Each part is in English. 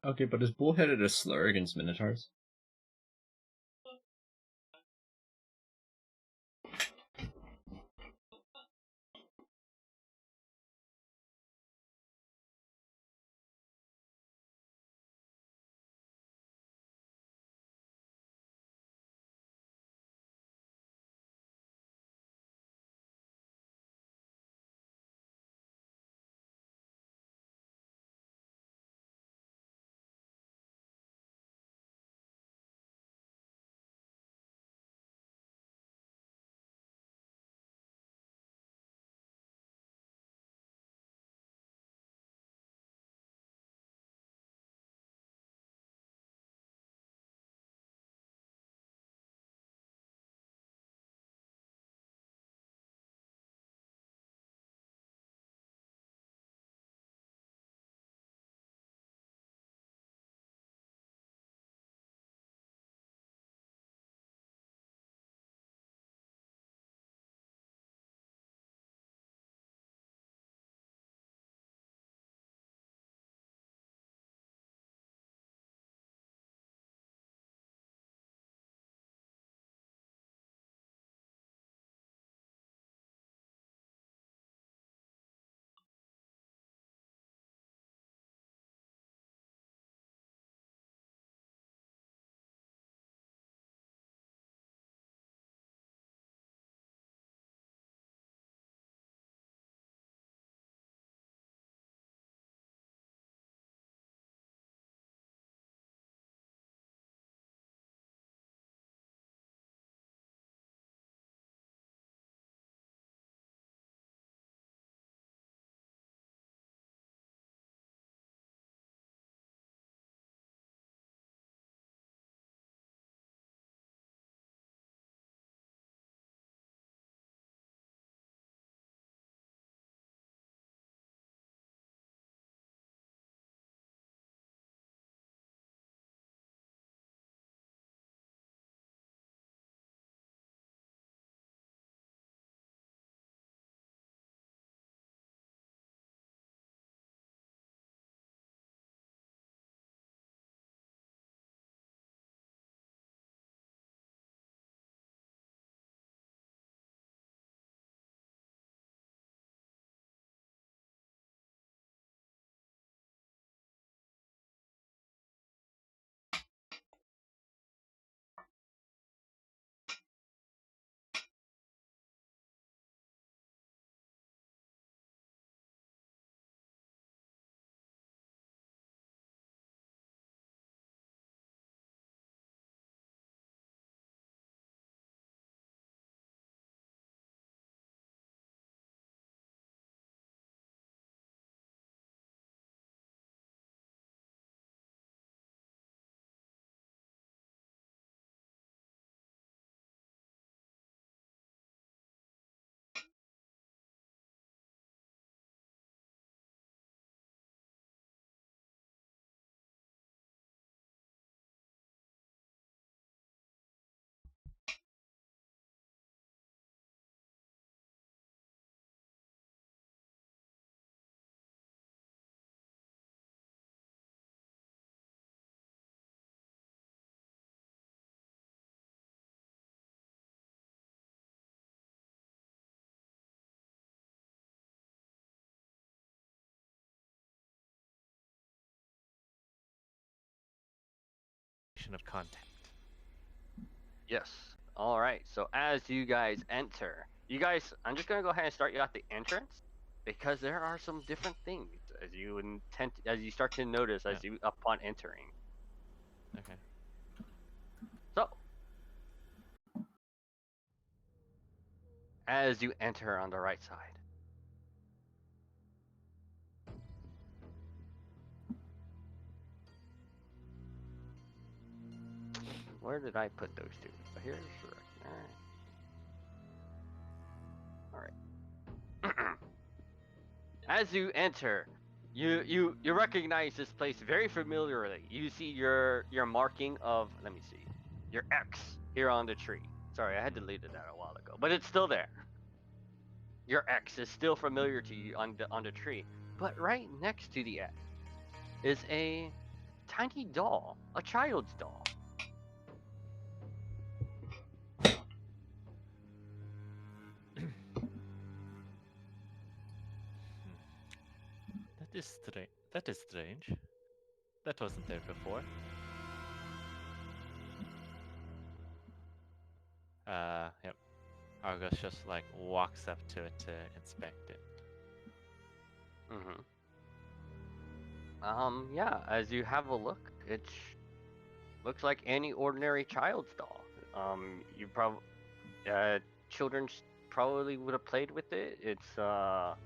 Okay, but is bullheaded a slur against minotaurs? Of contact. Yes. All right. So as you guys enter, I'm just gonna go ahead and start you at the entrance because there are some different things as you start to notice Yeah. as you upon entering. Okay. So as you enter on the right side, where did I put those two? Here's all right. As you enter, you recognize this place very familiarly. You see your marking of, let me see, your X here on the tree. Sorry, I had deleted that a while ago, but it's still there. Your X is still familiar to you on the tree, but right next to the X is a tiny doll, a child's doll. That is strange. That is strange. That wasn't there before. Yep. Argus just like walks up to it to inspect it. Mm-hmm. Yeah, as you have a look, it looks like any ordinary child's doll. You probably, children probably would have played with it. It's not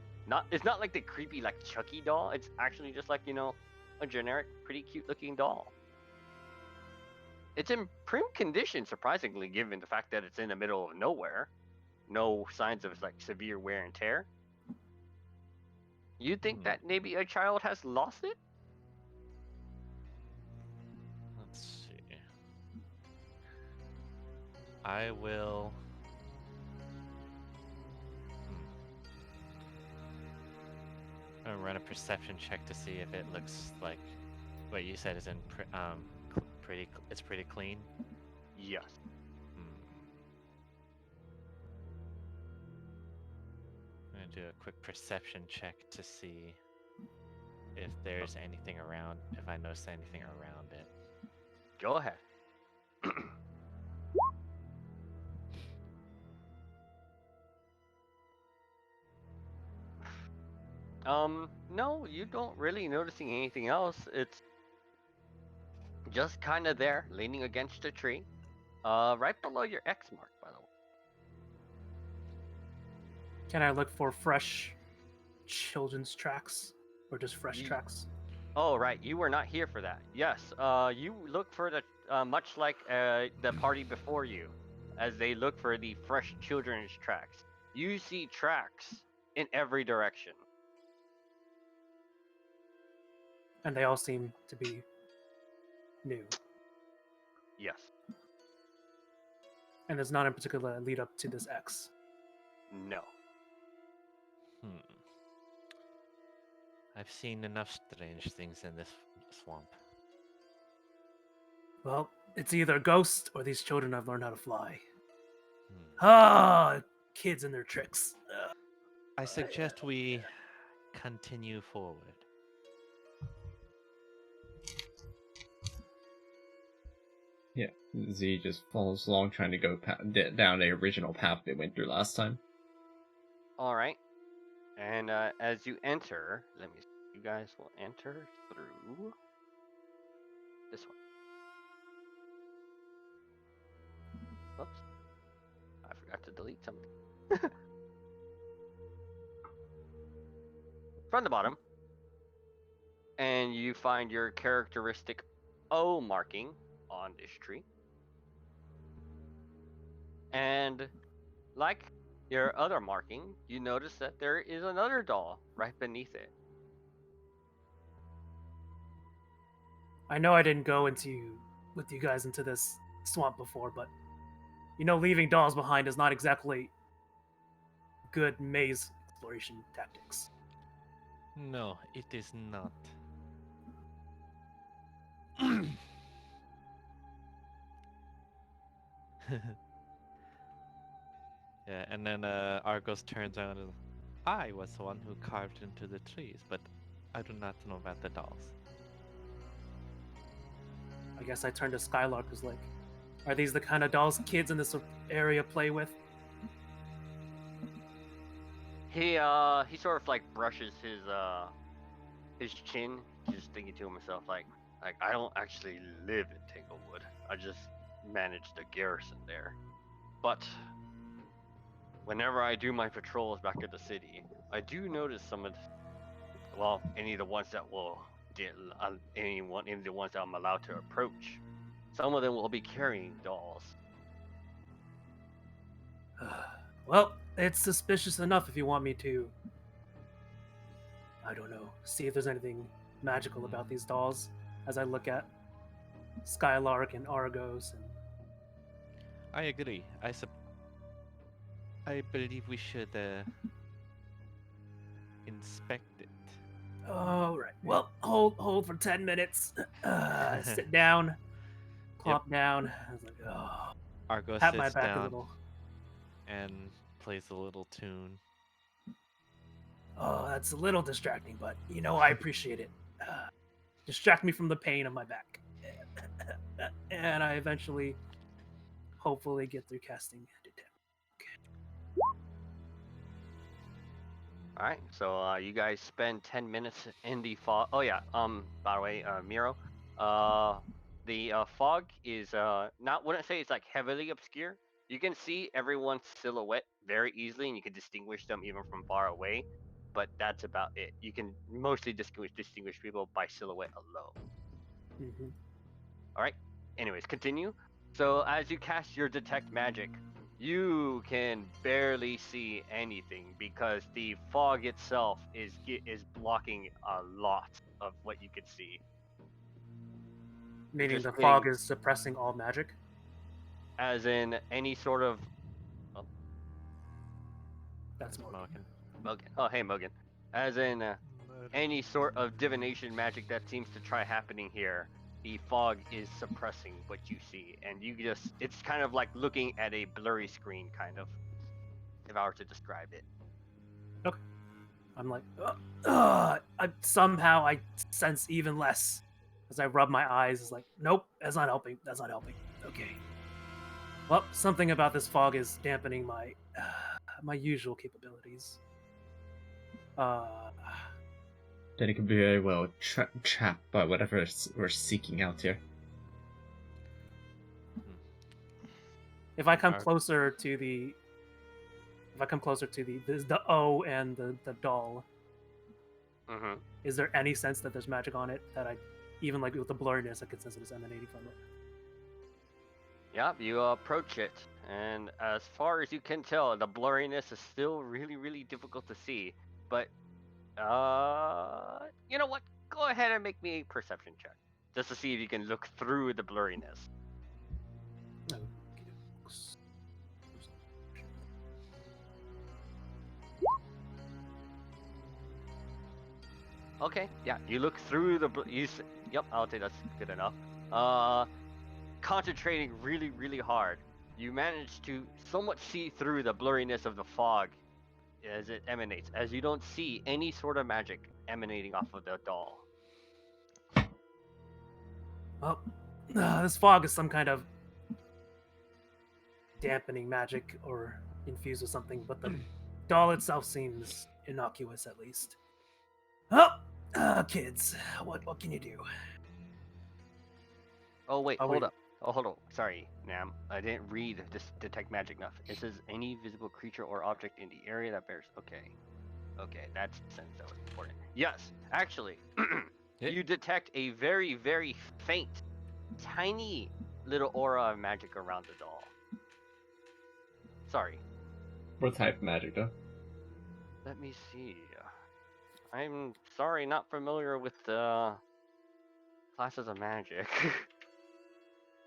like the creepy like Chucky doll. It's actually just like, a generic, pretty cute looking doll. It's in prim condition, surprisingly, given the fact that it's in the middle of nowhere. No signs of like severe wear and tear. You think that maybe a child has lost it? Let's see. I will. I'm gonna run a perception check to see if it looks like what you said is in pretty. It's pretty clean. Yes. I'm gonna do a quick perception check to see if there's anything around. If I notice anything around it. Go ahead. No, you don't really noticing anything else. It's just kind of there, leaning against a tree. Right below your X mark, by the way. Can I look for fresh children's tracks? Or just fresh tracks? Oh, right. You were not here for that. Yes. You look for the much like the party before you, as they look for the fresh children's tracks. You see tracks in every direction. And they all seem to be new. Yes. And there's not in particular lead up to this X. No. I've seen enough strange things in this swamp. Well, it's either a ghost or these children have learned how to fly. Ah, kids and their tricks. I suggest we continue forward. Yeah, Z just follows along trying to go down the original path they went through last time. All right. And as you enter, let me see, you guys will enter through this one. Oops. I forgot to delete something. From the bottom. And you find your characteristic O marking on this tree. And like your other marking, you notice that there is another doll right beneath it. I know I didn't go with you guys into this swamp before, but leaving dolls behind is not exactly good maze exploration tactics. No, it is not. Yeah, and then Argos turns around and I was the one who carved into the trees, but I do not know about the dolls. I guess I turned to Skylark, who's like, are these the kind of dolls kids in this area play with? He sort of like brushes his chin, just thinking to himself like I don't actually live in Tanglewood. I just manage the garrison there. But whenever I do my patrols back at the city, I do notice some of any of the ones that any of the ones that I'm allowed to approach. Some of them will be carrying dolls. Well, it's suspicious enough if you want me to, I don't know, see if there's anything magical about these dolls as I look at Skylark and Argos. And I agree. I believe we should inspect it. All right. Well, hold for 10 minutes. Sit down. Plop down. I was like, oh. Argo Pat my sits back a down little. and plays a little tune. Oh, that's a little distracting, but I appreciate it. Distract me from the pain of my back. And I eventually, hopefully, get through casting Detect. All right, so you guys spend 10 minutes in the fog. Oh yeah, by the way, Miro, the fog is wouldn't say it's like heavily obscure. You can see everyone's silhouette very easily, and you can distinguish them even from far away. But that's about it. You can mostly distinguish people by silhouette alone. Mm-hmm. All right. Anyways, continue. So as you cast your detect magic, you can barely see anything because the fog itself is blocking a lot of what you can see. Meaning Just the fog meaning- is suppressing all magic? As in any sort of That's more. Mogan. Oh, hey Mogan. As in any sort of divination magic that seems to try happening here, the fog is suppressing what you see, and it's kind of like looking at a blurry screen, kind of, if I were to describe it. I'm like, somehow I sense even less as I rub my eyes. It's like, nope, that's not helping. Okay. Well, something about this fog is dampening my my usual capabilities. Then it could be very well trapped by whatever we're seeking out here. If I come Alright. closer to the O and the doll, Mm-hmm. is there any sense that there's magic on it that I, even like with the blurriness, I could sense it is emanating from it? Yeah, you approach it, and as far as you can tell, the blurriness is still really, really difficult to see. But, you know what? Go ahead and make me a perception check, just to see if you can look through the blurriness. Okay, yeah, you look through the. Yep, I'll say that's good enough. Concentrating really, really hard, you manage to somewhat see through the blurriness of the fog as it emanates, as you don't see any sort of magic emanating off of the doll. Well, this fog is some kind of dampening magic or infused with something, but the doll itself seems innocuous at least. Oh, kids, what can you do? Oh wait, Oh, hold wait. up. Oh, hold on. Sorry, Nam. I didn't read this detect magic enough. It says any visible creature or object in the area that bears. Okay, that's the sentence that was important. Yes, actually, you detect a very, very faint, tiny little aura of magic around the doll. Sorry. What type of magic, though? Let me see. I'm sorry, not familiar with the classes of magic.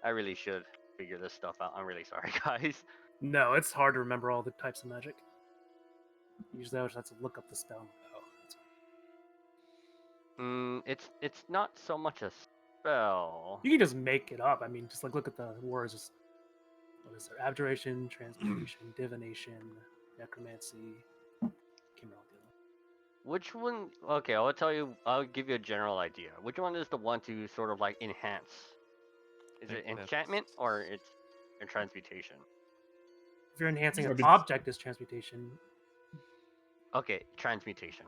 I really should figure this stuff out. I'm really sorry, guys. No, it's hard to remember all the types of magic. Usually I just have to look up the spell. Oh, that's fine. It's not so much a spell. You can just make it up. I mean, just like look at the words. Just, what is there? Abjuration, transmutation, divination, necromancy. Can't remember all the other ones. Which one? Okay, I'll give you a general idea. Which one is the one to sort of like enhance? Is it think enchantment that's- or it's a transmutation? If you're enhancing an Maybe- object as transmutation, Okay, transmutation.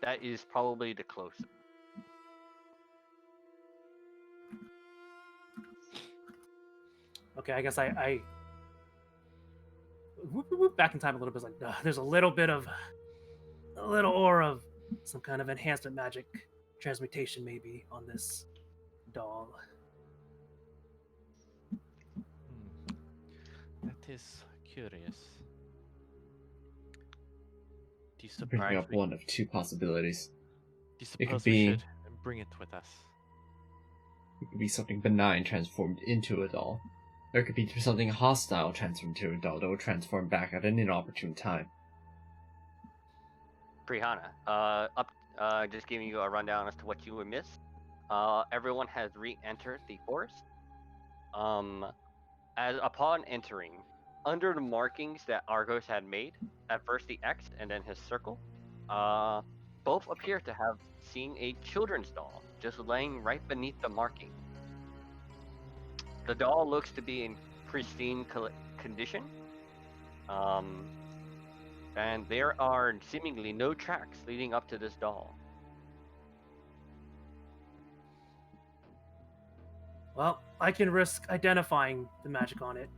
That is probably the closest. okay, I guess I whoop back in time a little bit. Like there's a little aura of some kind of enhancement magic, transmutation maybe on this doll. That is curious. Do you Bringing suppose up one of two possibilities. do you it could suppose we be- should bring it with us? It could be something benign transformed into a doll. Or it could be something hostile transformed into a doll that will transform back at an inopportune time. Prihana. Just giving you a rundown as to what you would miss. Everyone has re-entered the forest. As upon entering, under the markings that Argos had made, at first the X and then his circle, both appear to have seen a children's doll just laying right beneath the marking. The doll looks to be in pristine condition, and there are seemingly no tracks leading up to this doll. Well, I can risk identifying the magic on it,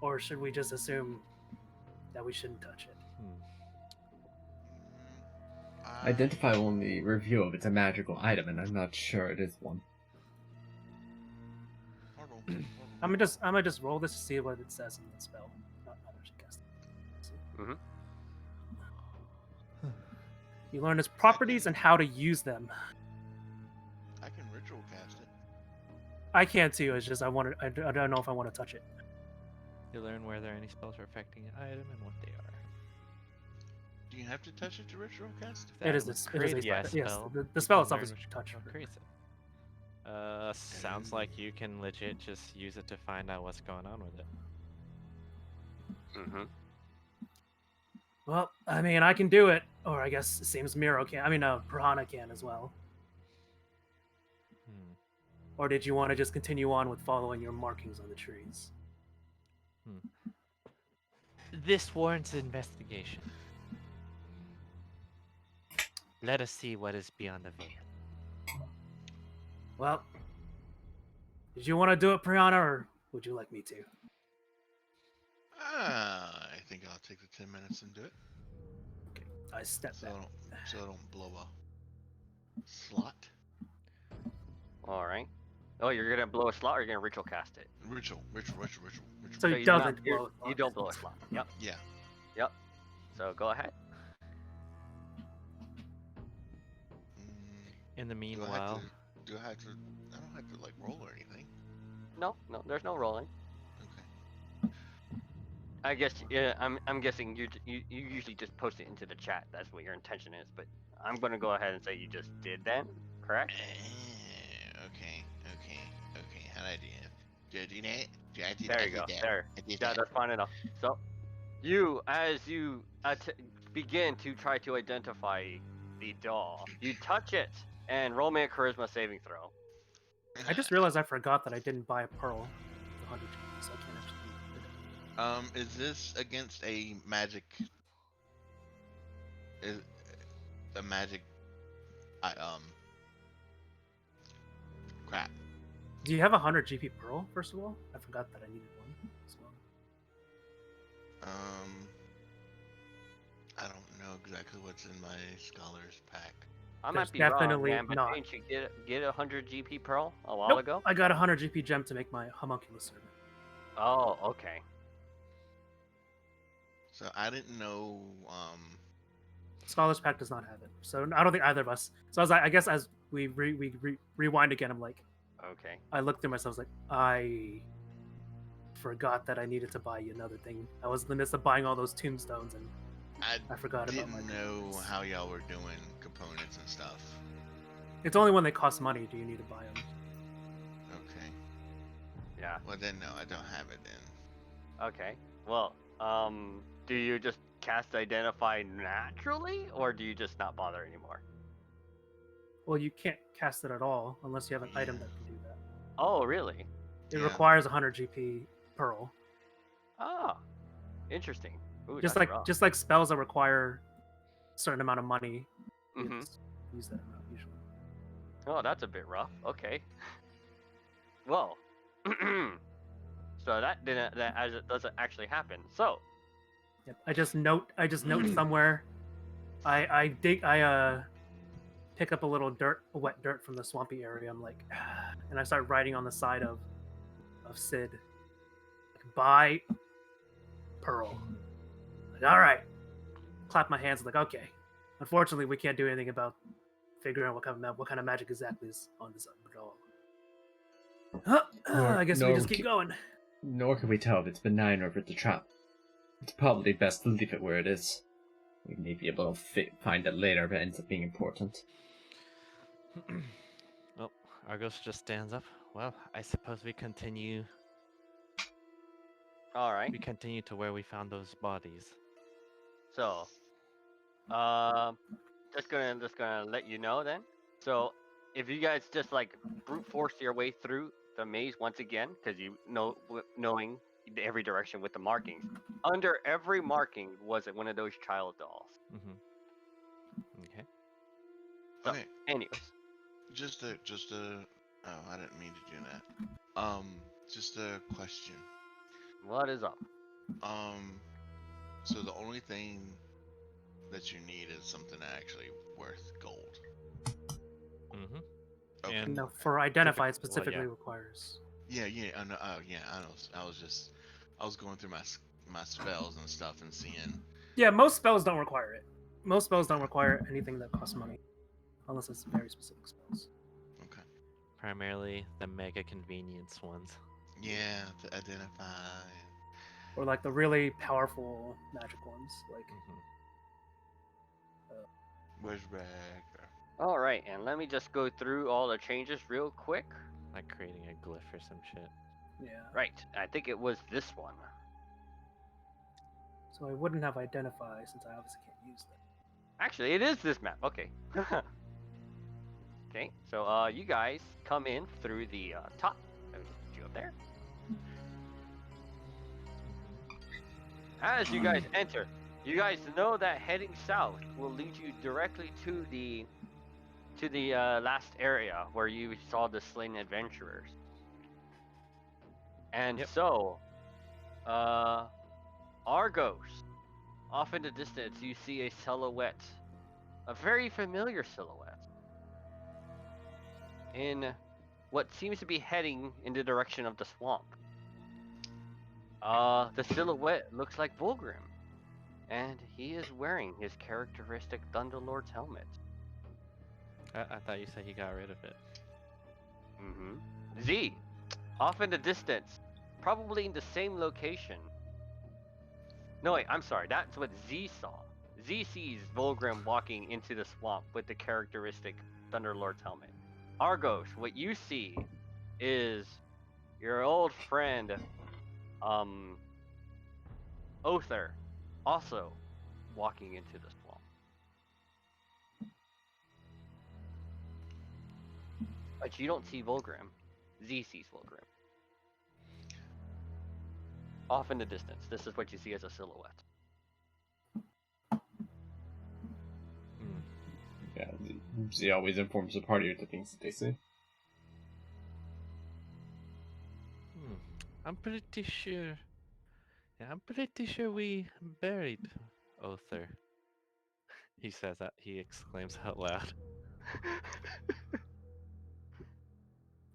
or should we just assume that we shouldn't touch it? Identify only review of it's a magical item, and I'm not sure it is one. I'm gonna just roll this to see what it says in the spell. Not actually cast it. Mhm. You learn its properties and how to use them. I can ritual cast it. I can too. It's just I don't know if I want to touch it. You learn whether any spells are affecting an item and what they are. Do you have to touch it to ritual cast? It is That this. would It is create a a spell. Yes, spell. the You spell can itself learn is which touch. what creates it. Sounds like you can legit just use it to find out what's going on with it. Mm-hmm. Well, I mean, I can do it, or I guess it seems Miro can. I mean, Prahana can as well. Hmm. Or did you want to just continue on with following your markings on the trees? This warrants investigation. Let us see what is beyond the veil. Well, did you want to do it, Priyana, or would you like me to? I think I'll take the 10 minutes and do it. Okay, I step So back. I don't blow a slot. All right. Oh, you're gonna blow a slot, or you're gonna ritual cast it? Ritual. So he you're doesn't not- you're- blow a slot. You don't blow a slot. Yep. Yeah. So go ahead. In the Do I meanwhile, have to? Do I have to? I don't have to like roll or anything. No, there's no rolling. Okay. I guess I'm guessing you usually just post it into the chat. That's what your intention is. But I'm gonna go ahead and say you just did then, correct? Okay. How did I do it? Did I do that? There you go. There. I did Yeah, that. that's fine enough. So, as you begin to try to identify the doll, you touch it and roll me a charisma saving throw. I just realized I forgot that I didn't buy a pearl. 100 GP, so I can't actually. Is this against a magic? Is a magic? Crap. Do you have a 100 GP pearl? First of all, I forgot that I needed one as well. I don't know exactly what's in my scholar's pack. I There's might be definitely wrong, man, but not. didn't you get a 100 GP pearl a while Nope, ago? I got a 100 GP gem to make my homunculus servant. Oh, okay. So I didn't know. Scholar's Pack does not have it, so I don't think either of us. So I guess as we rewind again, I'm like, Okay. I looked through myself, I was like, I forgot that I needed to buy another thing. I was in the midst of buying all those tombstones, and I forgot about my didn't know components. how y'all were doing components and stuff. It's only when they cost money do you need to buy them. Okay. Yeah. Well then, no, I don't have it then. Okay. Well, do you just cast identify naturally, or do you just not bother anymore? Well, you can't cast it at all unless you have an item that can do that. Oh, really? It Yeah. requires 100 GP pearl. Oh, interesting. Ooh, Just that's like rough. just like spells that require a certain amount of money. You Mhm. just use that amount usually. Oh, that's a bit rough. Okay. Well, so that doesn't actually happen. So, Yep. I just note somewhere. I pick up a little wet dirt from the swampy area. I'm like, and I start writing on the side of Sid. Like, buy pearl. Like, all right. Clap my hands. Like, okay. Unfortunately, we can't do anything about figuring out what kind of magic exactly is on this doll. I guess we just keep going. Nor can we tell if it's benign or if it's a trap. It's probably best to leave it where it is. We may be able to find it later, but it ends up being important. Well, Argos just stands up. Well, I suppose we continue. All right. We continue to where we found those bodies. So, just gonna let you know then. So, if you guys just like brute force your way through the maze once again, because you know knowing every direction with the markings, under every marking was one of those child dolls. Mm-hmm. Okay. So, Okay, anyways, just a. Oh, I didn't mean to do that. Just a question. what is up? So the only thing that you need is something actually worth gold. Mm-hmm. Okay. And No, for identify it typical- well, specifically yeah. requires. Yeah, I know. Yeah, I know. I was going through my spells and stuff and seeing. Yeah, most spells don't require it. Most spells don't require anything that costs money, unless it's very specific spells. Okay. Primarily the mega convenience ones. Yeah, to identify. Or like the really powerful magic ones, like Mm-hmm. Wishback. All right, and let me just go through all the changes real quick. Like creating a glyph or some shit. yeah. Right, I think it was this one. So I wouldn't have identify since I obviously can't use that. Actually, it is this map. Okay. Okay, so you guys come in through the top. Let me just put you up there. As you guys enter, you guys know that heading south will lead you directly to the last area where you saw the slain adventurers. And Yep. so, Argos, off in the distance, you see a silhouette, a very familiar silhouette, in what seems to be heading in the direction of the swamp. The silhouette looks like Volgrim, and he is wearing his characteristic Thunderlord's helmet. I thought you said he got rid of it. Mm-hmm. Z, off in the distance, probably in the same location. No, wait, I'm sorry. That's what Z saw. Z sees Volgrim walking into the swamp with the characteristic Thunderlord's helmet. Argos, what you see is your old friend, Other, also walking into the swamp. But you don't see Volgrim. Z sees Volgrim. Off in the distance, this is what you see as a silhouette. Hmm. Yeah, Z always informs the party of the things that they say. Hmm. I'm pretty sure. Yeah, I'm pretty sure we buried Other. He says that. He exclaims out loud.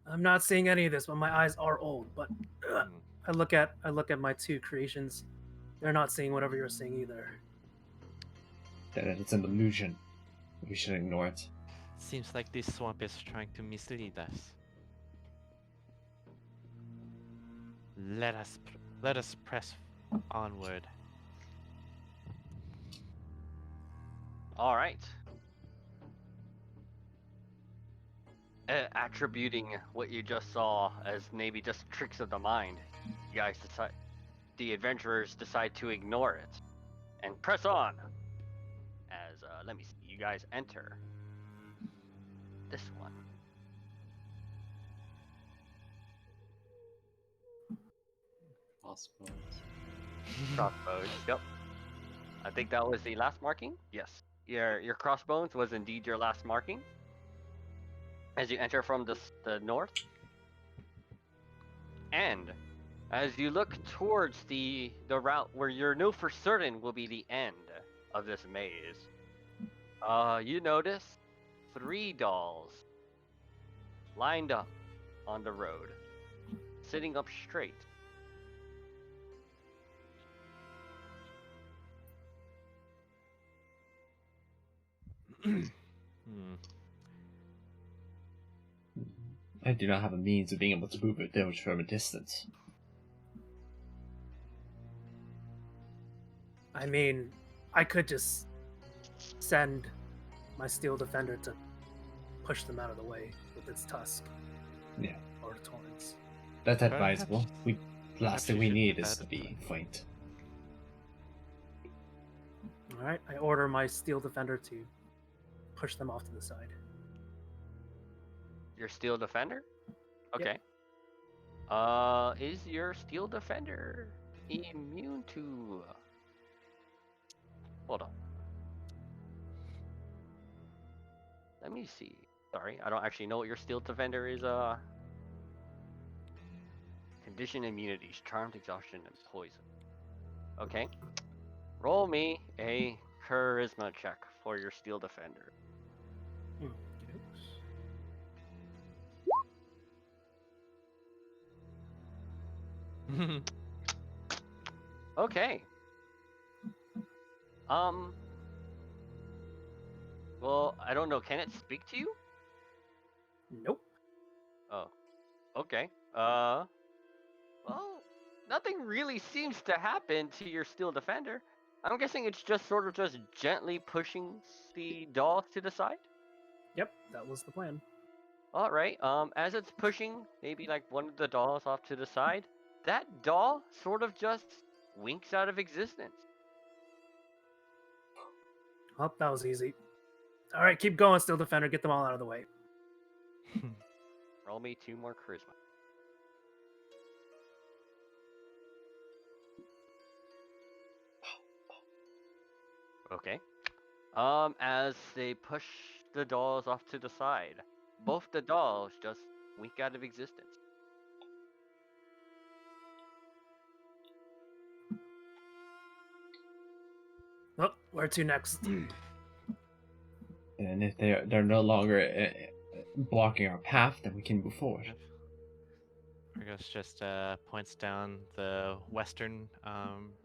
I'm not seeing any of this, but my eyes are old. But Hmm. I look at my two creations. They're not seeing whatever you're seeing either. That it's an illusion. We should ignore it. Seems like this swamp is trying to mislead us. Let us press onward. All right. Attributing what you just saw as maybe just tricks of the mind, the adventurers decide to ignore it and press on. As let me see, you guys enter this one. Crossbones. Yep. I think that was the last marking. Yes. Your crossbones was indeed your last marking. As you enter from the north, and as you look towards the route where you know for certain will be the end of this maze, you notice 3 dolls lined up on the road, sitting up straight. Hmm. I do not have a means of being able to move it down from a distance. I mean, I could just send my steel defender to push them out of the way with its tusk. Yeah. Or torrents. That's advisable. Perhaps- Last perhaps thing you we should need do is that. to be flanked. Alright, I order my steel defender to push them off to the side. Your steel defender? Yep. Okay. Is your steel defender immune to? Hold on. Let me see. Sorry, I don't actually know what your steel defender is. Condition immunities, charmed, exhaustion, and poison. Okay. Roll me a charisma check for your steel defender. Okay. Well, I don't know. Can it speak to you? Nope. Oh. Okay. Well, nothing really seems to happen to your steel defender. I'm guessing it's just sort of just gently pushing the doll to the side. Yep, that was the plan. All right. As it's pushing maybe like one of the dolls off to the side, that doll sort of just winks out of existence. Well, that was easy. Alright, keep going, steel defender. Get them all out of the way. Roll me 2 more charisma. Okay. As they push the dolls off to the side, both the dolls just wink out of existence. Oh, where to next? And if they're no longer blocking our path, then we can move forward. Argos just points down the western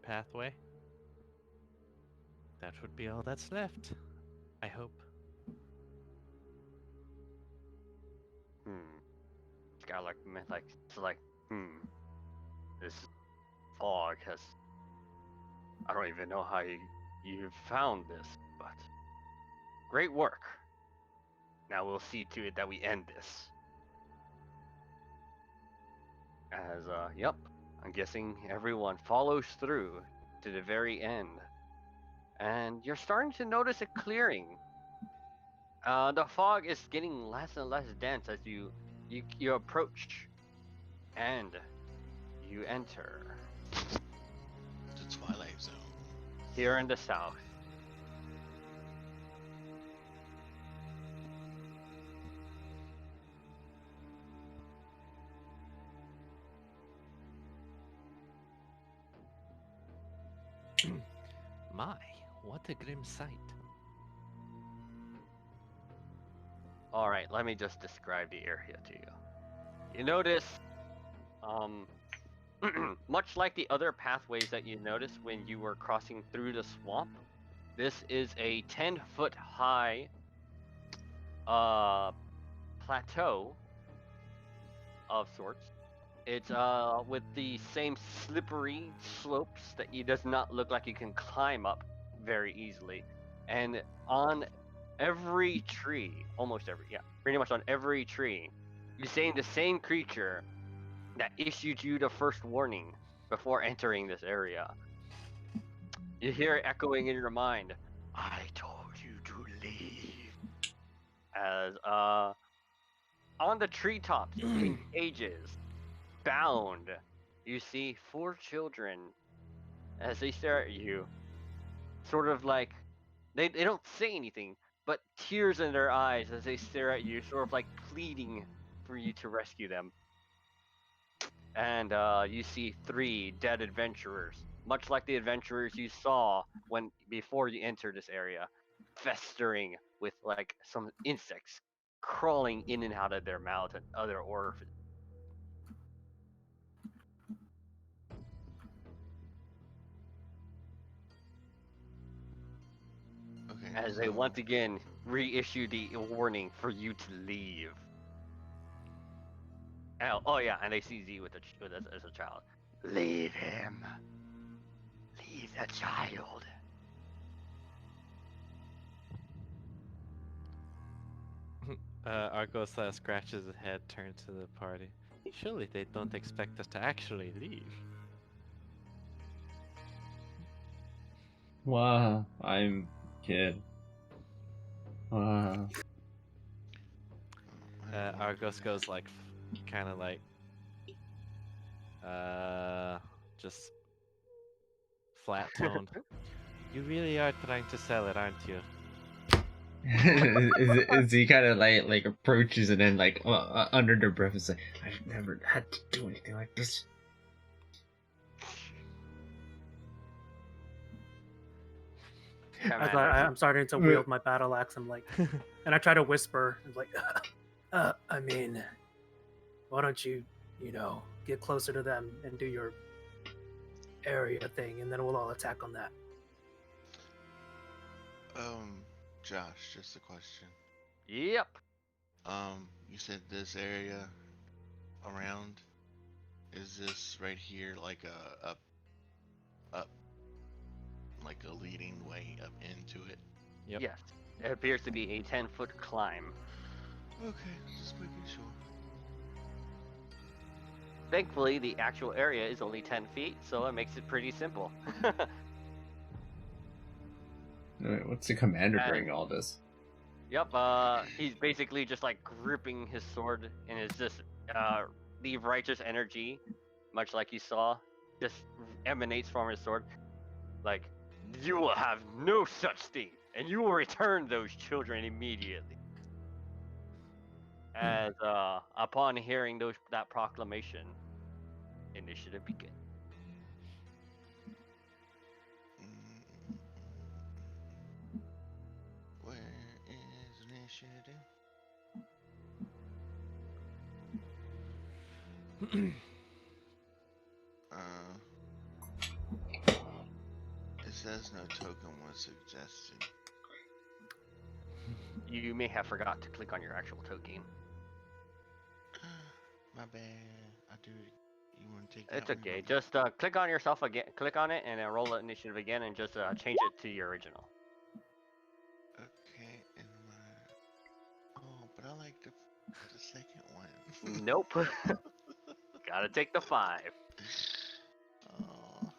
pathway. That would be all that's left, I hope. It's got like it's like this fog has. I don't even know how you found this, but great work. Now we'll see to it that we end this. As yep, I'm guessing everyone follows through to the very end, and you're starting to notice a clearing. The fog is getting less and less dense as you approach, and you enter The Twilight Zone. here in the south. My, what a grim sight. All right, let me just describe the area to you. You notice, much like the other pathways that you noticed when you were crossing through the swamp, this is a 10-foot high plateau of sorts. It's with the same slippery slopes that it does not look like you can climb up very easily. And on every tree, almost every, yeah, pretty much on every tree, you're seeing the same creature that issued you the first warning before entering this area. You hear it echoing in your mind, I told you to leave. As on the treetops in cages, bound, you see 4 children as they stare at you, sort of like they don't say anything, but tears in their eyes as they stare at you, sort of like pleading for you to rescue them. And you see 3 dead adventurers, much like the adventurers you saw before you entered this area, festering with like some insects crawling in and out of their mouth and other orifices. Okay. As they so- once again reissue the warning for you to leave. Oh yeah, and they see Z as a child. Leave him. Leave the child. Argosa scratches his head, turns to the party. Surely they don't expect us to actually leave. Wow, I'm kid. Wow. Argos goes like, kind of like, just flat toned. You really are trying to sell it, aren't you? Is he kind of like approaches and then like under their breath is like, I've never had to do anything like this. I'm starting to wield my battle axe. I'm like, and I try to whisper. I'm like, I mean, why don't you, get closer to them and do your area thing, and then we'll all attack on that. Josh, just a question. Yep. You said this area around, is this right here like a up, like a leading way up into it? Yep. Yes. It appears to be a 10-foot climb. Okay, just making sure. Thankfully, the actual area is only 10 feet, so it makes it pretty simple. Wait, what's the commander during all this? Yep, he's basically just like gripping his sword, and it's just, the righteous energy, much like you saw, just emanates from his sword. Like, you will have no such thing, and you will return those children immediately. As, upon hearing that proclamation, initiative begins. Where is initiative? It says no token was suggested. You may have forgot to click on your actual token. My bad. I do it. You want to take It's that? okay. Just click on yourself again. Click on it and then roll the initiative again, and just change it to your original. Okay, and my. Oh, but I like the second one. Nope. Gotta take the 5. Oh.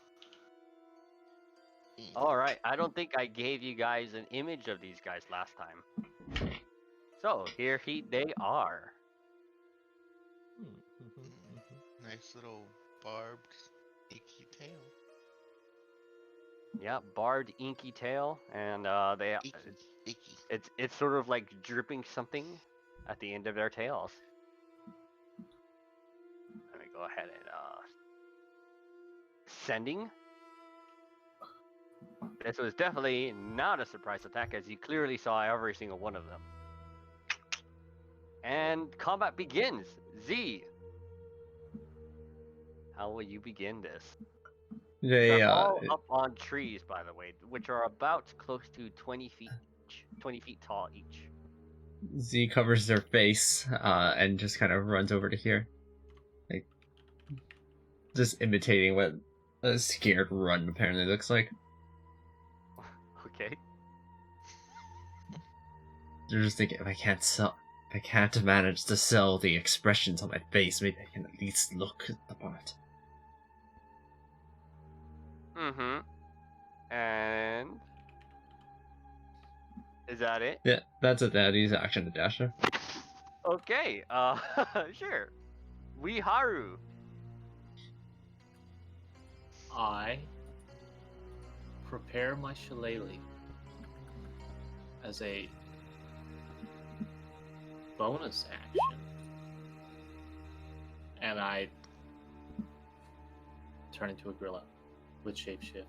All right. I don't think I gave you guys an image of these guys last time. So here they are. Nice little barbed, icky tail. Yeah, barbed, inky tail, and Icky. it's sort of like dripping something at the end of their tails. Let me go ahead and sending. This was definitely not a surprise attack, as you clearly saw every single one of them. And combat begins. Z, how will you begin this? They They're all up on trees, by the way, which are about close to 20 feet each, 20 feet tall each. Z covers their face and just kind of runs over to here, like just imitating what a scared run apparently looks like. Okay. They're just thinking, if I can't manage to sell the expressions on my face, maybe I can at least look upon it. Mm-hmm. And is that it? Yeah, that's it. That is action to Dasher. Okay. Sure. Haru. I prepare my shillelagh as a bonus action, and I turn into a gorilla with shapeshift.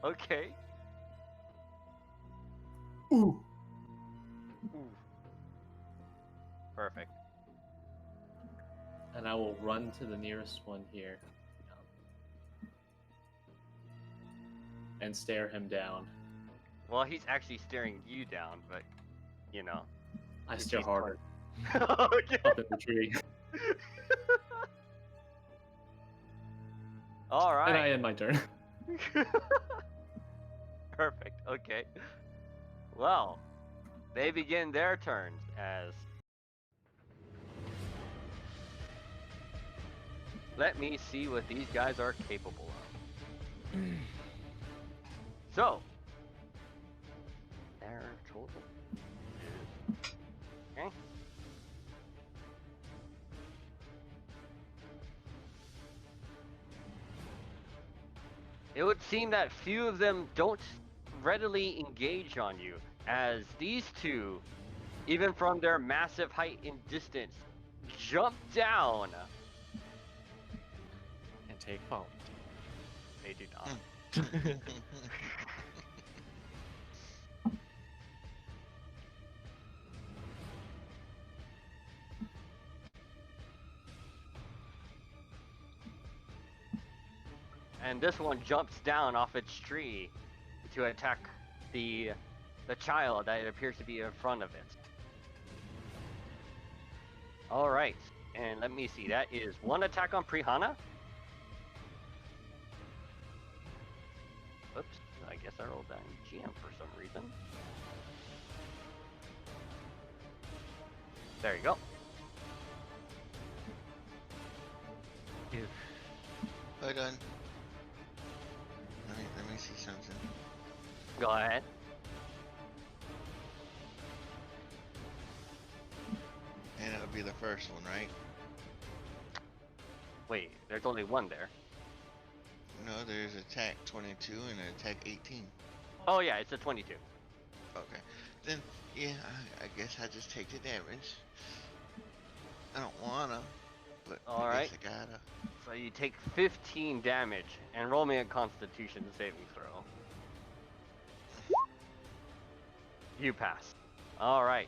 Okay. Ooh. Ooh. Perfect. And I will run to the nearest one here and stare him down. Well, he's actually staring you down, but you know. I stare harder Okay. up at the tree. All And I right. end my turn. Perfect. Okay. Well, they begin their turns as. Let me see what these guys are capable of. So, their total is. Okay. It would seem that few of them don't readily engage on you, as these two, even from their massive height and distance, jump down. And take falling. They do not. And this one jumps down off its tree to attack the child that it appears to be in front of it. All right, and let me see. That is one attack on Prihana. Oops, I guess I rolled that in GM for some reason. There you go. Hold on. Let me see something. Go ahead. And it would be the first one, right? Wait, there's only one there. No, there's attack 22 and attack 18. Oh yeah, it's a 22. Okay. Then, yeah, I guess I just take the damage. I don't wanna, but All I right. guess I gotta. So you take 15 damage and roll me a Constitution saving throw. You pass. All right.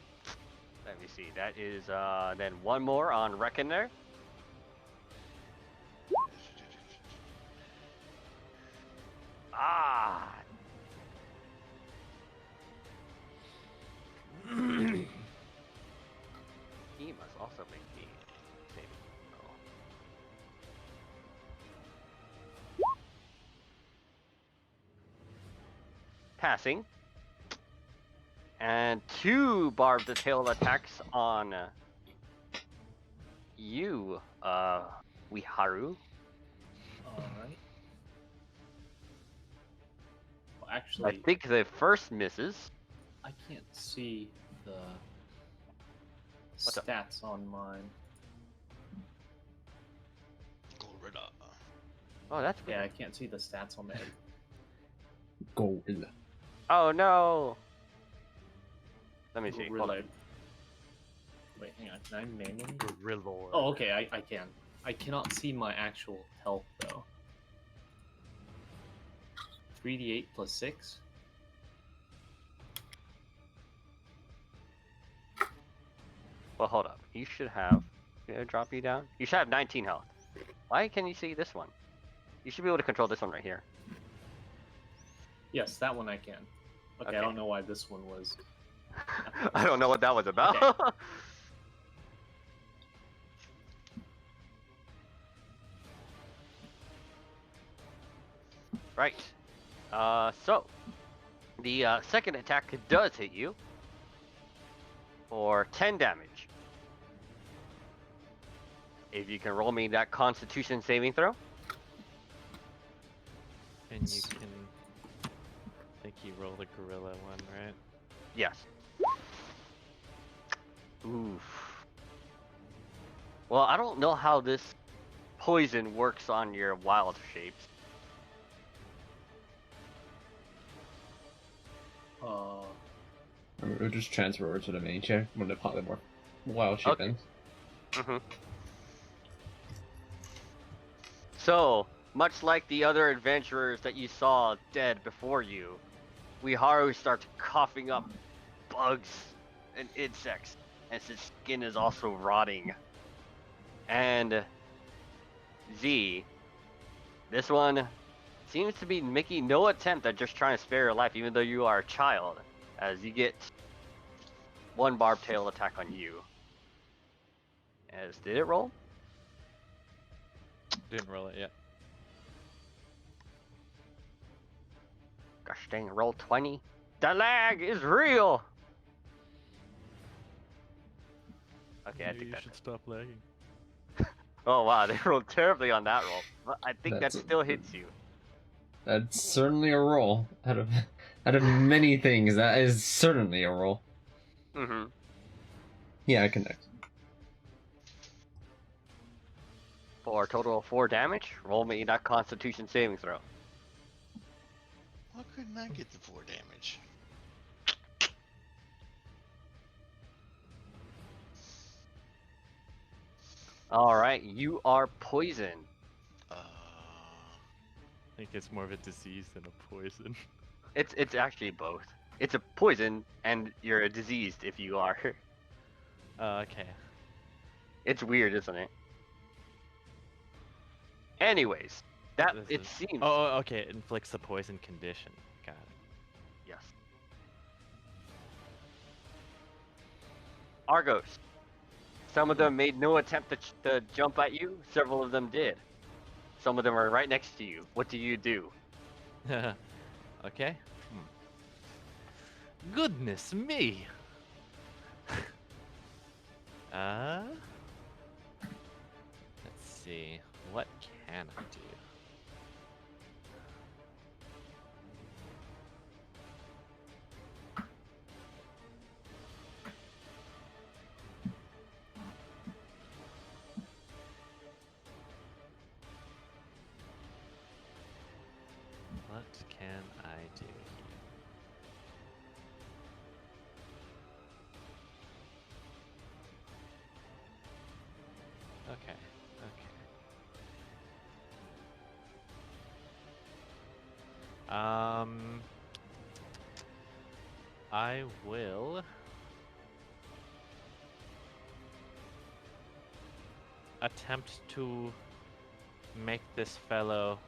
Let me see. That is then one more on Reckoner. Ah. He must also make the saving throw. Passing. And 2 barbed tail attacks on you, Wiharu. Alright. Well, I actually, think the first misses. I can't see the What's up? stats on mine. Gorilla. Oh, that's weird. Yeah, I can't see the stats on the Gorilla. Oh no. Let me see. Hold gorilla. on. Wait, hang on. Can I manually? Gorilla. Oh, okay. I can. I cannot see my actual health though. 3d8 plus 6. Well, hold up. You should have. Did I drop you down? You should have 19 health. Why can you see this one? You should be able to control this one right here. Yes, that one I can. Okay, Okay. I don't know why this one was. I don't know what that was about. Right. So the second attack does hit you for 10 damage. If you can roll me that Constitution saving throw. And you can. I think you roll the gorilla one, right? Yes. Oof. Well, I don't know how this poison works on your wild shapes. We'll just transfer over to the main chair when they pop the more wild shape Okay. in. Mm-hmm. So, much like the other adventurers that you saw dead before you, Wiharu starts coughing up bugs and insects, as his skin is also rotting. And Z, this one seems to be making no attempt at just trying to spare your life, even though you are a child, as you get one barbed tail attack on you. As did it roll? Didn't roll it yet. Gosh dang, roll 20. The lag is real! Okay, I Maybe think you that's should it. stop lagging. Oh wow, they rolled terribly on that roll. But I think that That's- still hits you. That's certainly a roll. Out of many things, that is certainly a roll. Mm-hmm. Yeah, I connect. For a total of 4 damage, roll me that Constitution saving throw. Why couldn't I get the 4 damage? Alright, you are poisoned. I think it's more of a disease than a poison. It's actually both. It's a poison, and you're diseased if you are. Okay. It's weird, isn't it? Anyways, that This it is- seems. Oh, okay. It inflicts the poison condition. Got it. Yes. Argos. Some of them made no attempt to jump at you. Several of them did. Some of them are right next to you. What do you do? Okay. Goodness me. Let's see. What can I do? What can I do here? Okay, okay. I will attempt to make this fellow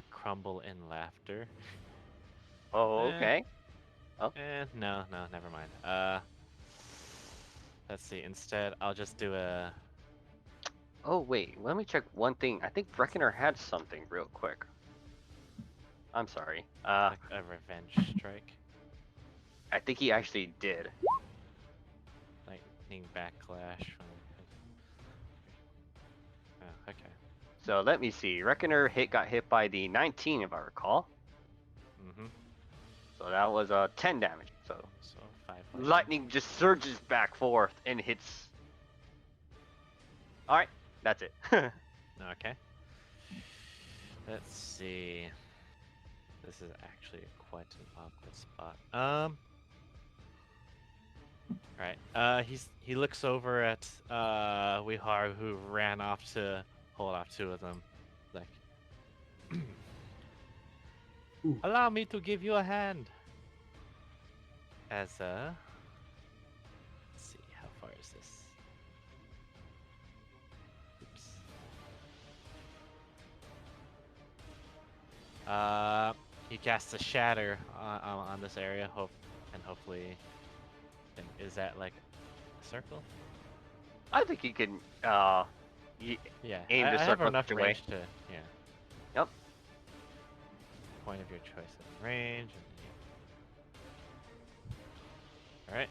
crumble in laughter. Oh, Eh. okay. No, never mind. Let's see. Instead, I'll just do a. Oh wait, let me check one thing. I think Reckoner had something real quick. I'm sorry. Like a revenge strike. I think he actually did. Lightning backlash from. Oh, okay. So let me see. Reckoner got hit by the 19, if I recall. Mm-hmm. So that was 10 damage. So So 5. lightning just surges back forth and hits. All right, that's it. Okay. Let's see. This is actually quite an awkward spot. Right. He looks over at Wihar, who ran off to hold off 2 of them. Like, allow me to give you a hand. As let's see, how far is this? Oops. He casts a shatter on this area. Hopefully, is that like a circle? I think he can. Yeah, Aim I the have circle enough away. range to. Yeah. Yep. Point of your choice of range. All right.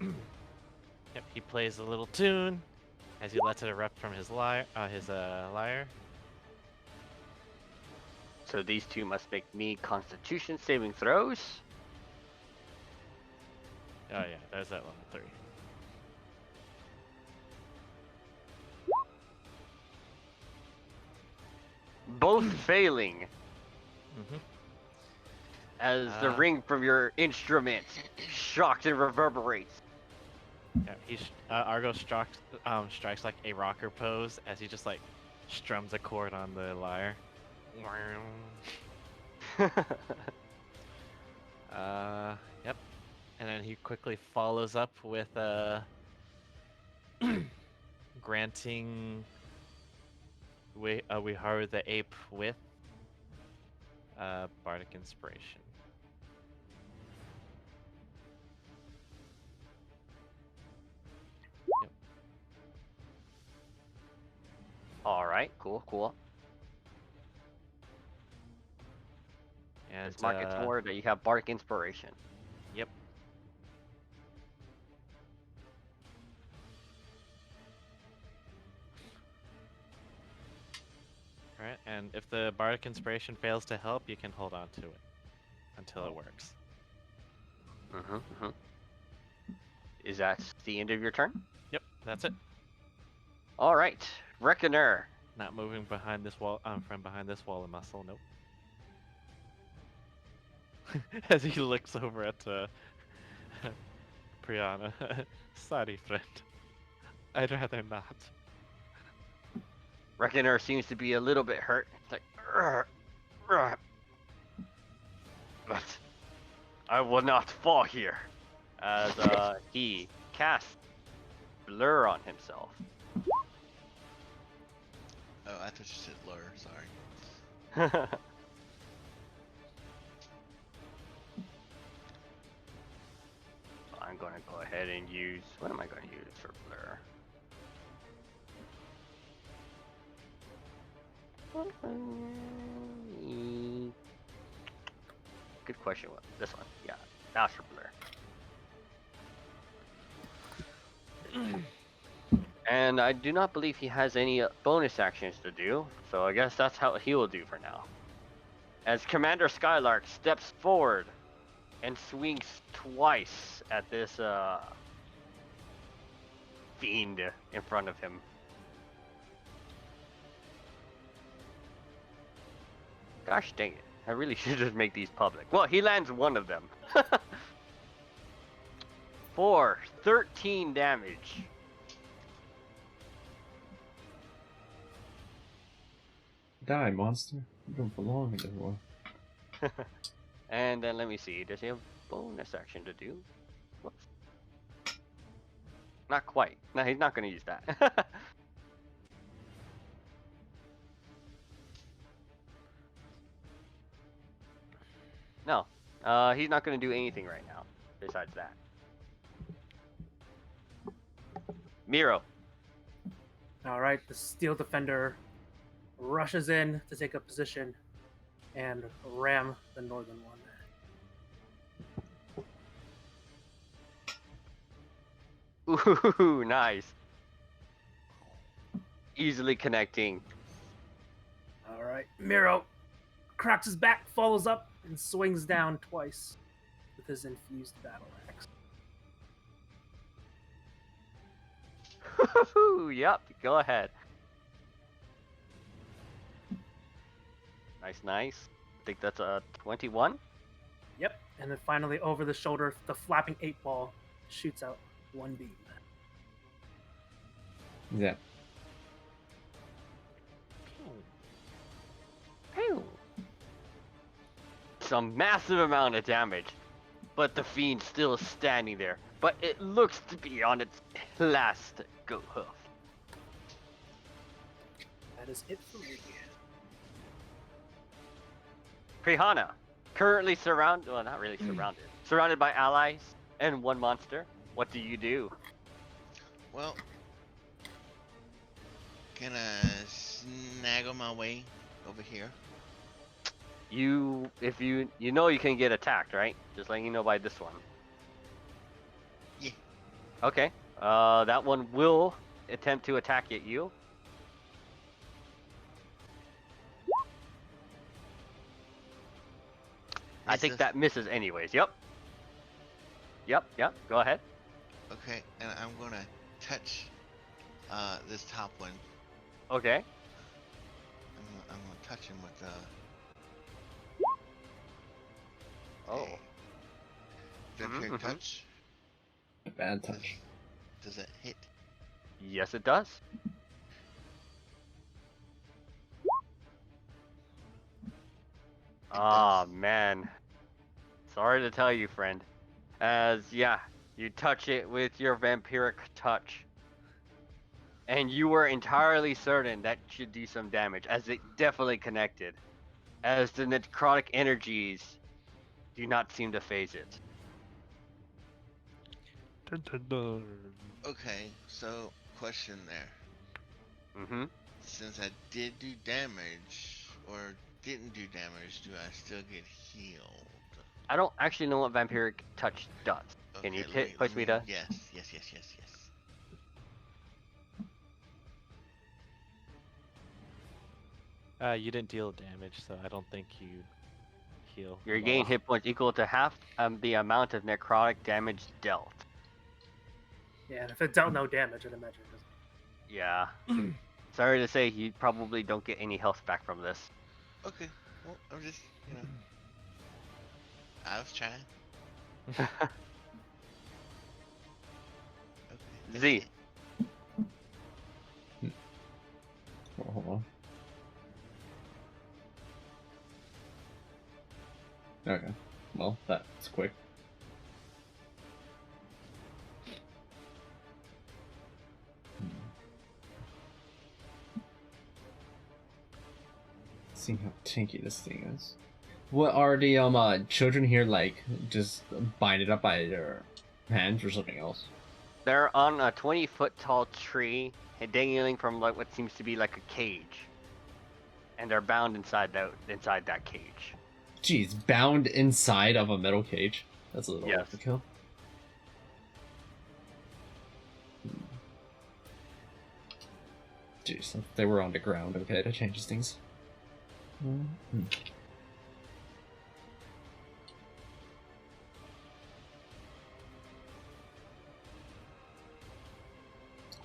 Yep. He plays a little tune as he lets it erupt from his lyre. Lyre. So these 2 must make me Constitution saving throws. Oh yeah, there's that level 3. Both failing Mm-hmm. as the Ah. ring from your instrument shocks and reverberates. Yeah, Argo strikes like a rocker pose as he just like strums a chord on the lyre. Yep. And then he quickly follows up with granting Wiharu the ape with bardic inspiration. All right, cool. And Just mark it somewhere that you have Bardic Inspiration. Yep. and if the bardic inspiration fails to help, you can hold on to it until it works. Is that the end of your turn? Yep, that's it. All right, Reckoner. Not moving behind this wall. From behind this wall of muscle. Nope. As he looks over at Priyana. Sorry, friend. I'd rather not. Reckoner seems to be a little bit hurt. It's like, "Ugh, ugh." But I will not fall here. As he casts Blur on himself. Oh, I thought you said lure. Sorry. I'm going to go ahead and use. What am I going to use for Blur? Good question. What? This one. Yeah. That's for Blur. And I do not believe he has any bonus actions to do, so I guess that's how he will do for now. As Commander Skylark steps forward and swings twice at this fiend in front of him. Gosh dang it. I really should just make these public. Well, he lands one of them. For 13 damage. Die, monster. You don't belong in the war. And then let me see. Does he have bonus action to do? Whoops. Not quite. No, he's not going to use that. No. He's not going to do anything right now besides that. Miro. All right, the Steel Defender rushes in to take a position and ram the northern one. Ooh, nice. Easily connecting. All right, Miro cracks his back, follows up, and swings down twice with his infused battle axe. Yep, go ahead. Nice, nice. I think that's a 21. Yep, and then finally over the shoulder, the flapping 8-ball shoots out one beam. Yeah. Pew. Some massive amount of damage, but the fiend still standing there. But it looks to be on its last goat hoof. That is it for me. Prihana, currently surrounded, well, not really surrounded, surrounded by allies and one monster. What do you do? Well, can I snaggle my way over here? If you know you can get attacked, right? Just letting you know by this one. Yeah. Okay. That one will attempt to attack at you. I think Misses. that misses anyways. Yep. Yep. Go ahead. Okay, and I'm gonna touch this top one. Okay. I'm gonna touch him with Oh. vampiric Mhm. touch. Bad touch. Does it hit? Yes, it does. Ah, man. Sorry to tell you, friend. As, yeah, you touch it with your vampiric touch. And you were entirely certain that should do some damage, as it definitely connected. As the necrotic energies do not seem to phase it. Dun, dun, dun. Okay, so question there. Mm-hmm. Since I did do damage, or didn't do damage, do I still get healed? I don't actually know what vampiric touch does. Can you push me to? Yes. You didn't deal damage, so I don't think you heal. You at gain all. hit points equal to half the amount of necrotic damage dealt. Yeah, and if it dealt no damage, I'd imagine it doesn't. Yeah. Sorry to say, you probably don't get any health back from this. Okay. Well, I'm just, I was trying. Okay. that's Z. it. Oh, hold on. Okay. Well, that's quick. See how tanky this thing is. What are the children here like? Just binded up by their hands or something else? They're on a 20-foot tall tree, dangling from like what seems to be like a cage, and they're bound inside that cage. Jeez, bound inside of a metal cage. That's a little Yes. overkill. Jeez, if they were on the ground, okay, that changes things. Mhm.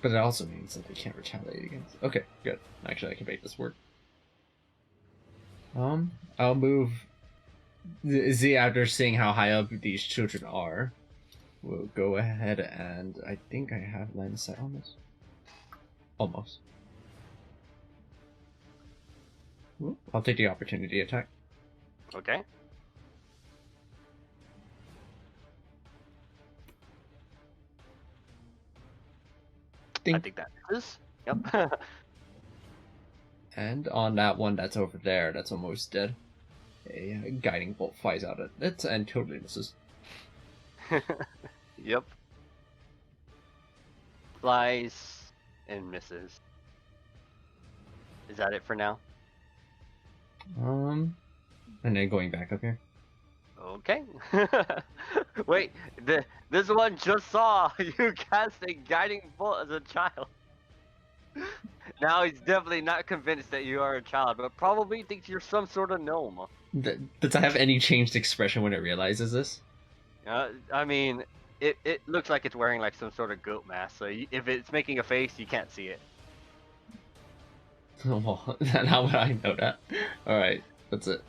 But it also means that they can't retaliate against. Okay, good. Actually, I can make this work. I'll move. Z, after seeing how high up these children are, we'll go ahead and I think I have line of sight on this. Almost. I'll take the opportunity attack. Okay. I Ding. think that is. Yep. And on that one that's over there, that's almost dead. A guiding bolt flies out at it and totally misses. Yep. Flies and misses. Is that it for now? And then going back up here. Okay. Wait, this one just saw you cast a guiding bolt as a child. Now he's definitely not convinced that you are a child, but probably thinks you're some sort of gnome. Does it have any changed expression when it realizes this? I mean, it looks like it's wearing like some sort of goat mask, so if it's making a face, you can't see it. Well, how would I know that? Alright, that's it.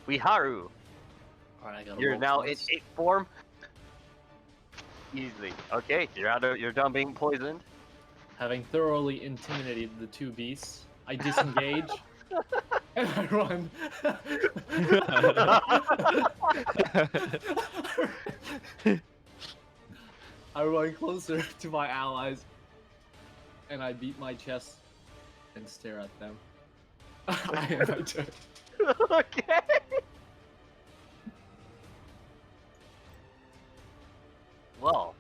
Weeharu, Alright, I got a you're roll now for in this. 8 form. Easily. Okay, you're done being poisoned. Having thoroughly intimidated the two beasts, I disengage and I run. I run closer to my allies and I beat my chest and stare at them. I am my turn. Okay. Well,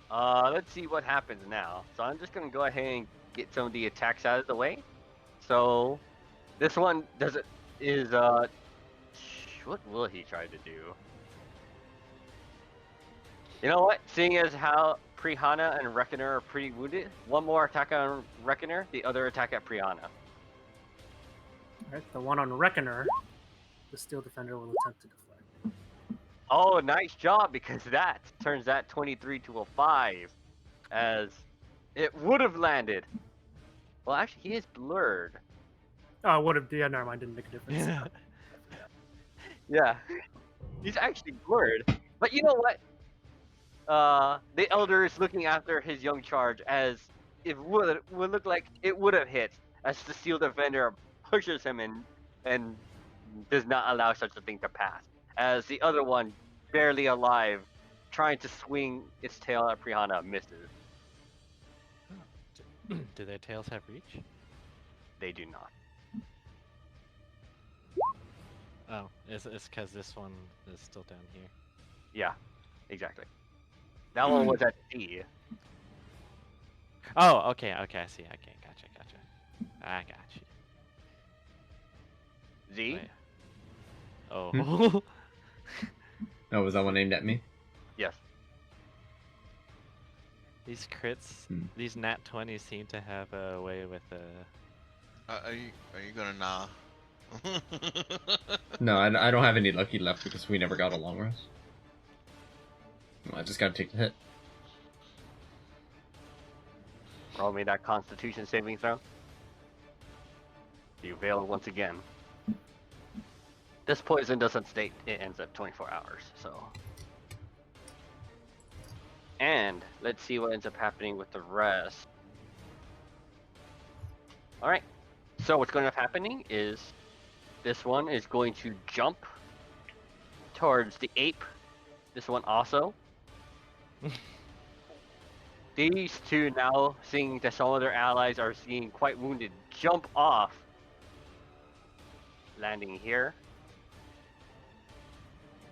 let's see what happens now. So I'm just gonna go ahead and get some of the attacks out of the way. So this one what will he try to do? You know what? Seeing as how Prihana and Reckoner are pretty wounded, one more attack on Reckoner, the other attack at Prihana. Alright, the one on Reckoner, the Steel Defender will attempt to deflect. Oh, nice job, because that turns that 23 to a 5, as it would have landed. Well, actually, he is blurred. Oh, would have. Yeah, never mind. Didn't make a difference. Yeah. Yeah, he's actually blurred. But you know what? The Elder is looking after his young charge, as it would look like it would have hit, as the Steel Defender pushes him and does not allow such a thing to pass. As the other one, barely alive, trying to swing its tail at Prihana, misses. Do their tails have reach? They do not. Oh, it's because this one is still down here. Yeah, exactly. That one was at D. Oh, okay, I see. Okay, gotcha. I got you. Z? Wait. Oh. Oh, was that one aimed at me? Yes. These crits, Hmm. these nat 20s seem to have a way with Are you gonna nah? No, I don't have any lucky left because we never got a long rest. I just gotta take the hit. Roll me that Constitution saving throw. You failed once again. This poison doesn't stay. It ends up 24 hours. So. And let's see what ends up happening with the rest. All right. So what's going to be happening is this one is going to jump towards the ape. This one also. These two now, seeing that some of their allies are seeing quite wounded, jump off, landing here,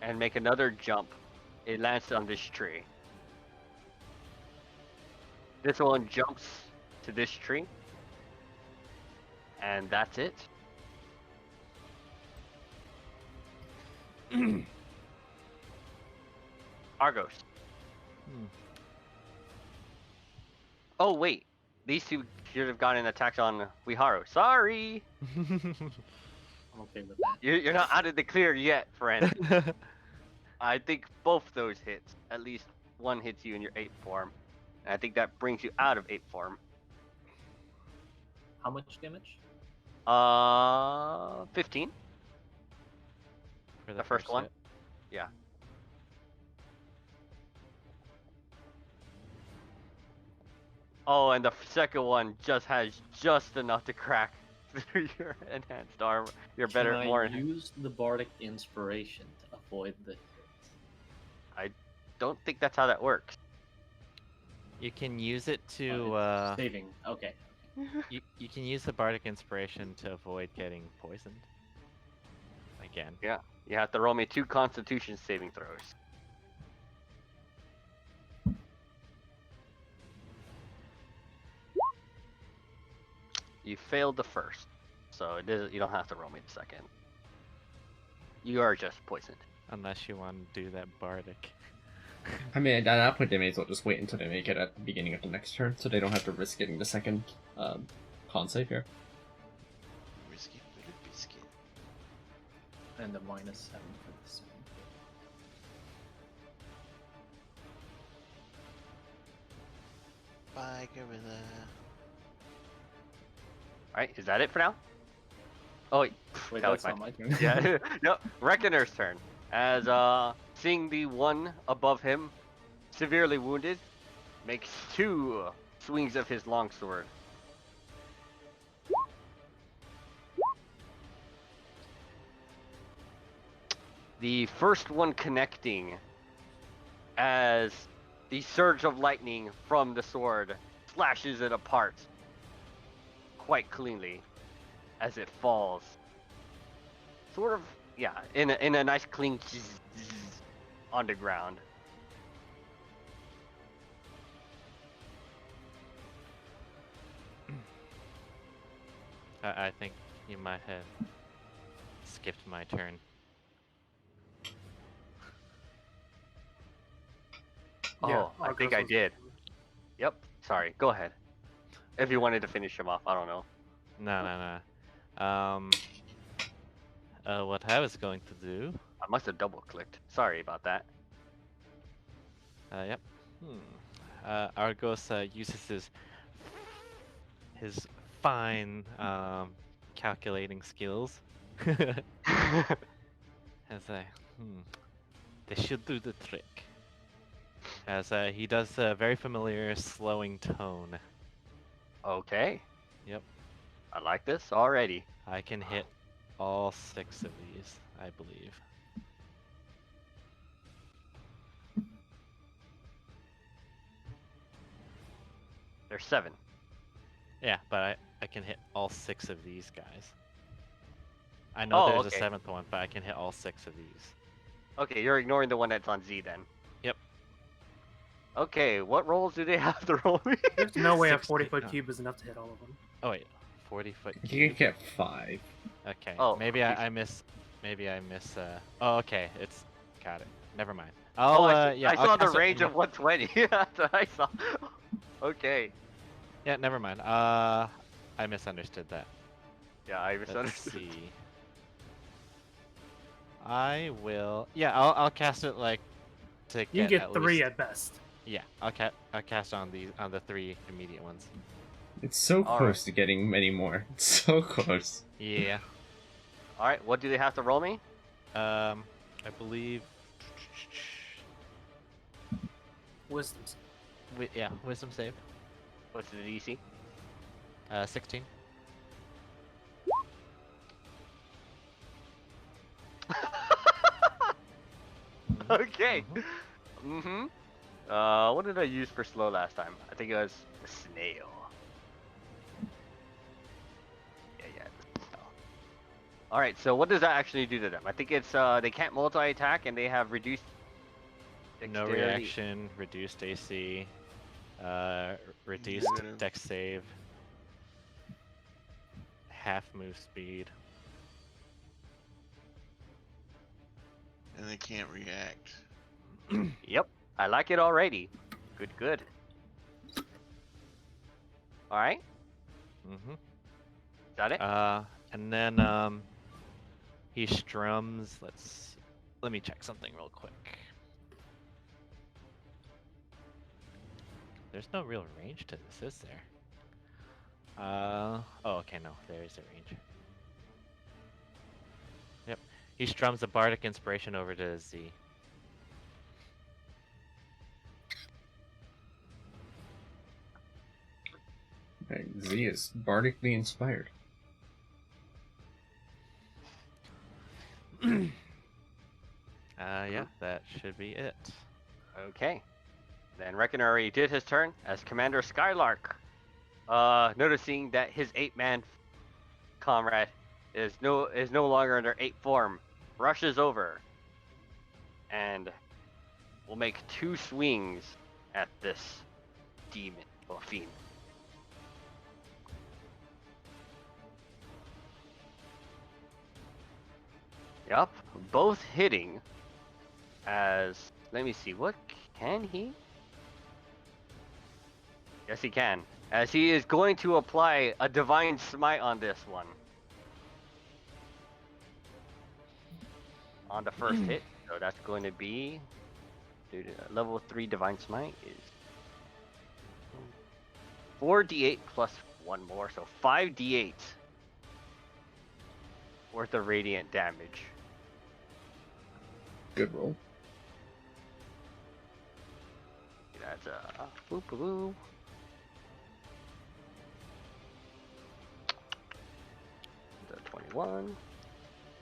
and make another jump. It lands on this tree. This one jumps to this tree, and that's it. Argos. Hmm. Oh wait, these two should have gotten attacks on Wiharu. Sorry, I'm okay with that. you're not out of the clear yet, friend. I think both those hits, at least one hits you in your ape form, and I think that brings you out of ape form. How much damage? 15. For The first one? hit. Yeah. Oh, and the second one just has just enough to crack through your enhanced armor. Your better, Can more. I use the bardic inspiration to avoid the hit? Don't think that's how that works. You can use it Oh, to it's saving. Okay. you can use the bardic inspiration to avoid getting poisoned. Again. Yeah, you have to roll me 2 Constitution saving throws. You failed the first, so it is, you don't have to roll me the second. You are just poisoned. Unless you want to do that bardic. I mean, at that point, they may as well just wait until they make it at the beginning of the next turn, so they don't have to risk getting the second con save here. Risky little biscuit. And a -7 for this one. Bye, gorilla. Alright, is that it for now? Oh wait, Wait, that was that's not my turn. yeah, no, Reckoner's turn. As seeing the one above him, severely wounded, makes 2 swings of his longsword. The first one connecting as the surge of lightning from the sword slashes it apart quite cleanly as it falls. Sort of, yeah, in a nice clean on the ground. I think you might have skipped my turn. Oh, I think I was- did. Yep. Sorry. Go ahead. If you wanted to finish him off, I don't know. No. What I was going to do. I must have double clicked. Sorry about that. Yep. Argos uses his fine calculating skills. As they should do the trick. As he does a very familiar slowing tone. Okay. Yep. I like this already. I can hit all 6 of these, I believe. There's 7. Yeah, but I can hit all 6 of these guys. I know Oh, there's okay. a 7th one, but I can hit all 6 of these. Okay, you're ignoring the one that's on Z then. Yep. Okay, what rolls do they have to roll me? There's no way a 60 40-foot no. cube is enough to hit all of them. Oh wait, 40-foot You cube. can get 5. Okay. Oh, maybe okay. I miss. Maybe I miss. Oh, okay. It's got it. Never mind. I'll, I I'll saw the cast it range in of 120. That's what I saw. Okay. Yeah, never mind. I misunderstood that. Yeah, I Let's misunderstood. see. I will. Yeah, I'll cast it like to You get can get at 3 least. at best. Yeah, I'll cast on the 3 immediate ones. It's so All close right. to getting many more. It's so close. Yeah. All right. What do they have to roll me? I believe. Wisdom. Yeah, wisdom save. What's the DC? 16. Okay. Mhm. Mm-hmm. What did I use for slow last time? I think it was the snail. Yeah, the snail. All right. So what does that actually do to them? I think it's they can't multi-attack and they have reduced. No dexterity. reaction, reduced AC, reduced Negative. dex save, half move speed. And they can't react. Yep. I like it already. Good. Good. All right. Mm-hmm. Is that it? And then he strums. Let me check something real quick. There's no real range to this, is there? Oh, okay, no, there is a range. Yep, he strums the bardic inspiration over to Z. Right, Z is bardically inspired. Yeah, that should be it. Okay. Then Reckoner already did his turn as Commander Skylark. Noticing that his 8-man comrade is no longer under 8 form, rushes over and will make 2 swings at this demon or fiend. Yup, both hitting as, let me see, what can he? Yes, he can. As he is going to apply a divine smite on this one. On the first hit. So that's going to be level 3 divine smite is 4d8 plus 1 more, so 5d8 worth of radiant damage. Good roll. That's boop boop boop. The 21.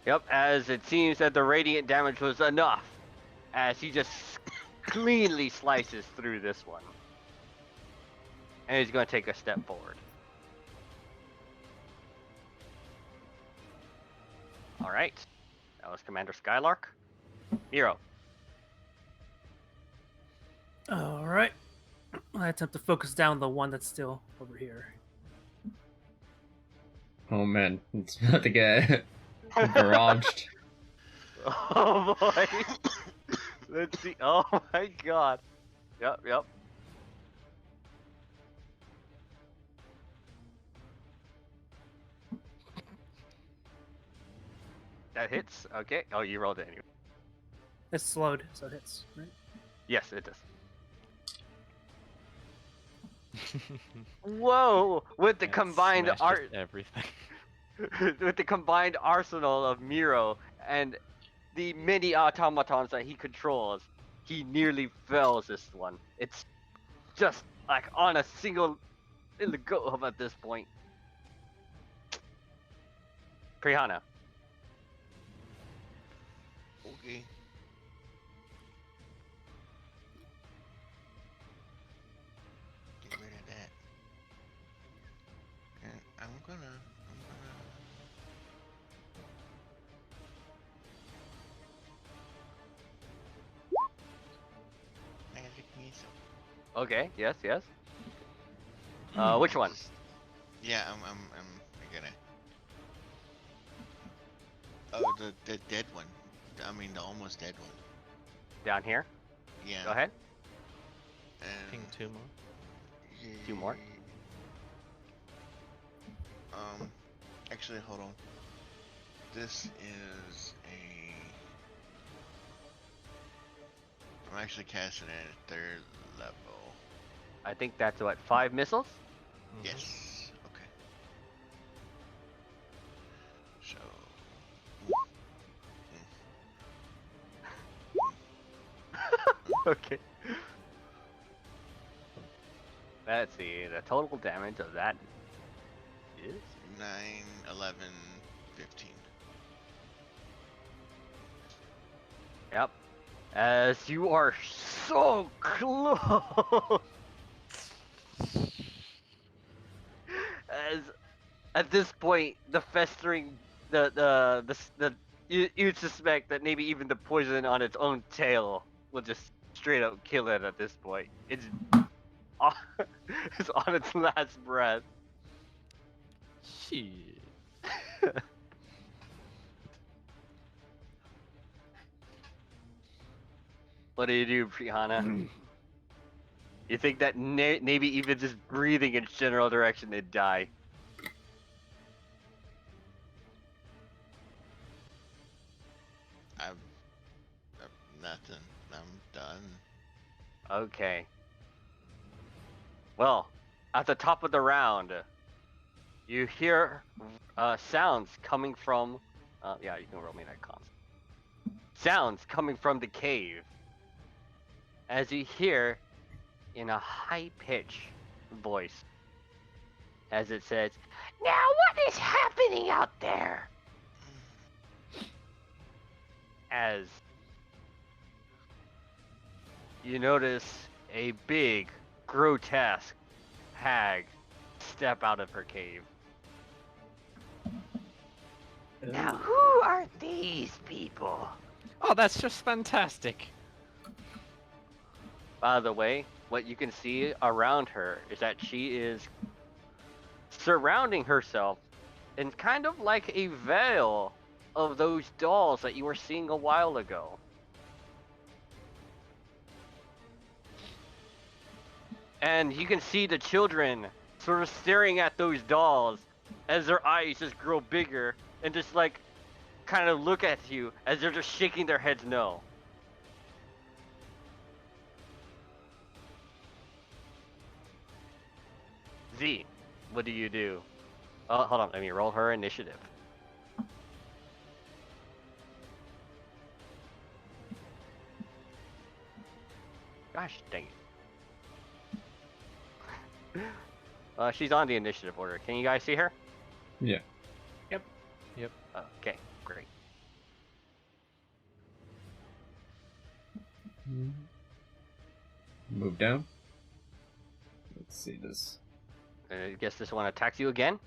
Yep, as it seems that the radiant damage was enough, as he just cleanly slices through this one. And he's going to take a step forward. Alright, that was Commander Skylark. Hero. Alright. I attempt to focus down the one that's still over here. Oh man, it's about to get barraged. Oh boy. Let's see. Oh my god. Yep. That hits. Okay. Oh, you rolled it anyway. It's slowed, so it hits, right? Yes, it does. Whoa! With the That combined smashed art, everything. with the combined arsenal of Miro and the many automatons that he controls, he nearly fells this one. It's just like on a single in the go of at this point. Prihana. Okay. Get rid of that. And I'm gonna magic missile. Okay. Yes. Which one? Yeah, I'm gonna. Oh, the dead one. I mean, the almost dead one. Down here. Yeah. Go ahead. And Ping 2 more. Two more? Actually, hold on. This is I'm actually casting it at 3rd level. I think that's what, 5 missiles? Mhm. Yes. Okay. So. Okay. Let's see, the total damage of that is 9, 11, 15. Yep. As you are so close. As at this point, the festering, you suspect that maybe even the poison on its own tail will just straight up kill it at this point. It's it's on its last breath. Shit. What do you do, Prihana? You think that maybe even just breathing in its general direction, it'd die? I've nothing. I'm done. Okay. Well, at the top of the round, you hear sounds coming from. Yeah, you can roll me that con. Sounds coming from the cave. As you hear, in a high-pitched voice, as it says, "Now what is happening out there?" As you notice a big, grotesque hag step out of her cave. Now, who are these people? Oh, that's just fantastic. By the way, what you can see around her is that she is surrounding herself in kind of like a veil of those dolls that you were seeing a while ago. And you can see the children sort of staring at those dolls as their eyes just grow bigger and just like kind of look at you as they're just shaking their heads no. Z, what do you do? Oh, hold on, let me roll her initiative. Gosh dang it. She's on the initiative order. Can you guys see her? Yeah. Okay, great. Move down. Let's see this. I guess this one attacks you again.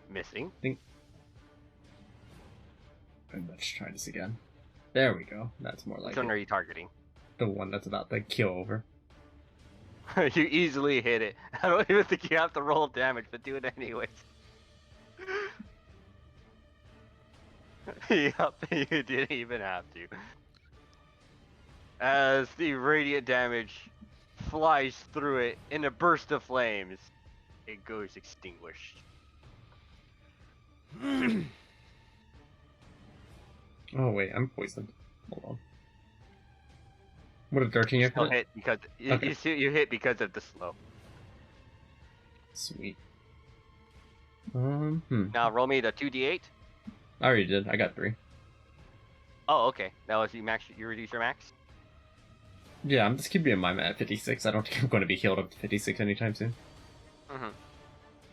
Missing. And let's try this again. There we go. That's more like Which one it. are you targeting? The one that's about to kill over. You easily hit it. I don't even think you have to roll damage, but do it anyways. Yup, you didn't even have to. As the radiant damage flies through it in a burst of flames, it goes extinguished. Oh wait, I'm poisoned. Hold on. What a 13 Still hit? hit because Okay. you hit because of the slow. Sweet. Now roll me the 2d8. I already did. I got 3. Oh, okay. That was you max. You reduce your max. Yeah, I'm just keeping my at 56. I don't think I'm going to be healed up to 56 anytime soon.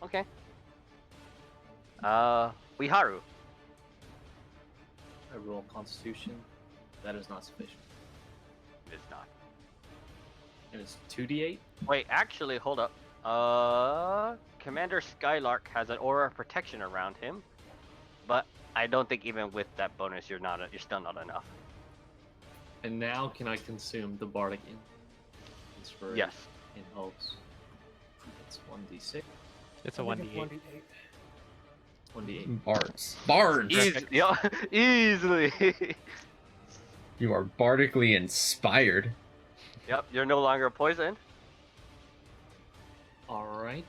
Okay. Wiharu. I roll Constitution. That is not sufficient. It is not. And it's 2d8. Wait, actually, hold up. Commander Skylark has an aura of protection around him, but I don't think even with that bonus, you're still not enough. And now can I consume the Bardic Inspiration? Yes. In hopes. It's 1d6. It's a I think 1d8. it's 1d8. 1d8. Bards. Bards! Yeah, easily. You are bardically inspired. Yep, you're no longer poisoned. Alright.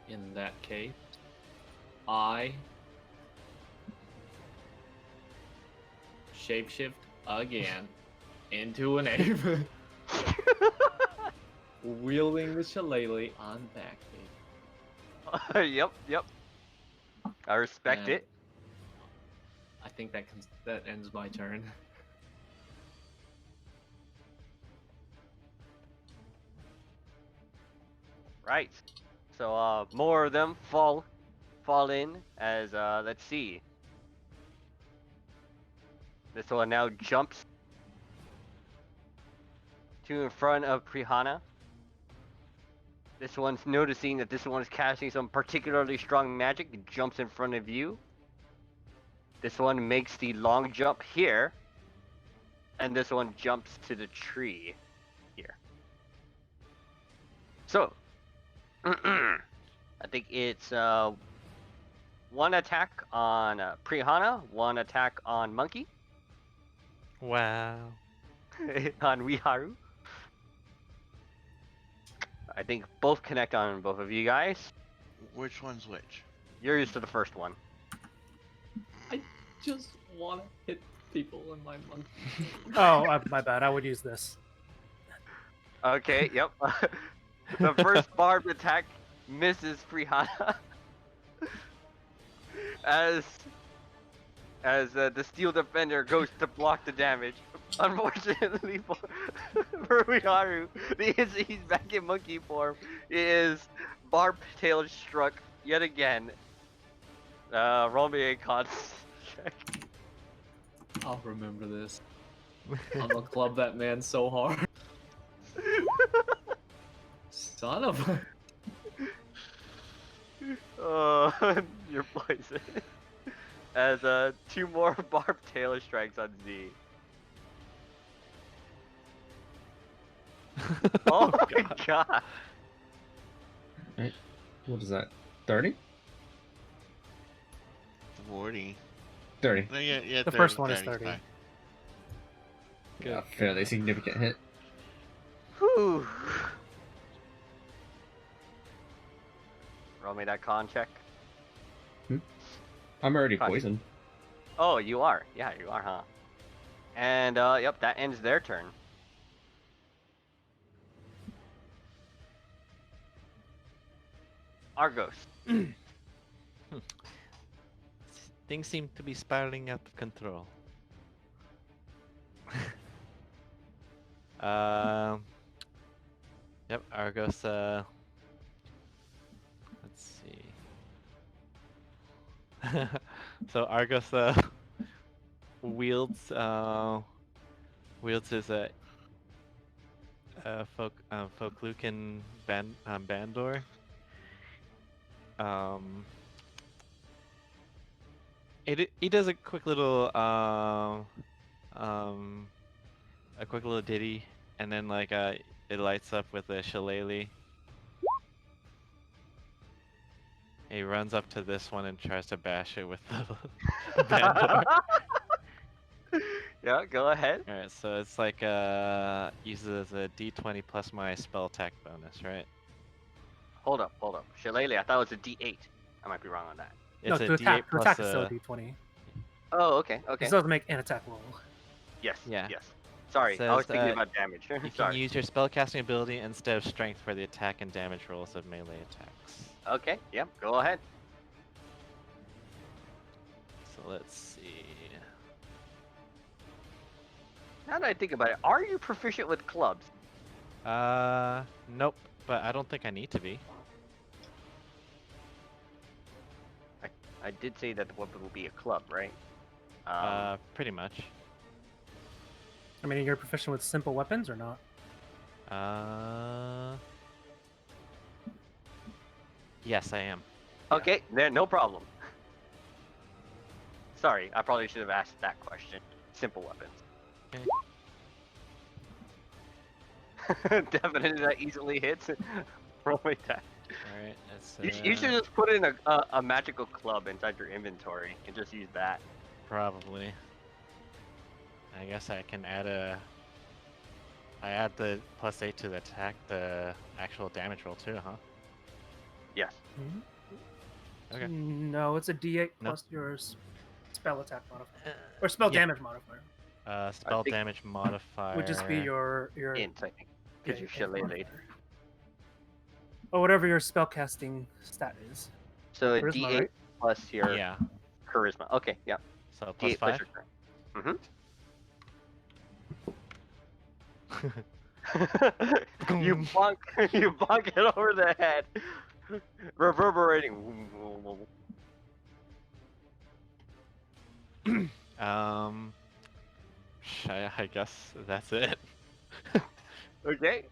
In that case, I shapeshift again into an ape, wielding the shillelagh on back. Yep. I respect And it. I think that ends my turn. Right. So more of them fall in as let's see. This one now jumps to in front of Prihana. This one's noticing that this one's casting some particularly strong magic. It jumps in front of you. This one makes the long jump here. And this one jumps to the tree here. So, I think it's one attack on Prihana, one attack on Monkey, Wow. on Wiharu. I think both connect on both of you guys. Which one's which? You're used to the first one. I just want to hit people in my monkey. Oh, my bad. I would use this. Okay, yep. The first barbed attack misses Prihana. as the steel defender goes to block the damage. Unfortunately for Miharu, he's back in monkey form. He is barbed tail struck yet again. Roll me a con check. I'll remember this. I'm gonna club that man so hard. Son of a... You're poisoned. As 2 more barbed tail strikes on Z. Oh my god. What is that? 30? 40. 30. No, yeah, The 30, first one is 30 's 30. fine. Yeah, fairly significant hit. Whew. Roll me that con check. I'm already Fine. poisoned. Oh, you are. Yeah, you are, huh? And yep, that ends their turn. Argos. Things seem to be spiraling out of control. Yep, Argos, let's see. So Argos, wields his, Folklucan Bandor. He does a quick little ditty, and then like it lights up with a shillelagh. He runs up to this one and tries to bash it with the bandor. Yeah, go ahead. Alright, so it's like uses a d20 plus my spell attack bonus, right? Hold up. Shillelagh, I thought it was a D8. I might be wrong on that. It's no, a to attack, d8 to plus attack is still a a... d20. Oh, okay. This doesn't make an attack roll. Yes. Yeah. Yes. Sorry, I was Says, thinking about damage. You can Sorry. use your spellcasting ability instead of strength for the attack and damage rolls of melee attacks. Okay. Yep. Go ahead. So let's see. Now that I think about it, are you proficient with clubs? Nope, but I don't think I need to be. I did say that the weapon will be a club, right? Pretty much. I mean, you're proficient with simple weapons or not? Yes, I am. Okay, there, no problem. Sorry, I probably should have asked that question. Simple weapons. Definitely that easily hits. Roll me that. Alright, it's You should just put in a magical club inside your inventory and just use that. probably. I guess I can add a. I add the +8 to the attack, the actual damage roll too, huh? Yes. Okay. No, it's a D8 No. plus your spell attack modifier or spell Yeah. damage modifier. Spell think- damage modifier. Would just be your Int, I think. Because you're int shillelagh. modifier. Or whatever your spell casting stat is. So a Charisma, D8 right? plus your Yeah. charisma. Okay, yeah. So D8 +5. your charisma. you bonk you bonk it over the head. Reverberating. I guess that's it. Okay.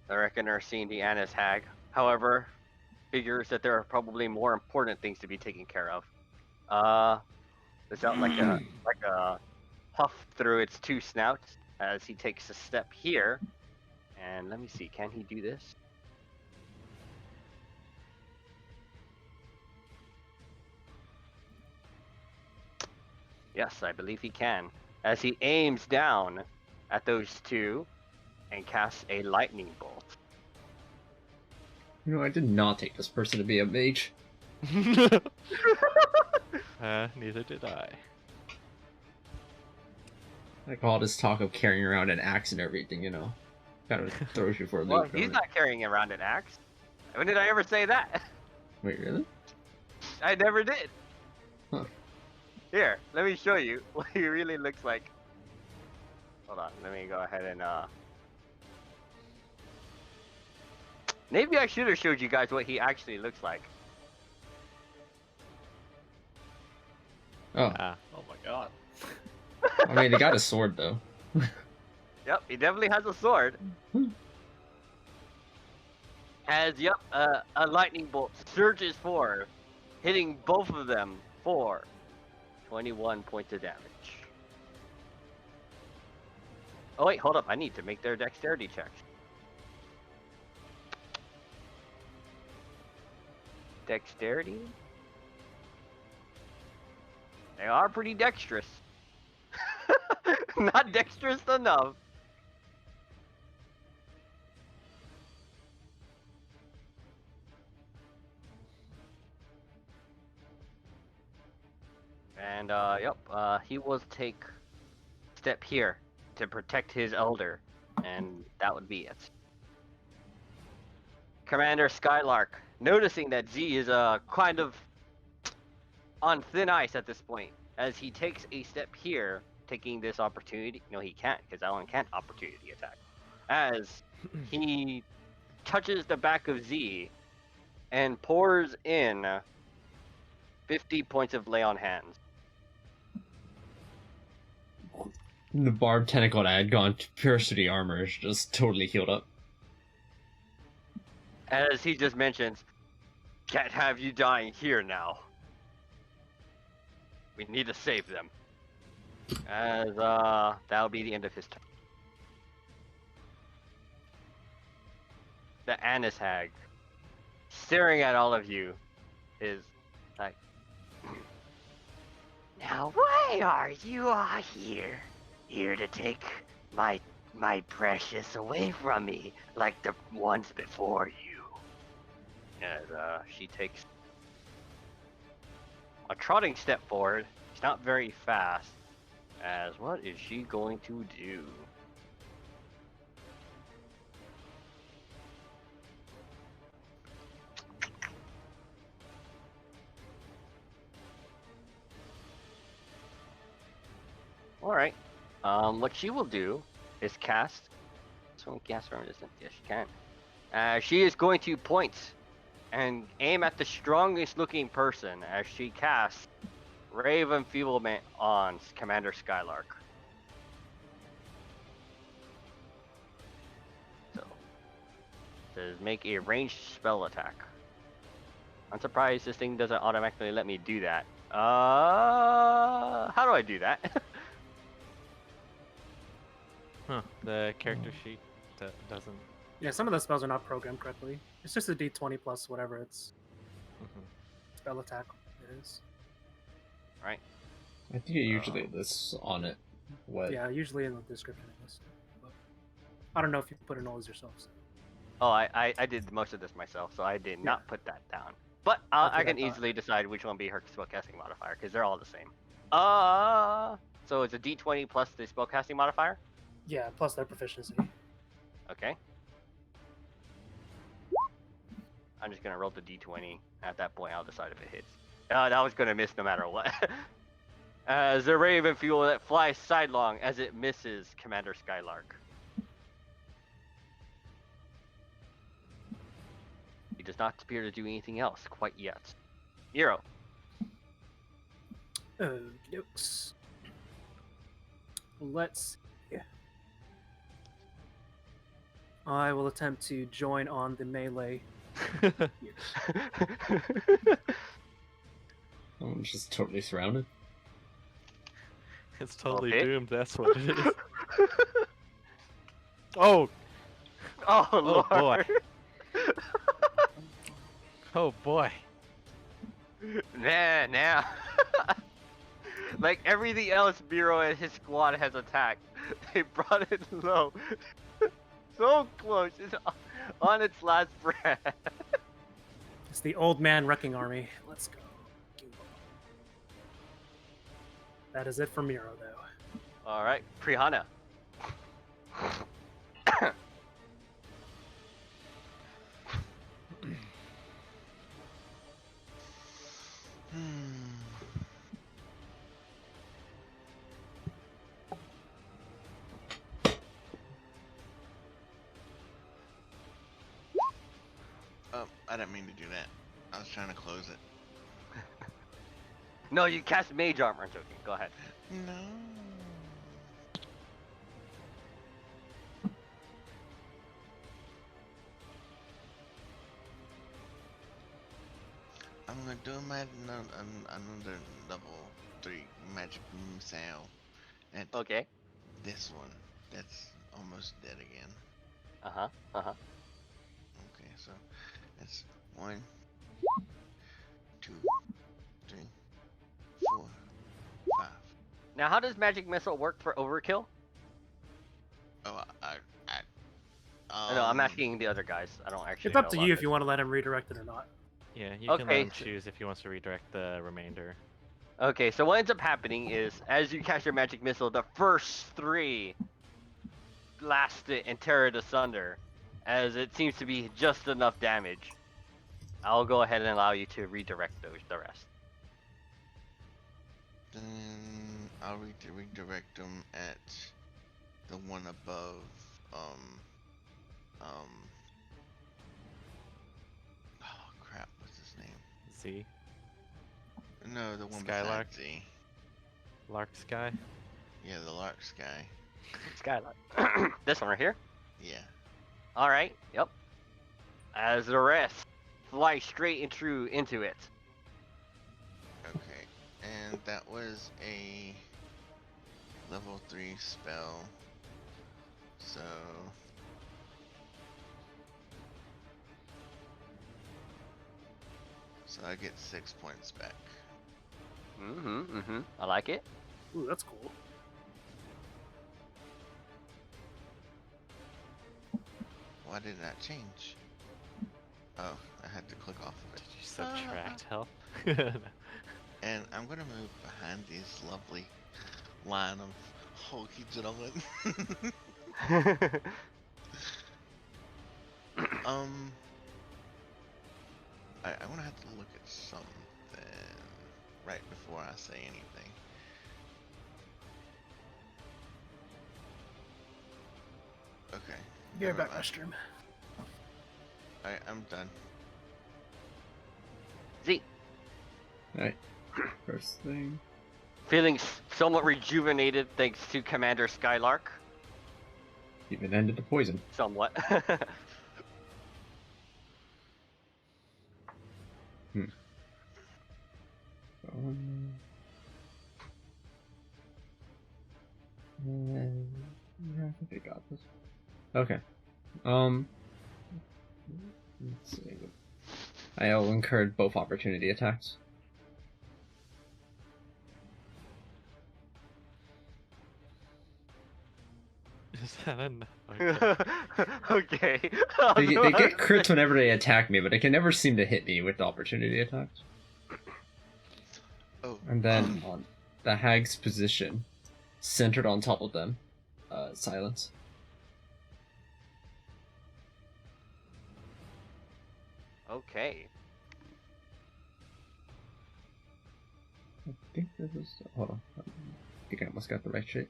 I reckon are seeing the Anna's hag. However, figures that there are probably more important things to be taken care of. There's out like a puff through its two snouts as he takes a step here. And let me see, can he do this? Yes, I believe he can. As he aims down at those two and casts a lightning bolt. You know, I did not take this person to be a mage. Neither did I. Like all this talk of carrying around an axe and everything, you know, kind of throws you for a Well, loop. he's don't it? not carrying around an axe. When did I ever say that? Wait, really? I never did. Huh. Here, let me show you what he really looks like. Hold on, let me go ahead and maybe I should have showed you guys what he actually looks like. Oh, Ah. Oh my god. I mean, they got a sword though. Yep, he definitely has a sword. As a lightning bolt surges forward, hitting both of them for 21 points of damage. Oh wait, hold up, I need to make their dexterity checks. Dexterity? They are pretty dexterous. Not dexterous enough. And he will take step here to protect his elder, and that would be it. Commander Skylark, noticing that Z is kind of on thin ice at this point, as he takes a step here, taking this opportunity. No, he can't, because Alan can't opportunity attack. As he touches the back of Z and pours in 50 points of lay on hands. The barbed tentacle that had gone pierced through the armor is just totally healed up. As he just mentions, can't have you dying here now. We need to save them. As that'll be the end of his turn. The Annis hag, staring at all of you, is like, now why are you all here? Here to take my precious away from me, like the ones before you. And she takes a trotting step forward. She's not very fast. As what is she going to do? Alright. What she will do is cast. Someone cast from a distance. Yes, she can. She is going to point and aim at the strongest looking person as she casts Ray of Enfeeblement on Commander Skylark. So, says make a ranged spell attack. I'm surprised this thing doesn't automatically let me do that. How do I do that? Huh. The character sheet doesn't. Yeah, some of the spells are not programmed correctly. It's just a D20 plus whatever its Mhm. spell attack it is. Right. I think it usually lists on it what. Yeah, usually in the description it lists. But I don't know if you put in all these yourselves. Oh, I did most of this myself, so I did Yeah. not put that down. But That's I what I can thought. easily decide which one be her spellcasting modifier, because they're all the same. So it's a D20 plus the spellcasting modifier? Yeah, plus their proficiency. Okay. I'm just gonna roll the D20. At that point, I'll decide if it hits. That was gonna miss no matter what. As a raven fuel that flies sidelong as it misses Commander Skylark. He does not appear to do anything else quite yet. Miro. Dokes. Let's see. I will attempt to join on the melee. I'm just totally surrounded. It's totally Okay. doomed. That's what it is. Oh, Oh, Oh, boy. Lord. oh boy. Nah. Like everything else Miro and his squad has attacked, they brought it low. So close. It's on its last breath. It's the old man wrecking army. Let's go. That is it for Miro, though. Alright, Prihana. Hmm. Oh, I didn't mean to do that. I was trying to close it. No, you cast Mage Armor. I'm joking. Go ahead. No. I'm gonna do another level 3 magic missile at Okay. this one. That's almost dead again. Uh-huh. Okay, so that's 1, 2, 3, 4, 5. Now, how does Magic Missile work for Overkill? Oh, No, I'm asking the other guys. I don't actually It's up know to about you if this. you want to let him redirect it or not. Yeah, you can let Okay, him choose if he wants to redirect the remainder. Okay, so what ends up happening is, as you cast your Magic Missile, the first 3 blast it and tear it asunder, as it seems to be just enough damage. I'll go ahead and allow you to redirect the rest. Then I'll redirect them at the one above, oh crap, what's his name? Z, No, the one Skylark? beside Z. Lark Sky. Yeah, the Lark Sky. Skylark. This one right here? Yeah. Alright, yep. As the rest fly straight into it. Okay, and that was a level 3 spell. So I get 6 points back. I like it. Ooh, that's cool. Why did that change? Oh, I had to click off of it. Did you subtract health? And I'm gonna move behind these lovely line of hulky gentlemen. I wanna have to look at something right before I say anything. Okay. Be right never back, mind. restroom. Alright, I'm done. Z, Alright. First thing. feeling somewhat rejuvenated thanks to Commander Skylark. Even ended the poison. Somewhat. Yeah, I think I got this. Okay. Let's see. I'll incur both opportunity attacks. Is that enough? Okay. Okay. They get crits whenever they attack me, but they can never seem to hit me with the opportunity attacks. Oh, And then on the hag's position, centered on top of them, silence. Okay. I think this is. Hold on. I think I almost got the right shape.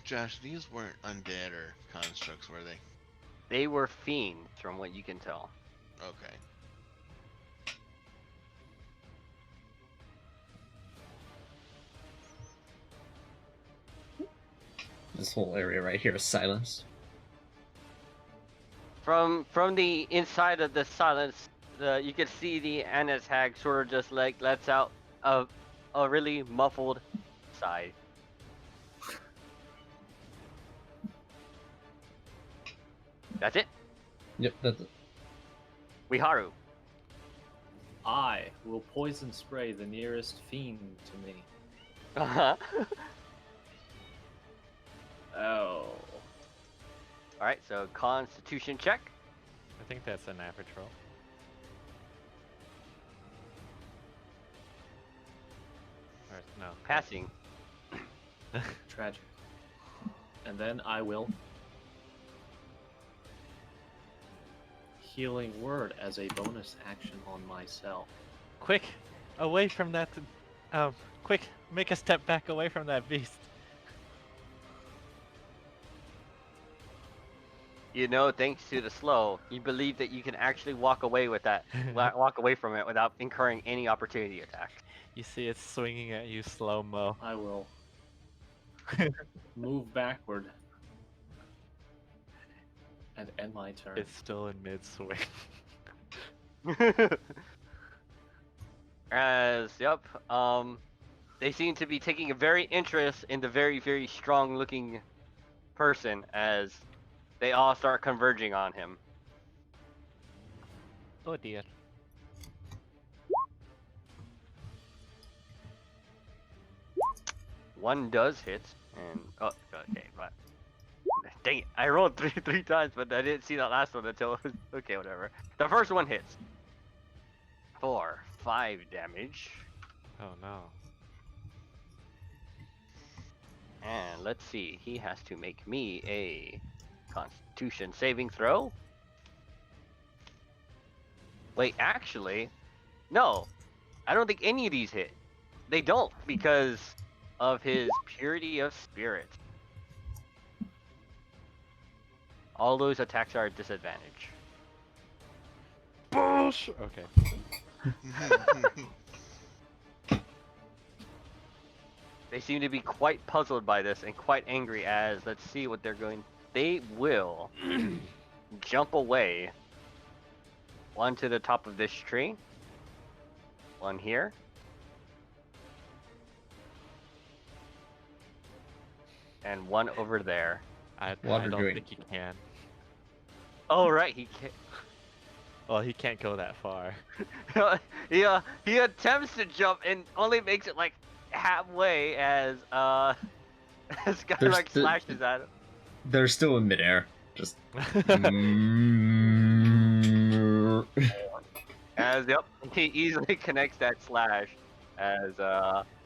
Josh, these weren't undead or constructs, were they? They were fiends, from what you can tell. Okay. This whole area right here is silenced. From the inside of the silence, you could see the Anna's hag sort of just like lets out a really muffled sigh. That's it. Yep, that's it. Wiharu. I will poison spray the nearest fiend to me. Uh-huh. Oh. Alright, so Constitution check. I think that's an average roll. Or, no. Passing. Tragic. And then I will healing word as a bonus action on myself. Quick! Away from that. Quick! Make a step back away from that beast. You know, thanks to the slow, you believe that you can actually walk away with that, walk away from it without incurring any opportunity attack. You see it swinging at you slow mo. I will move backward and end my turn. It's still in mid swing. They seem to be taking a very interest in the very, very strong looking person as they all start converging on him. Oh dear. One does hit, and oh, okay, but dang it, I rolled three times, but I didn't see that last one until okay, whatever. The first one hits for 5 damage, Oh no. and let's see, he has to make me a Constitution saving throw. Wait, actually, no, I don't think any of these hit. They don't because of his purity of spirit. All those attacks are at disadvantage. Bullsh! Okay. They seem to be quite puzzled by this and quite angry as, let's see what they're going. They will jump away. One to the top of this tree. One here. And one over there. I Water don't drain. think he can. Oh, right, he can't. Well, he can't go that far. He attempts to jump and only makes it like halfway as as There's Skylark the- slashes at him. They're still in midair. Just. As yep, he easily connects that slash. As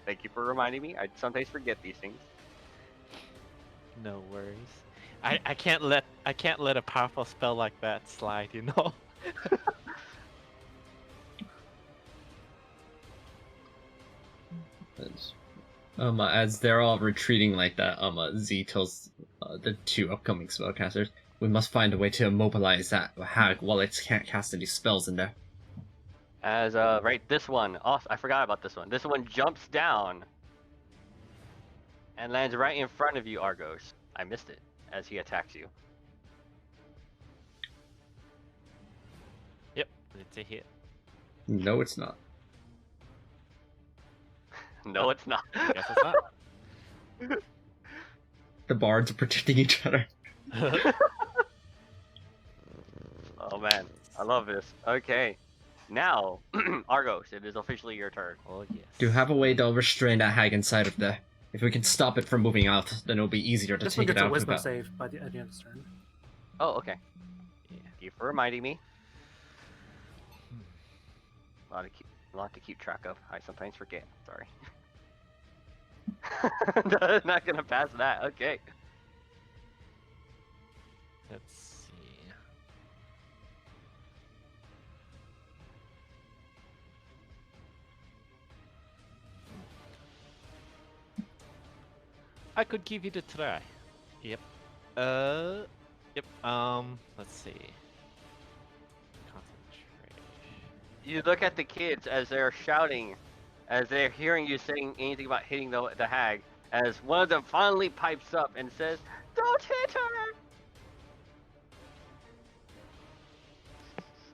thank you for reminding me. I sometimes forget these things. No worries. I can't let a powerful spell like that slide, you know? As they're all retreating like that, Z tells the 2 upcoming spellcasters, "We must find a way to immobilize that hag while it can't cast any spells in there." As right, this one. Oh, I forgot about this one. This one jumps down and lands right in front of you, Argos. I missed it as he attacks you. Yep, it's a hit. No, it's not. No, it's not. Guess it's not. The bards are protecting each other. Oh man, I love this. Okay, now Argos, it is officially your turn. Oh yes. Do you have a way to restrain that hag inside of there? If we can stop it from moving out, then it'll be easier to This one take it gets a out wisdom without... save by the end of his turn. Oh, okay. Yeah. Thank you for reminding me. A lot to keep track of. I sometimes forget. Sorry. Not gonna pass that. Okay. Let's see. I could give it a try. Yep. Yep. Let's see. Concentration. You look at the kids as they're shouting, as they're hearing you saying anything about hitting the hag, as one of them finally pipes up and says, "Don't hit her!"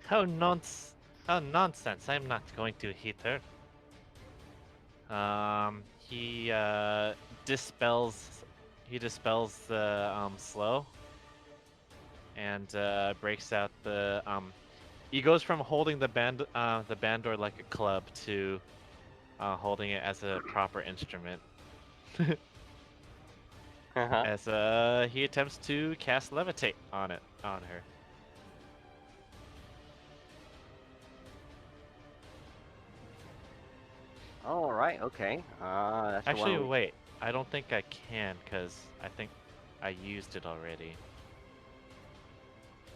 How nonsense! I'm not going to hit her. He dispels the slow and breaks out the he goes from holding the bandor like a club to holding it as a proper instrument. As he attempts to cast levitate on her. All right. Okay. That's the Actually, one wait. I don't think I can because I think I used it already.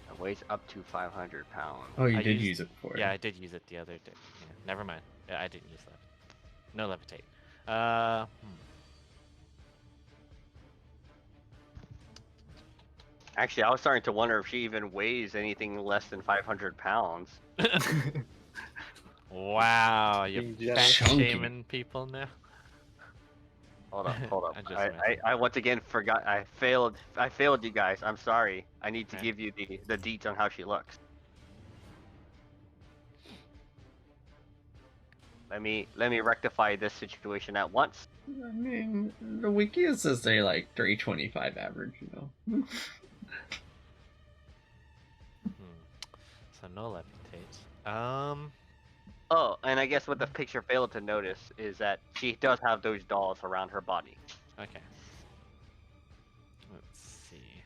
It weighs up to 500 pounds. Oh, you I did used- use it before. Yeah, I did use it the other day. Yeah, never mind. Yeah, I didn't use that. No levitate. Actually, I was starting to wonder if she even weighs anything less than 500 pounds. Wow, you're Being fat generous. Chunky. shaming people now. Hold up, hold up. I'm just I messing. once again forgot. I failed you guys. I'm sorry. I need to Yeah. give you the deets on how she looks. Let me rectify this situation at once. I mean, the wiki says they like 325 average, you know. So no levitate. Oh, and I guess what the picture failed to notice is that she does have those dolls around her body. Okay. Let's see.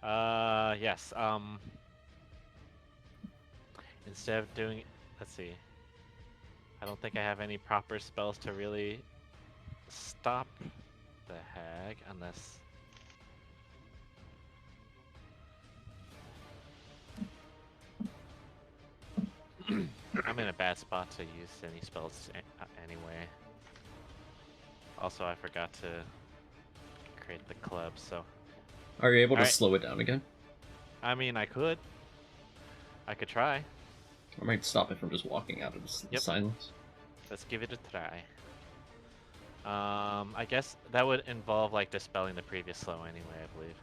Yes. Instead of doing, let's see. I don't think I have any proper spells to really stop the hag, unless. I'm in a bad spot to use any spells anyway. Also, I forgot to create the club, so. Are you able to Alright. slow it down again? I mean, I could try. I might stop it from just walking out of the Yep. silence. Let's give it a try. I guess that would involve like dispelling the previous slow anyway, I believe.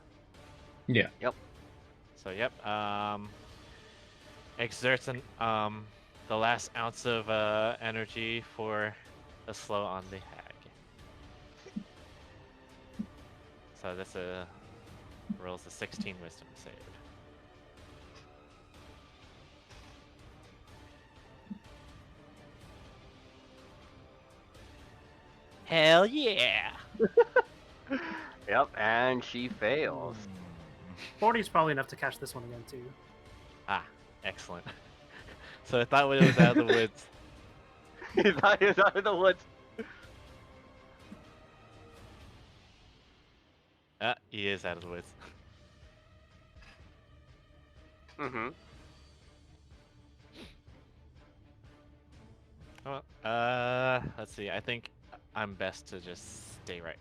Yeah. Yep. So yep. Exerts the last ounce of energy for a slow on the hag. So that's rolls a 16 wisdom save. Hell yeah! Yep, and she fails. 40 is probably enough to catch this one again, too. Ah, excellent. So I thought it was out of the woods. He thought he was out of the woods. Ah, he is out of the woods. Mm-hmm. Well, let's see. I think I'm best to just stay right.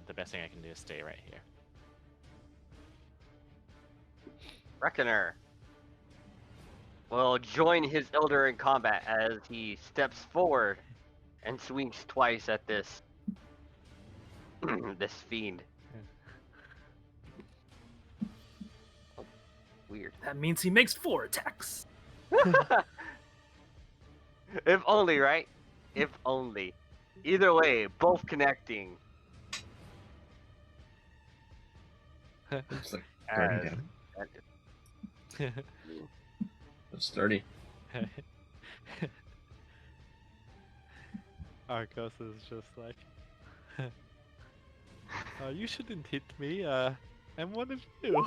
The best thing I can do is stay right here. Reckoner will join his elder in combat as he steps forward and swings twice at this this fiend. Oh, weird. That means he makes 4 attacks. If only, right? If only. Either way, both connecting. It's like burning As, down. as- It's dirty. Arcos is just like, you shouldn't hit me. I'm one of you.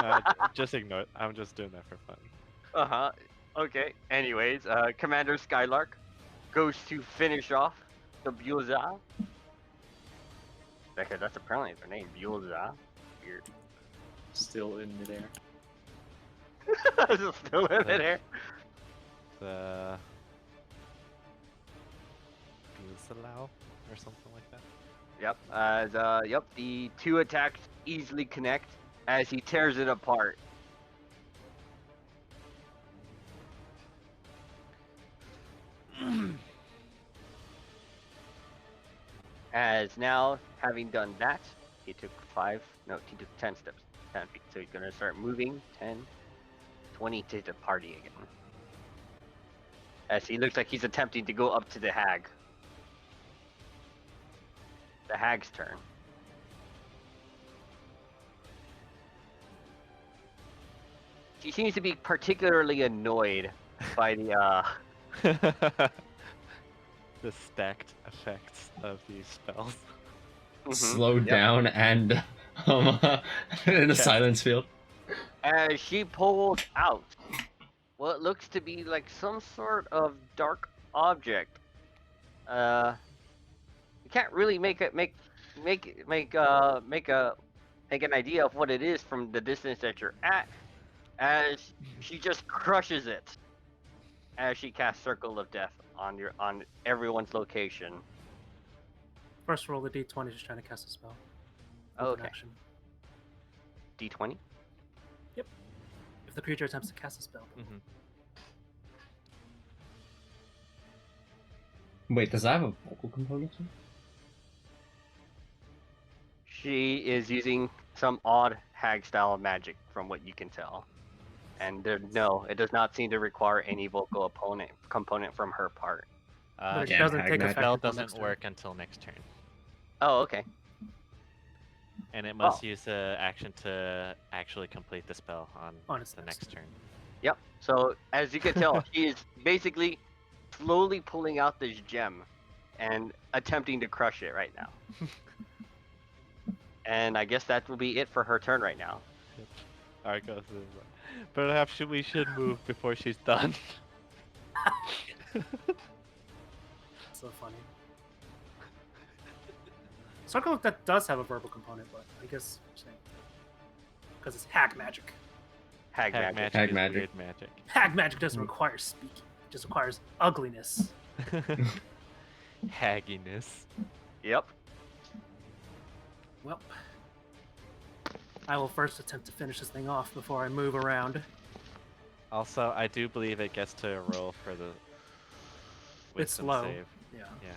No, just ignore it. I'm just doing that for fun. Uh-huh. Okay. Anyways, Commander Skylark goes to finish off the Buelza. Because that's apparently their name, Buelza. Weird. Still in midair. It's still in there. The Buzelao or something like that. Yep. Yep. The two attacks easily connect as he tears it apart. As now, having done that, he took 10 steps. 10 feet. So he's gonna start moving 10, 20 to the party again. As he looks like he's attempting to go up to the hag. The hag's turn. She seems to be particularly annoyed by the The stacked effects of these spells. Slowed Yep. down and in a Chest. silence field. As she pulls out what looks to be like some sort of dark object. You can't really make an idea of what it is from the distance that you're at, as she just crushes it as she casts Circle of Death on everyone's location. First roll the d20, just trying to cast a spell. Oh, With an okay. action. D20. If the creature attempts to cast a spell. Mm-hmm. Wait, does that have a vocal component to it? She is using some odd hag style of magic, from what you can tell. And no, it does not seem to require any vocal component from her part. But it Yeah, doesn't hag take magic. effect Spell until doesn't next turn. work until next turn, Oh, okay. and it must use the action to actually complete the spell on its the next next turn. Yep. So as you can tell, she is basically slowly pulling out this gem and attempting to crush it right now. And I guess that will be it for her turn right now. Arcos is like, perhaps we should move before she's done. So funny. Circle of Death does have a verbal component, but I guess because it's hag magic. Hag Hag magic. magic Hag is magic. weird magic. Hag magic doesn't require speaking; it just requires ugliness. Hagginess. Yep. Well, I will first attempt to finish this thing off before I move around. Also, I do believe it gets to roll for the It's wisdom low. save. Yeah. Yeah.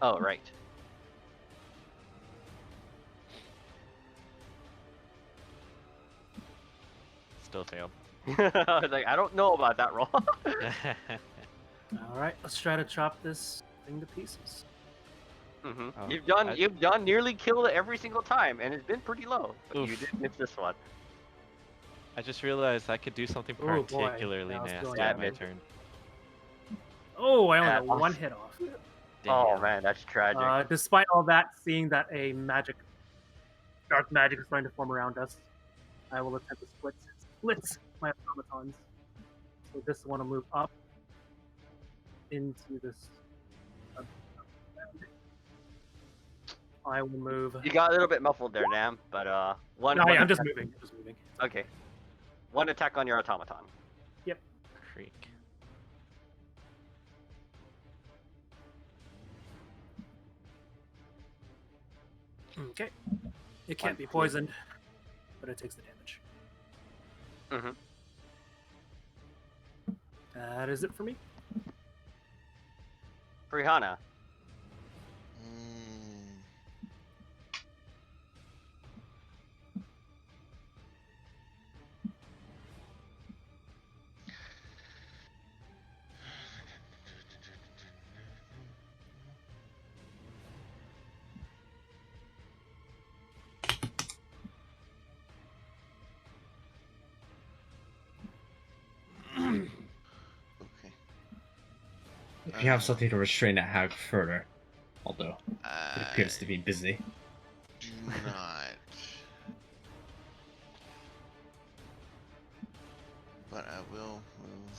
Oh, right. Still failed. I was like, I don't know about that roll. All right, let's try to chop this thing to pieces. hmm Oh, You've done nearly killed it every single time, and it's been pretty low. But you Oof. did miss this one. I just realized I could do something Oh, boy. particularly That was nasty going on my bad. turn. Oh, I only Yeah, got awesome. one hit off. Oh Damn. man, that's tragic. Despite all that, seeing that a dark magic is starting to form around us, I will attempt to split my automatons. So this one will move up into this. I will move. You got a little bit muffled there, Nam. But one. No, one yeah, I'm just attack- moving. Just moving. Okay. One attack on your automaton. Creek. Okay. It can't be One. poisoned, but it takes the damage. Mhm. That is it for me. Rihanna. Mm, if you have something to restrain that hag further, although it appears to I be busy. do not. But I will move.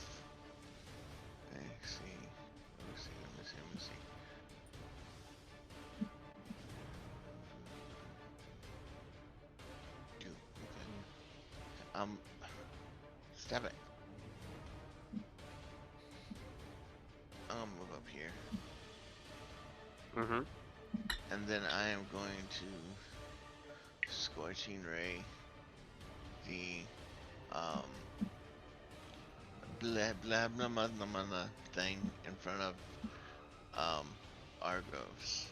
Let's see. Let me see. Let me see. Let me see. You. Okay. Stop it. I'll move up here. Mm-hmm. And then I am going to Scorching Ray the blah blah blah blah blah blah thing in front of Argos.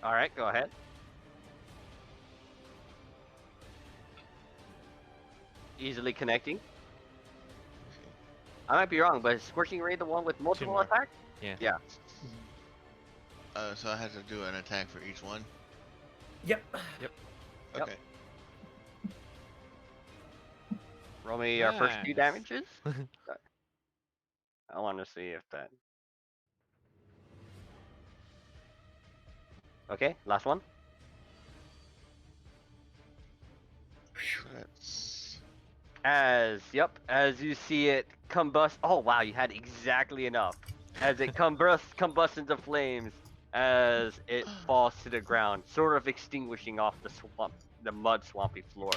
All right, go ahead. Easily connecting. I might be wrong, but is Scorching Ray the one with multiple more. attacks? Yeah. Yeah. So I have to do an attack for each one? Yep. Yep. Okay. Roll me our first two Nice. damages. I want to see if that. Okay, last one. So that's As you see it combust. Oh wow, you had exactly enough. As it combusts into flames as it falls to the ground, sort of extinguishing off the mud swampy floor.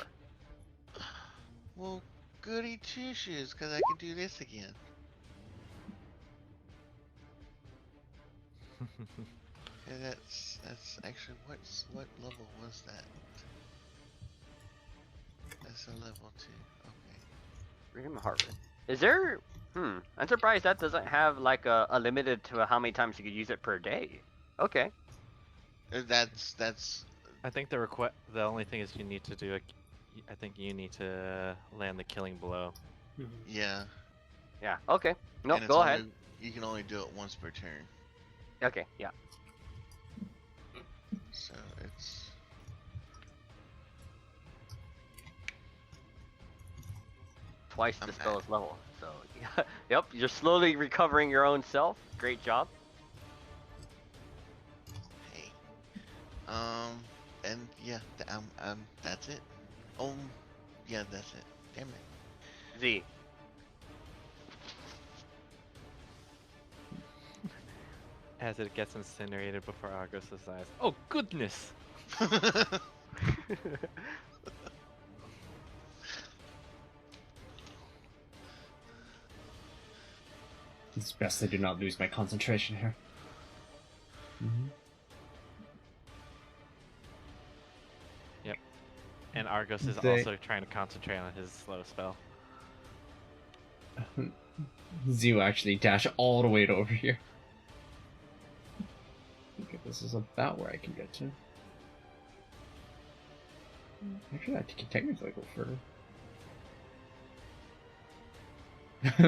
well, goody two shoes, because I can do this again. Yeah, that's actually what level was that? That's a level 2. Okay. Grim Harvest. Is there? I'm surprised that doesn't have like a limited to how many times you could use it per day. Okay. That's I think the only thing is you need to do I think you need to land the killing blow. Mhm. yeah. Yeah. Okay. No, And it's go ahead. only- You can only do it once per turn, Okay. Yeah. so it's Twice I'm the spell's back. level. So yeah. Yep. You're slowly recovering your own self. Great job. hey. And yeah, that's it. Yeah, that's it. Damn it. Z. As it gets incinerated before Argos' eyes. Oh goodness! It's best I do not lose my concentration here. And Argos is They- also trying to concentrate on his slow spell. Z will actually dash all the way to over here. I think this is about where I can get to. Actually, I can technically go further.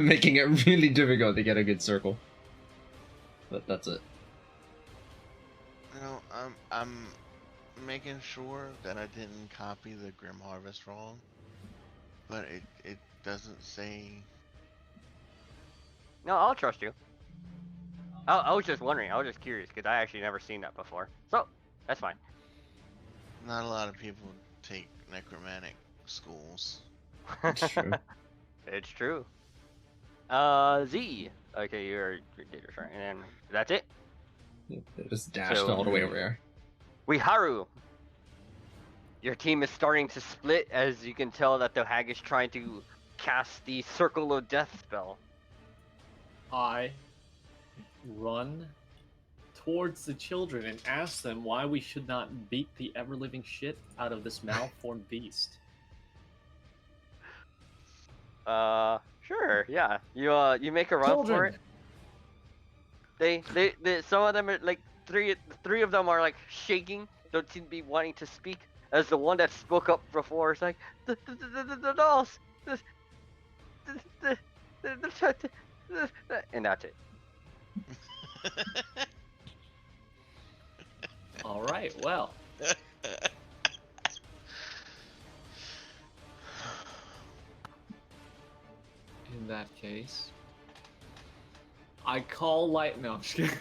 Making it really difficult to get a good circle. But that's it. No, I'm making sure that I didn't copy the Grim Harvest wrong, but it doesn't say. No, I'll trust you. I was just wondering. I was just curious because I actually never seen that before. So that's fine. Not a lot of people take necromantic schools. It's true. It's true. Z. Okay, you're data right, and then that's it. They just dashed So- all the way over there. Haru. Your team is starting to split as you can tell that the hag is trying to cast the Circle of Death spell. I run towards the children and ask them why we should not beat the ever-living shit out of this malformed beast. Sure, yeah. You make a run for it. They some of them are like three of them are like shaking, don't seem to be wanting to speak. As the one that spoke up before is like the dolls, and that's it. All right, well, in that case, I call light. No, I'm just kidding.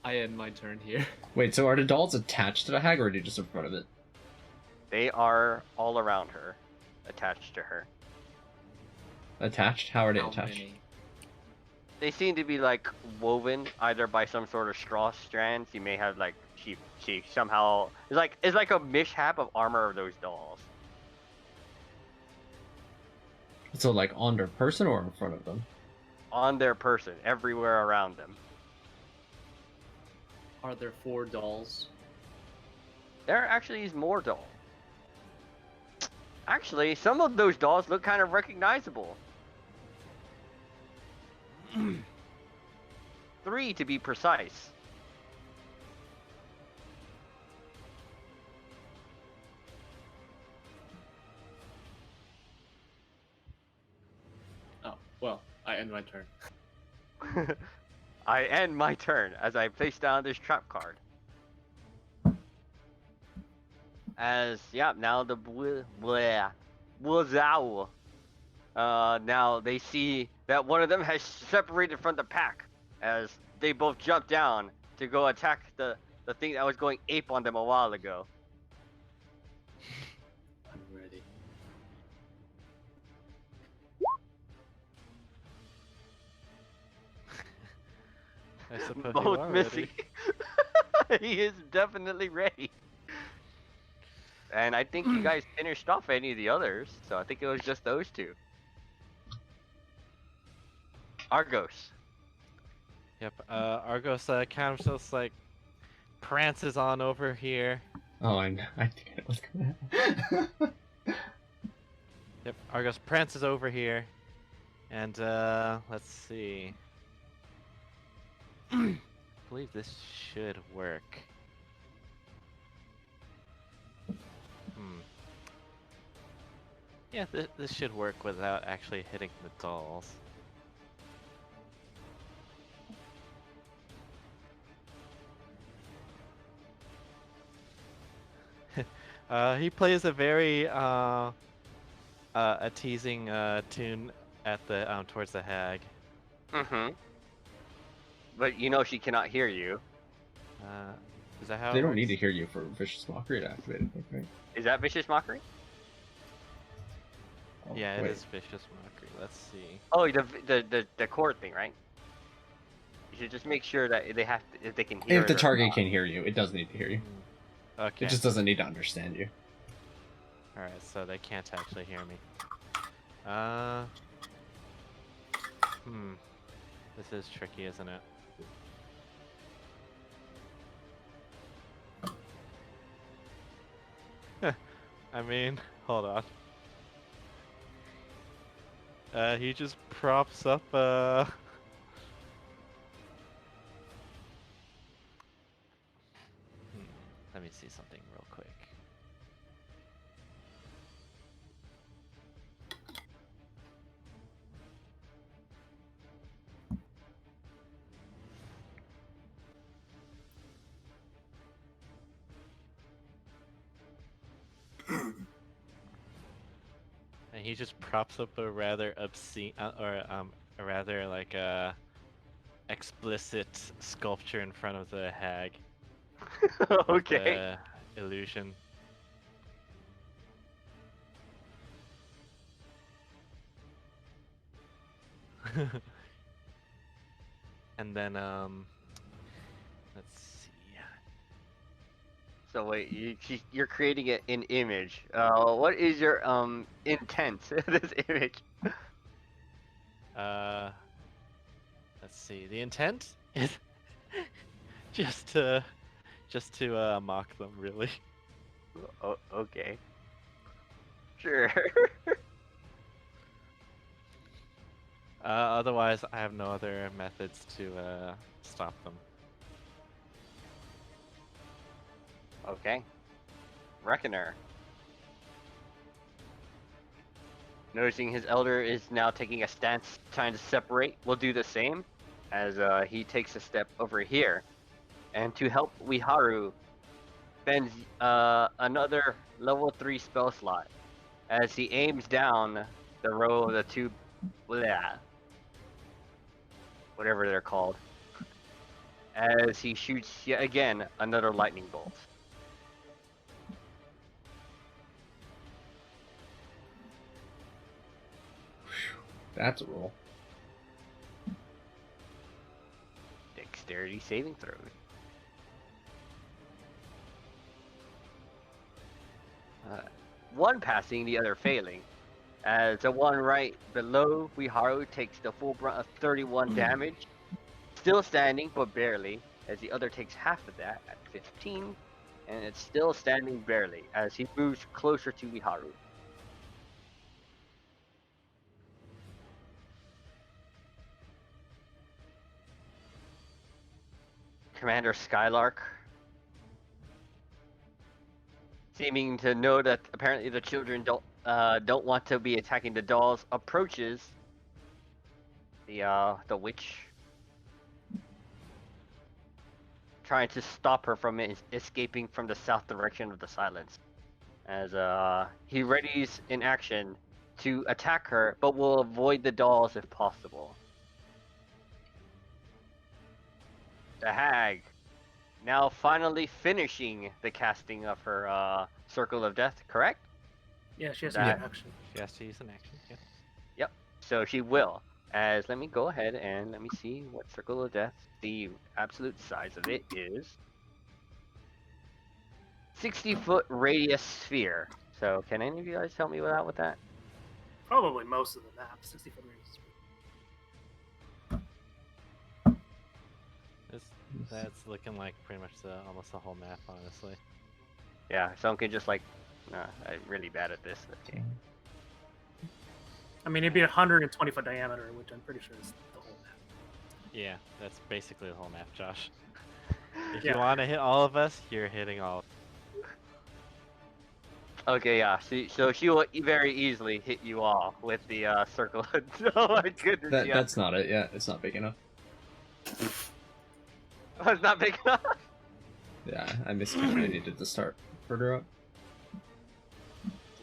I end my turn here. Wait, so are the dolls attached to the hag, or are they just in front of it? They are all around her, attached to her. Attached? How are they How attached? many? They seem to be like woven either by some sort of straw strands. You may have like she somehow it's like a mishap of armor of those dolls. So, like, on their person or in front of them? On their person, everywhere around them. Are there 4 dolls? There actually is more dolls. Actually, some of those dolls look kind of recognizable. 3 to be precise. Oh, well, I end my turn. I end my turn as I place down this trap card. As now the now they see that one of them has separated from the pack as they both jump down to go attack the thing that was going ape on them a while ago. I'm ready. I suppose you Both are missing. ready. He is definitely ready. And I think you guys finished off any of the others, so I think it was just those 2. Argos. Yep. Argos kind of just like prances on over here. Oh, I think I was gonna. Yep. Argos prances over here, and let's see. I believe this should work. Yeah, this should work without actually hitting the dolls. He plays a very a teasing tune at the towards the hag. Mm-hmm. But you know she cannot hear you. Is that how? They it don't need to works? hear you for Vicious Mockery to activate it, right? Is that vicious mockery? Oh, Yeah, it wait. is vicious mockery. Let's see. Oh, the chord thing, right? You should just make sure that they have to, if they can hear. If the it or target not. can hear you, it does need to hear you. Okay. It just doesn't need to understand you. All right, so they can't actually hear me. This is tricky, isn't it? I mean, hold on. He just props up, Let me see something real quick. And he just props up a rather obscene, a rather like explicit sculpture in front of the hag. With Okay. the illusion. And then let's see. So wait, you're creating an image. What is your intent in this image? Let's see. The intent is just to mock them, really. Oh, okay. Sure. Otherwise, I have no other methods to stop them. Okay. Reckoner. Noticing his elder is now taking a stance trying to separate, will do the same as he takes a step over here. And to help Wiharu, spends another level 3 spell slot as he aims down the row of the two, bleh, whatever they're called, as he shoots yet again another lightning bolt. That's a roll. Dexterity saving throws. One passing, the other failing. As the one right below Wiharu takes the full brunt of 31 damage, still standing but barely, as the other takes half of that at 15, and it's still standing barely as he moves closer to Wiharu. Commander Skylark, seeming to know that apparently the children don't want to be attacking the dolls, approaches the witch, trying to stop her from escaping from the south direction of the silence. As he readies in action to attack her, but will avoid the dolls if possible. The hag, now finally finishing the casting of her Circle of Death, correct? Yeah, she has to That- take action. She has to use an action. Yeah. Yep. So she will. As let me go ahead and let me see what Circle of Death, the absolute size of it is 60-foot radius sphere. So can any of you guys help me out with that? Probably most of the map. 60 foot radius. That's looking like pretty much almost the whole map, honestly. Yeah, someone can just like, nah, I'm really bad at this. Okay. I mean, it'd be 120 foot diameter, which I'm pretty sure is the whole map. Yeah, that's basically the whole map, Josh. If Yeah. you want to hit all of us, you're hitting all. Okay, yeah. So she will very easily hit you all with the circle. Oh my goodness. That yeah. that's not it. Yeah, it's not big enough. Oh, it's not big enough. Yeah, I miscounted. I needed to start further up.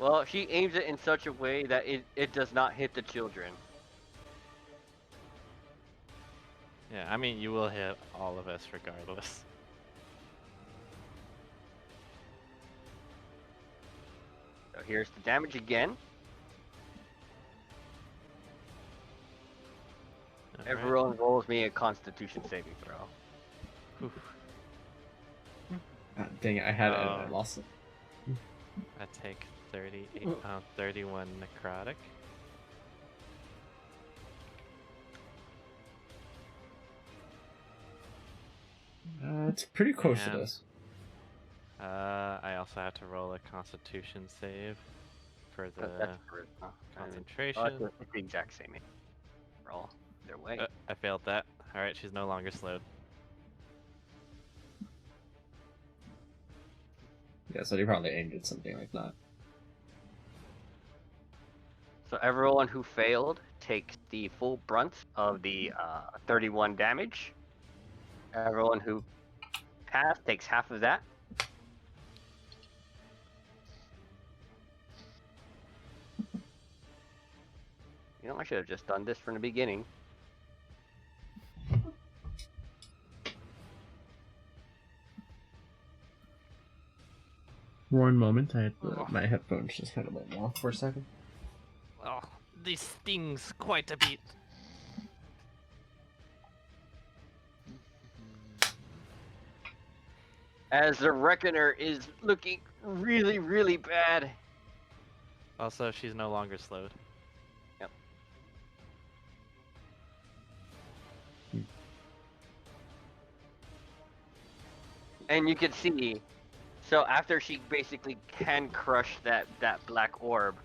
Well, she aims it in such a way that it does not hit the children. Yeah, I mean, you will hit all of us regardless. So here's the damage again. Alright. Everyone rolls me a Constitution saving throw. Whew. Ah, dang it, I had it and I Oh. lost it. I take 31 necrotic. It's pretty close to And- this. I also have to roll a Constitution save for the That's charisma. Oh, concentration. it's the exact same roll. Either way. I failed that. Alright, she's no longer slowed. Yeah, so they probably aimed at something like that. So everyone who failed takes the full brunt of the 31 damage. Everyone who passed takes half of that. You know, I should have just done this from the beginning. One moment, I had my headphones just kind of went off for a second. Oh, this stings quite a bit. As the Reckoner is looking really, really bad. Also, she's no longer slowed. And you can see, so after she basically can crush that black orb,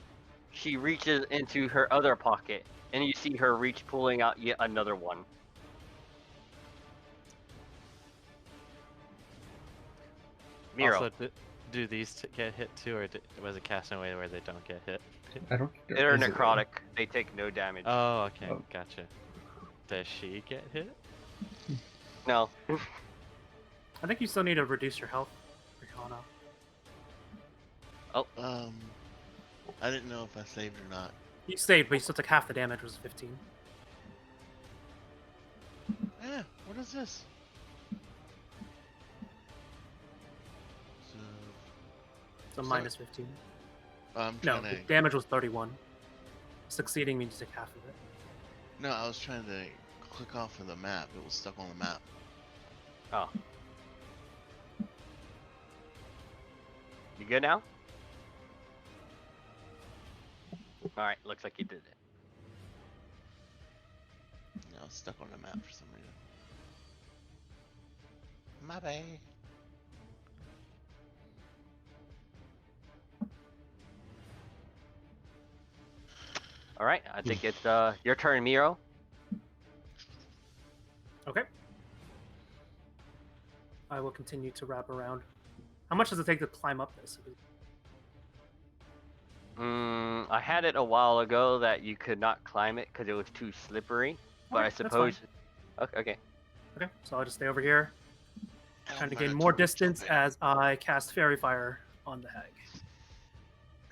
she reaches into her other pocket, and you see her reach pulling out yet another one. Miro, Also, do these get hit too, or was it cast in a way where they don't get hit? I don't think they're is it- necrotic. They take no damage. Oh, okay, Oh. gotcha. Does she get hit? No. I think you still need to reduce your health, Rihanna. Um, I didn't know if I saved or not. You saved, but you still took half the damage, was 15. Eh, what is this? So, So So- minus 15. I'm No, trying the to. damage was 31. Succeeding means you take half of it. No, I was trying to click off of the map. It was stuck on the map. Oh. You good now? Alright, looks like you did it. Yeah, I was stuck on the map for some reason. My bad. Alright, I think it's your turn, Miro. Okay. I will continue to wrap around. How much does it take to climb up this? I had it a while ago that you could not climb it because it was too slippery. But Okay, I that's fine. suppose. Okay. Okay, so I'll just stay over here, Oh, trying to man, gain I more totally distance jumped in. as I cast Fairy Fire on the hag.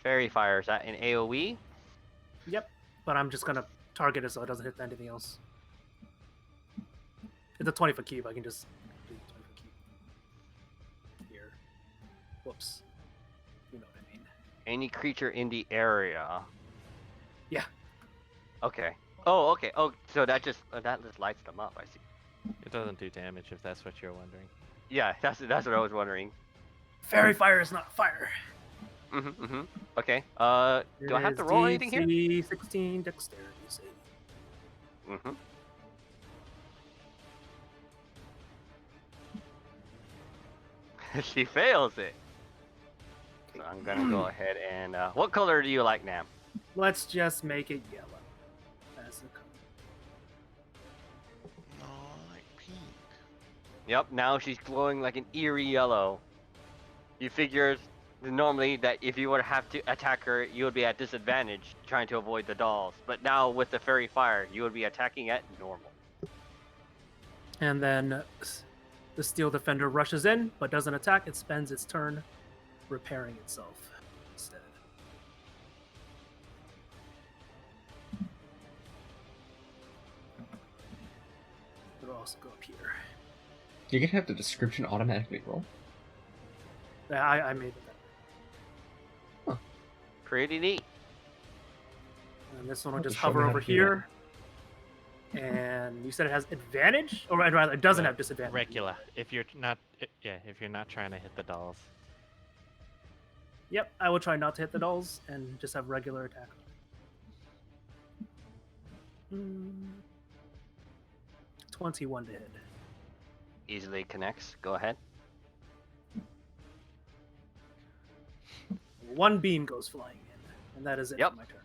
Fairy Fire, is that an AoE? Yep, but I'm just gonna target it so it doesn't hit anything else. It's a 20-foot cube. I can just do 20-foot cube here. Whoops. You know what I mean. Any creature in the area. Yeah. Okay. Oh, okay. Oh, so that just lights them up. I see. It doesn't do damage if that's what you're wondering. Yeah, that's what I was wondering. Fairy Fire is not fire. Okay. Do I have to roll anything here? DC 16 dexterity save. She fails it. So I'm gonna go ahead and what color do you like, Nam? Let's just make it yellow. As a color. No, I like pink. Yep. Now she's glowing like an eerie yellow. You figure normally that if you would have to attack her, you would be at disadvantage trying to avoid the dolls. But now with the fairy fire, you would be attacking at normal. And then the Steel Defender rushes in, but doesn't attack. It spends its turn repairing itself instead. It'll also go up here. You can have the description automatically roll. Yeah, I made it that. Pretty neat. And this one will Oh, just show me hover how over to do here. And you said it has advantage, or rather, it doesn't No, have disadvantage. Regular. If you're not, if you're not trying to hit the dolls. Yep, I will try not to hit the dolls and just have regular attack. 21 to hit. Easily connects. Go ahead. One beam goes flying in, and that is it Yep. for my turn.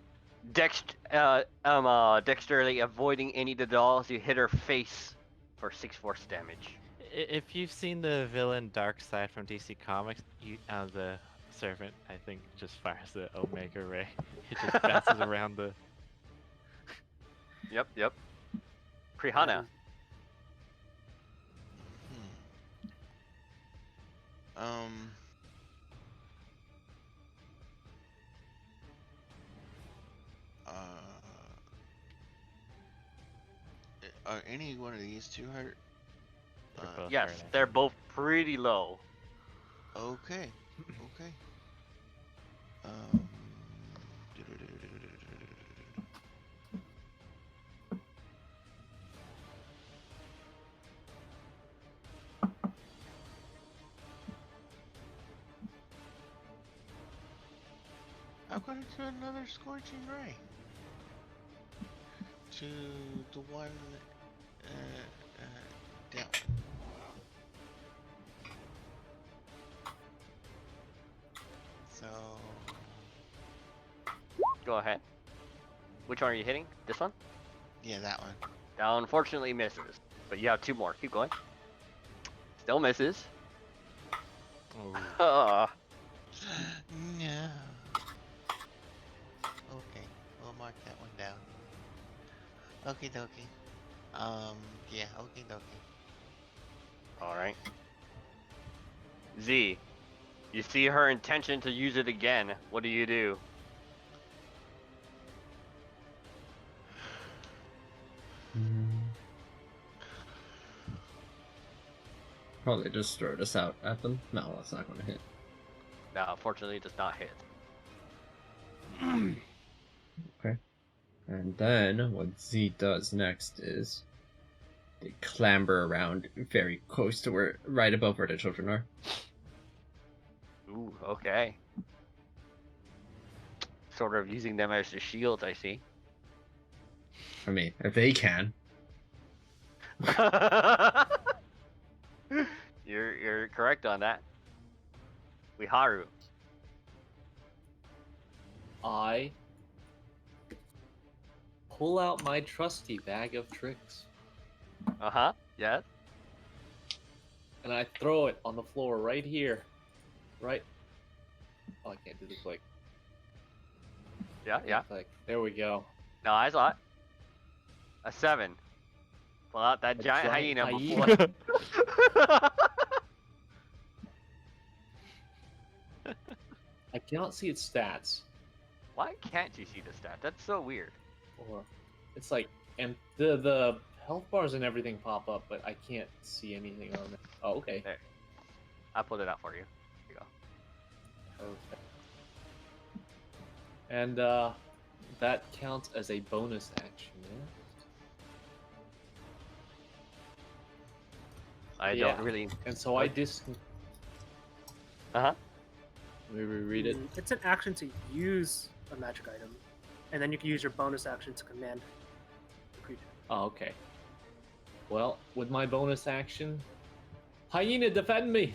Dexterity avoiding any of the dolls. You hit her face for 6 force damage. If you've seen the villain Darkseid from DC Comics, the servant, I think, just fires the Omega Ray. It just bounces around the. Yep. Prihana. Are any one of these two hurt? They're both Yes, hurt, I they're think. both pretty low. Okay. Okay. Um. I'm gonna do another scorching ray to the one down. So Go ahead. Which one are you hitting? This one? yeah, that one. That unfortunately misses. But you have 2 more. Keep going. Still misses. Ooh. No. Okay, we'll mark that one down. Okie dokie. Yeah, okie dokie. Alright. Z. You see her intention to use it again. What do you do? Probably just throw this out at them. No, that's not going to hit. No, unfortunately, it does not hit. Okay. And then what Z does next is they clamber around very close to where, right above where the children are. Ooh, okay. Sort of using them as a shield, I see. I mean, if they can. You're correct on that. Wiharu. I pull out my trusty bag of tricks Uh-huh. Yes. and I throw it on the floor right here. Right. Oh, I can't do the click. Yeah, yeah. Click. There we go. No, I saw it. A 7. Pull out that A giant giant hyena before. hyena. I cannot see its stats. Why can't you see the stat? That's so weird. Or it's like, and the health bars and everything pop up, but I can't see anything on it. Oh, okay. There. I pulled it out for you. Here you go. Perfect. And that counts as a bonus action, yeah? I Yeah. don't really. And so I Uh-huh. Let me reread it. It's an action to use a magic item, and then you can use your bonus action to command the creature. Oh, okay. Well, with my bonus action, hyena, defend me!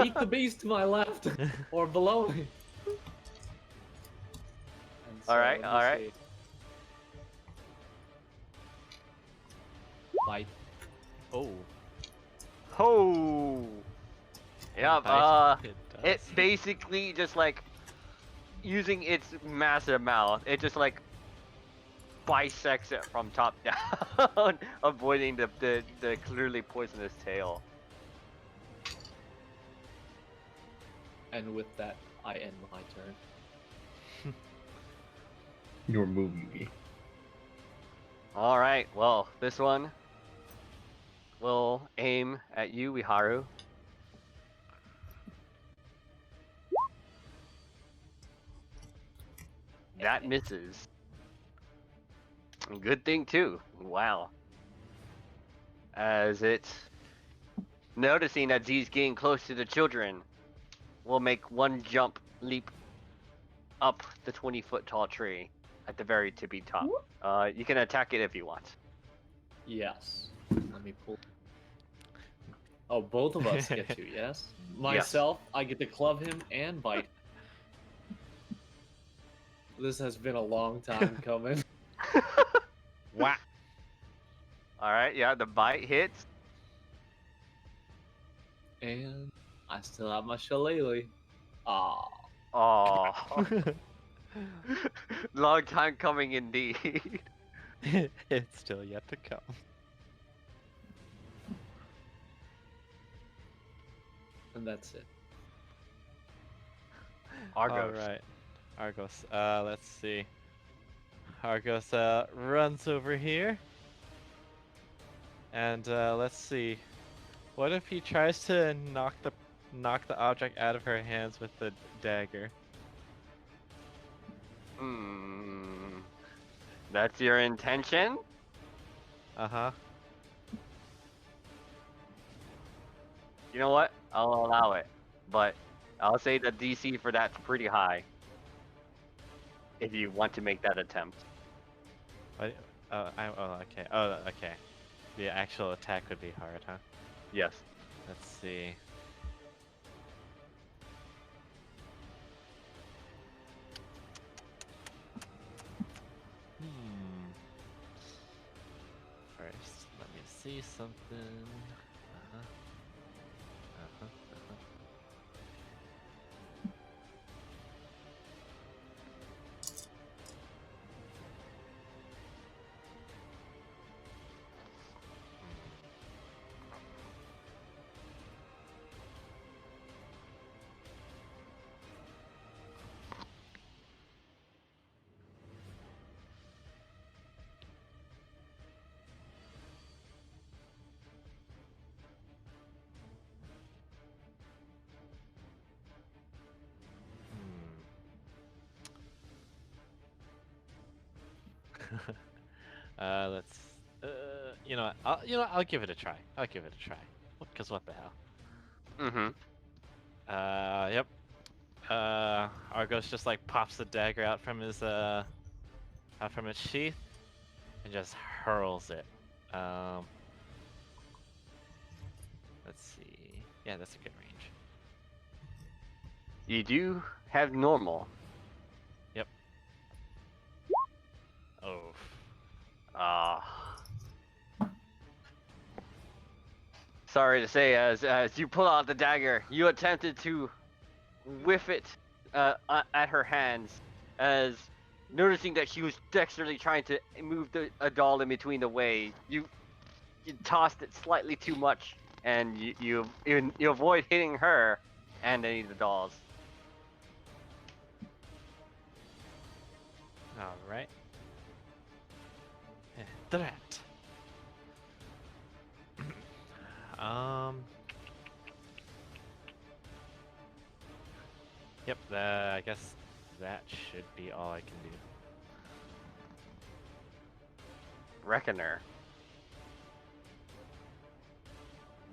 Eat the beast to my left or below me. And Alright, let me alright. see. Bite. Oh. Oh. Yep. It does. basically just like using its massive mouth. It just like bisects it from top down, avoiding the clearly poisonous tail. And with that, I end my turn. Your move, Yugi. All right. Well, this one will aim at you, Wiharu. That misses. Good thing too. Wow. As it noticing that Z's getting close to the children, will make one jump leap up the 20-foot tall tree at the very tippy top. You can attack it if you want. Yes. Let me pull. Oh, both of us get to, yes? Myself, I get to club him and bite. This has been a long time coming. Wow. All right, yeah, the bite hits. And I still have my shillelagh. Aw. Oh, long time coming indeed. It's still yet to come. And that's it. Argos. All right, Argos. Let's see. Argos runs over here, and let's see. What if he tries to knock the object out of her hands with the dagger? That's your intention? Uh-huh. You know what? I'll allow it, but I'll say the DC for that's pretty high. If you want to make that attempt. What? Oh, okay. Oh, okay. The actual attack would be hard, huh? Yes. Let's see. First, let me see something. Uh-huh. Uh-huh. Uh-huh. Let's. You know, I'll give it a try. I'll give it a try. Because what the hell? Mm-hmm. Yep. Argos just like pops the dagger out from his out from its sheath, and just hurls it. Let's see. Yeah, that's a good range. You do have normal. Oh. Sorry to say, as you pull out the dagger, you attempted to whiff it at her hands, as noticing that she was dexterously trying to move a doll in between the way. You tossed it slightly too much, and you avoid hitting her and any of the dolls. All right. Threat. Yep. I guess that should be all I can do. Reckoner.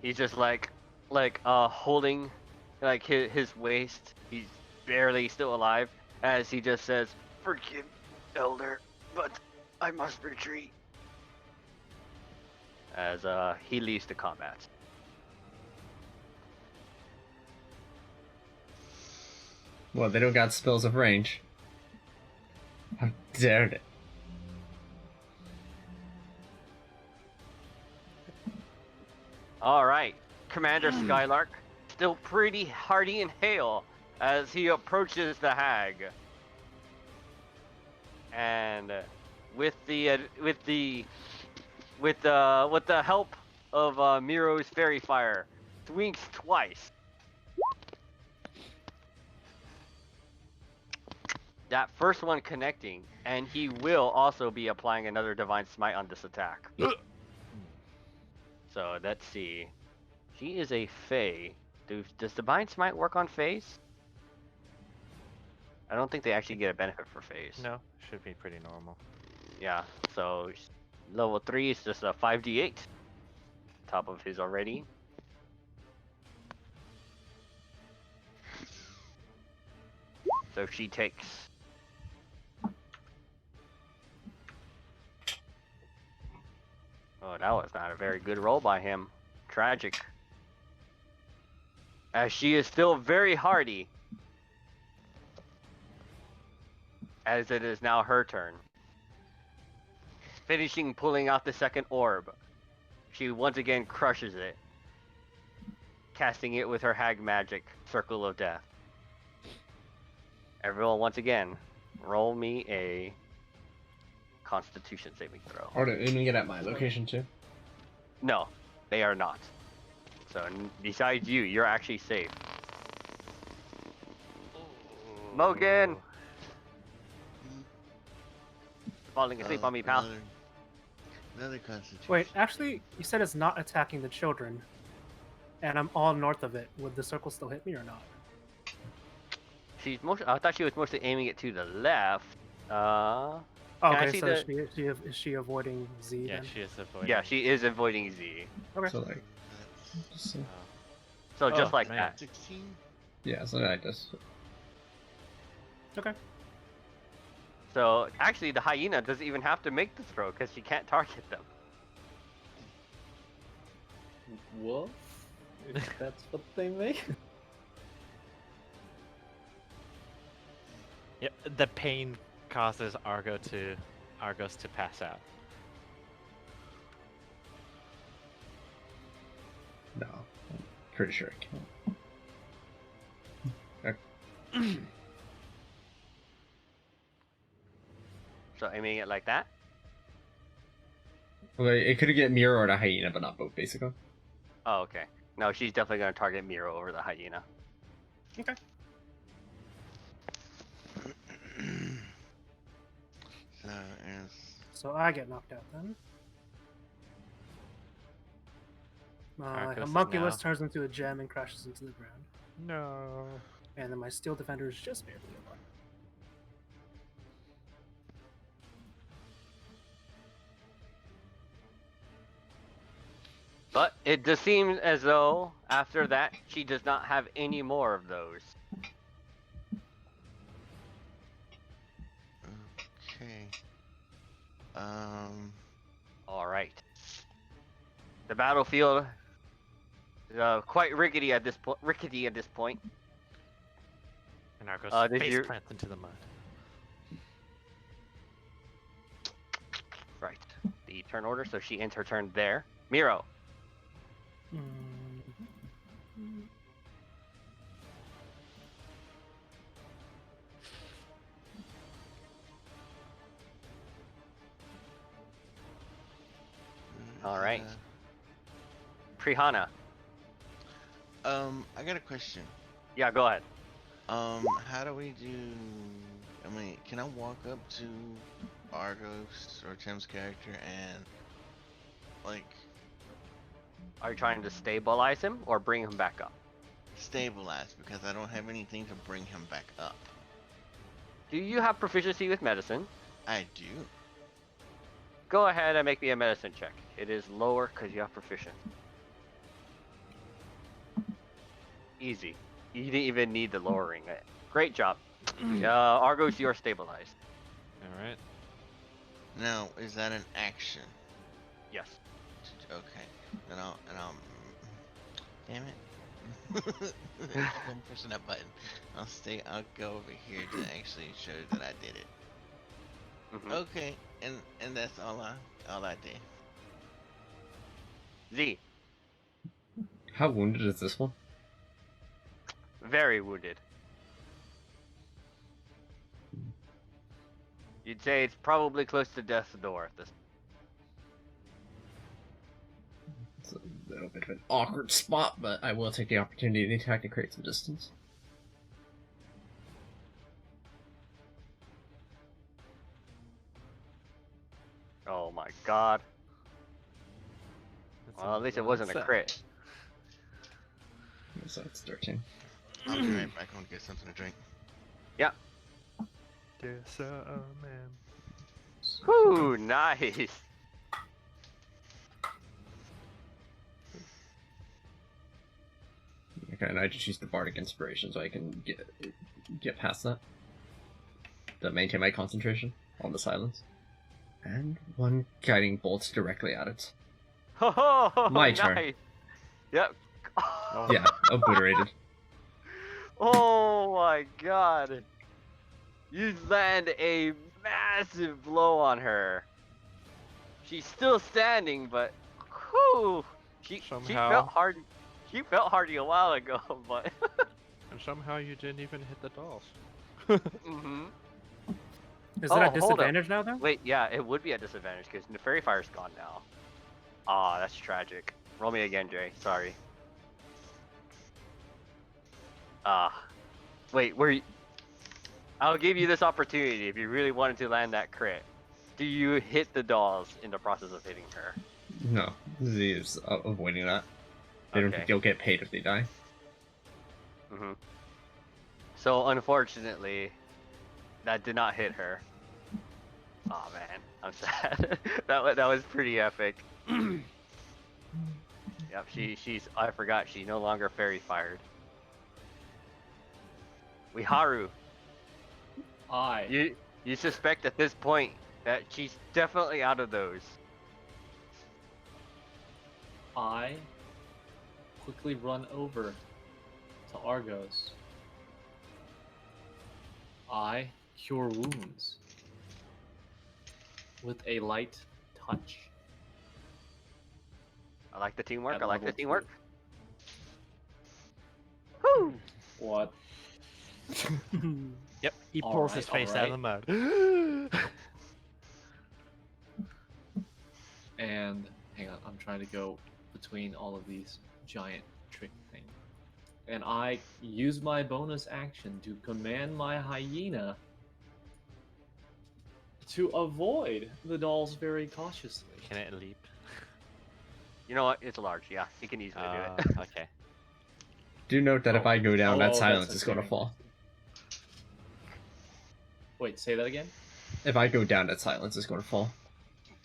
He's just like holding like his waist. He's barely still alive as he just says, "Forgive, Elder, but I must retreat." As he leaves the combat. Well, they don't got spells of range. How dare they? All right, Commander Skylark, still pretty hardy and hale as he approaches the hag, and with the help of Miro's fairy fire, swings twice. That first one connecting, and he will also be applying another Divine Smite on this attack. So let's see. She is a Fae. Does Divine Smite work on Faes? I don't think they actually get a benefit for Faes. No, should be pretty normal. Yeah, so level 3 is just a 5d8. Top of his already. So she takes... Oh, that was not a very good roll by him. Tragic. As she is still very hardy. As it is now her turn. Finishing pulling out the second orb. She once again crushes it. Casting it with her hag magic, Circle of Death. Everyone, once again, roll me a Constitution saving throw. Or to aiming it at my location too. No, they are not. So besides you, you're actually safe. Mogan! Falling asleep on me, pal. Another Constitution. Wait, actually, you said it's not attacking the children, and I'm all north of it. Would the circle still hit me or not? I thought she was mostly aiming it to the left. Can I Okay, see so the- is she avoiding Z Yeah, then? she is avoiding. Yeah, she is avoiding Z. Okay. So like, just, Oh. So just Oh, like man. that. 16? yeah, so I just Okay. So actually, the hyena doesn't even have to make the throw because she can't target them. Woof? If that's what they make? Yep. The pain causes Argos to pass out. no. I'm pretty sure I can't. So aiming it like that. Well, it could get Miro or the hyena, but not both, basically. Oh, okay. No, she's definitely gonna target Miro over the hyena. Okay. So, as So I get knocked out then. Arcos is Homunculus now- turns into a gem and crashes into the ground. No. And then my steel defender is just barely alive. But it does seem as though after that she does not have any more of those. Okay. All right. The battlefield is quite rickety at this point. And Argos did face you- plants into the mud. Right. The turn order, so she ends her turn there. Miro. All right. Prihana. I got a question. Yeah, go ahead. How do we do? I mean, can I walk up to Argos or Tim's character and like Are you trying to stabilize him or bring him back up? stabilize because I don't have anything to bring him back up. Do you have proficiency with medicine? I do. Go ahead and make me a medicine check. It is lower because you have proficient. Easy. You didn't even need the lowering. Great job. Argos, you are stabilized. All right. Now, is that an action? Yes. Okay. Then I'll damn it. I'm pushing that button. I'll go over here to actually show that I did it. Mhm. Okay, and that's all I did. Z. How wounded is this one? Very wounded. You'd say it's probably close to death's door at this. It's a little bit of an awkward spot, but I will take the opportunity to attack to create some distance. Oh my god. That's Well, at least it wasn't a that's crit. So it's 13. I'll be right back. I want to get something to drink. Yes, man. Whoo, nice. Okay, and I just use the Bardic Inspiration so I can get past that. To maintain my concentration on the silence. And one guiding bolt directly at it. Oh, My nice. turn. Yep. Yeah, obliterated. Oh my god. You land a massive blow on her. She's still standing, but whew, she Somehow. felt hard. She felt hardy a while ago, but And somehow you didn't even hit the dolls. hmm Is Oh, it hold a up. disadvantage now, then? Wait, yeah, it would be a disadvantage because the fairy fire's gone now. Ah, that's tragic. Roll me again, Jay. Sorry. Wait, I'll give you this opportunity if you really wanted to land that crit. Do you hit the dolls in the process of hitting her? No, Z is avoiding that. They don't Okay. think they'll get paid if they die. Mm-hmm. So unfortunately, that did not hit her. Oh man, I'm sad. that was pretty epic. Yep, she's. I forgot she no longer fairy fired. Haru, you suspect at this point that she's definitely out of those. I quickly run over to Argos. I cure wounds with a light touch. I like the teamwork. At I like the level 2. teamwork. Woo! What? Yep, he All pulls right, his face all out of the mud. And hang on, I'm trying to go between all of these giant trick things. And I use my bonus action to command my hyena to avoid the dolls very cautiously. Can it leap? You know what? It's large. Yeah, he can easily do it. Okay. Do note that if I go down, that that's silence a is going to saving. fall. Wait, say that again? If I go down, that silence is going to fall.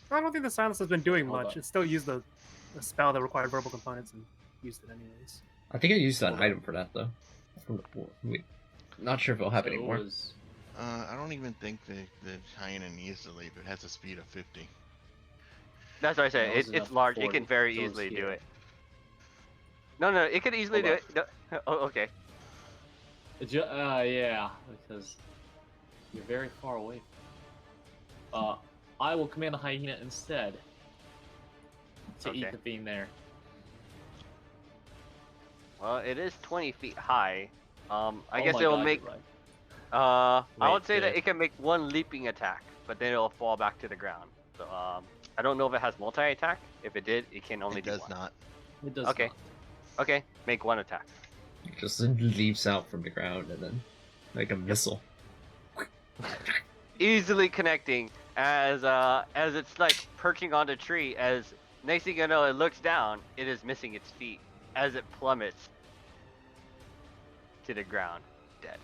I don't think the silence has been doing Hold much. up. It still used the a spell that required verbal components and used it anyways. I think I used an item for that though. From the, wait, not sure if it'll have So it anymore. was- I don't even think the hyena needs to leave. It has a speed of 50. That's what I said. That was It's enough large. It 40 can very goes easily do here. it. No, it could easily do Hold it. No, oh, okay. Yeah, because you're very far away. I will command a hyena instead to eat Okay. the bean there. Well, it is 20 feet high. I Oh guess my it'll God, make. you're right. I Wait, would say that the- it can make one leaping attack, but then it'll fall back to the ground. So I don't know if it has multi-attack. If it did, it can only It do does one. not. It does Okay. not. Okay, make one attack. It just leaps out from the ground and then like a missile. Easily connecting as it's like perching on the tree. As next thing you know, it looks down. It is missing its feet as it plummets to the ground, dead.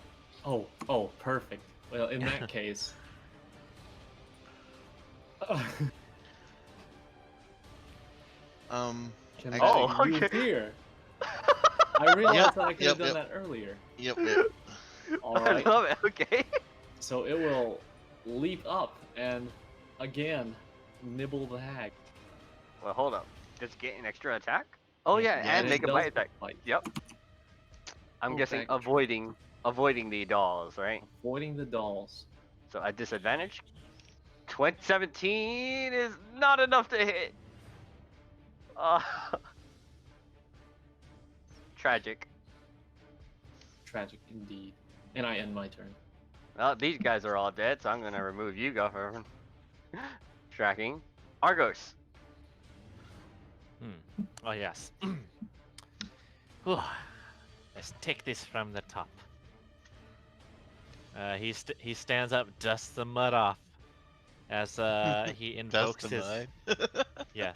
Oh, perfect. Well, in that case. Can I Oh, I use okay. here? I realized that I could have Yep, done that earlier. Yep. Alright, I love it. Okay. so it will leap up and, again, nibble the hag. Well, hold up. Does it get an extra attack? Oh yeah, Yeah, and it make a does bite attack. bite. Yep. I'm Oh, guessing thank you. avoiding the dolls, right? Avoiding the dolls. So at disadvantage. 17 is not enough to hit. Tragic. Tragic indeed. And I end my turn. Well, these guys are all dead, so I'm gonna remove you, go for tracking. Argos. Oh yes. Whew. Let's take this from the top. He stands up, dusts the mud off, as he invokes Dust the his. mud. Yes.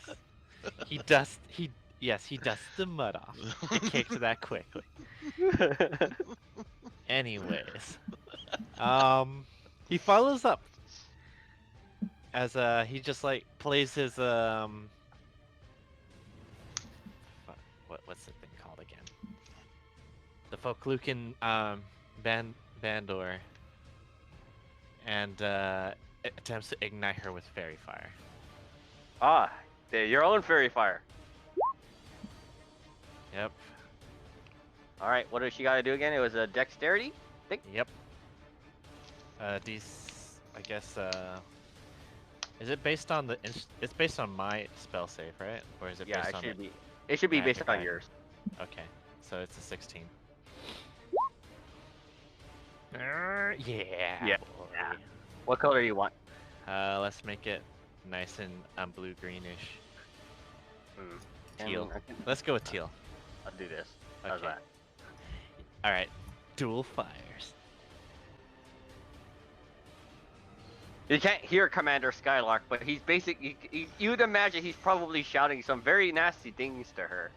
He dusts the mud off. He kicked that quickly. Anyways, he follows up as he just like plays his what's the thing called again? The Folklukin Bandor, and attempts to ignite her with fairy fire. Your own fairy fire. Yep. All right, what does she got to do again? It was a dexterity. Yep. These, I guess, is it based on the? It's based on my spell save, right? Or is it Yeah, based it on should the... be. It should be based magic on item? yours. Okay, so it's a 16. Yeah. Yeah, Boy. yeah. What color do you want? Let's make it nice and blue greenish. Hmm. Teal. I can- Let's go with teal. I'll do this. How's Okay. that? All right. Dual fires. You can't hear Commander Skylark, but he's you'd imagine he's probably shouting some very nasty things to her.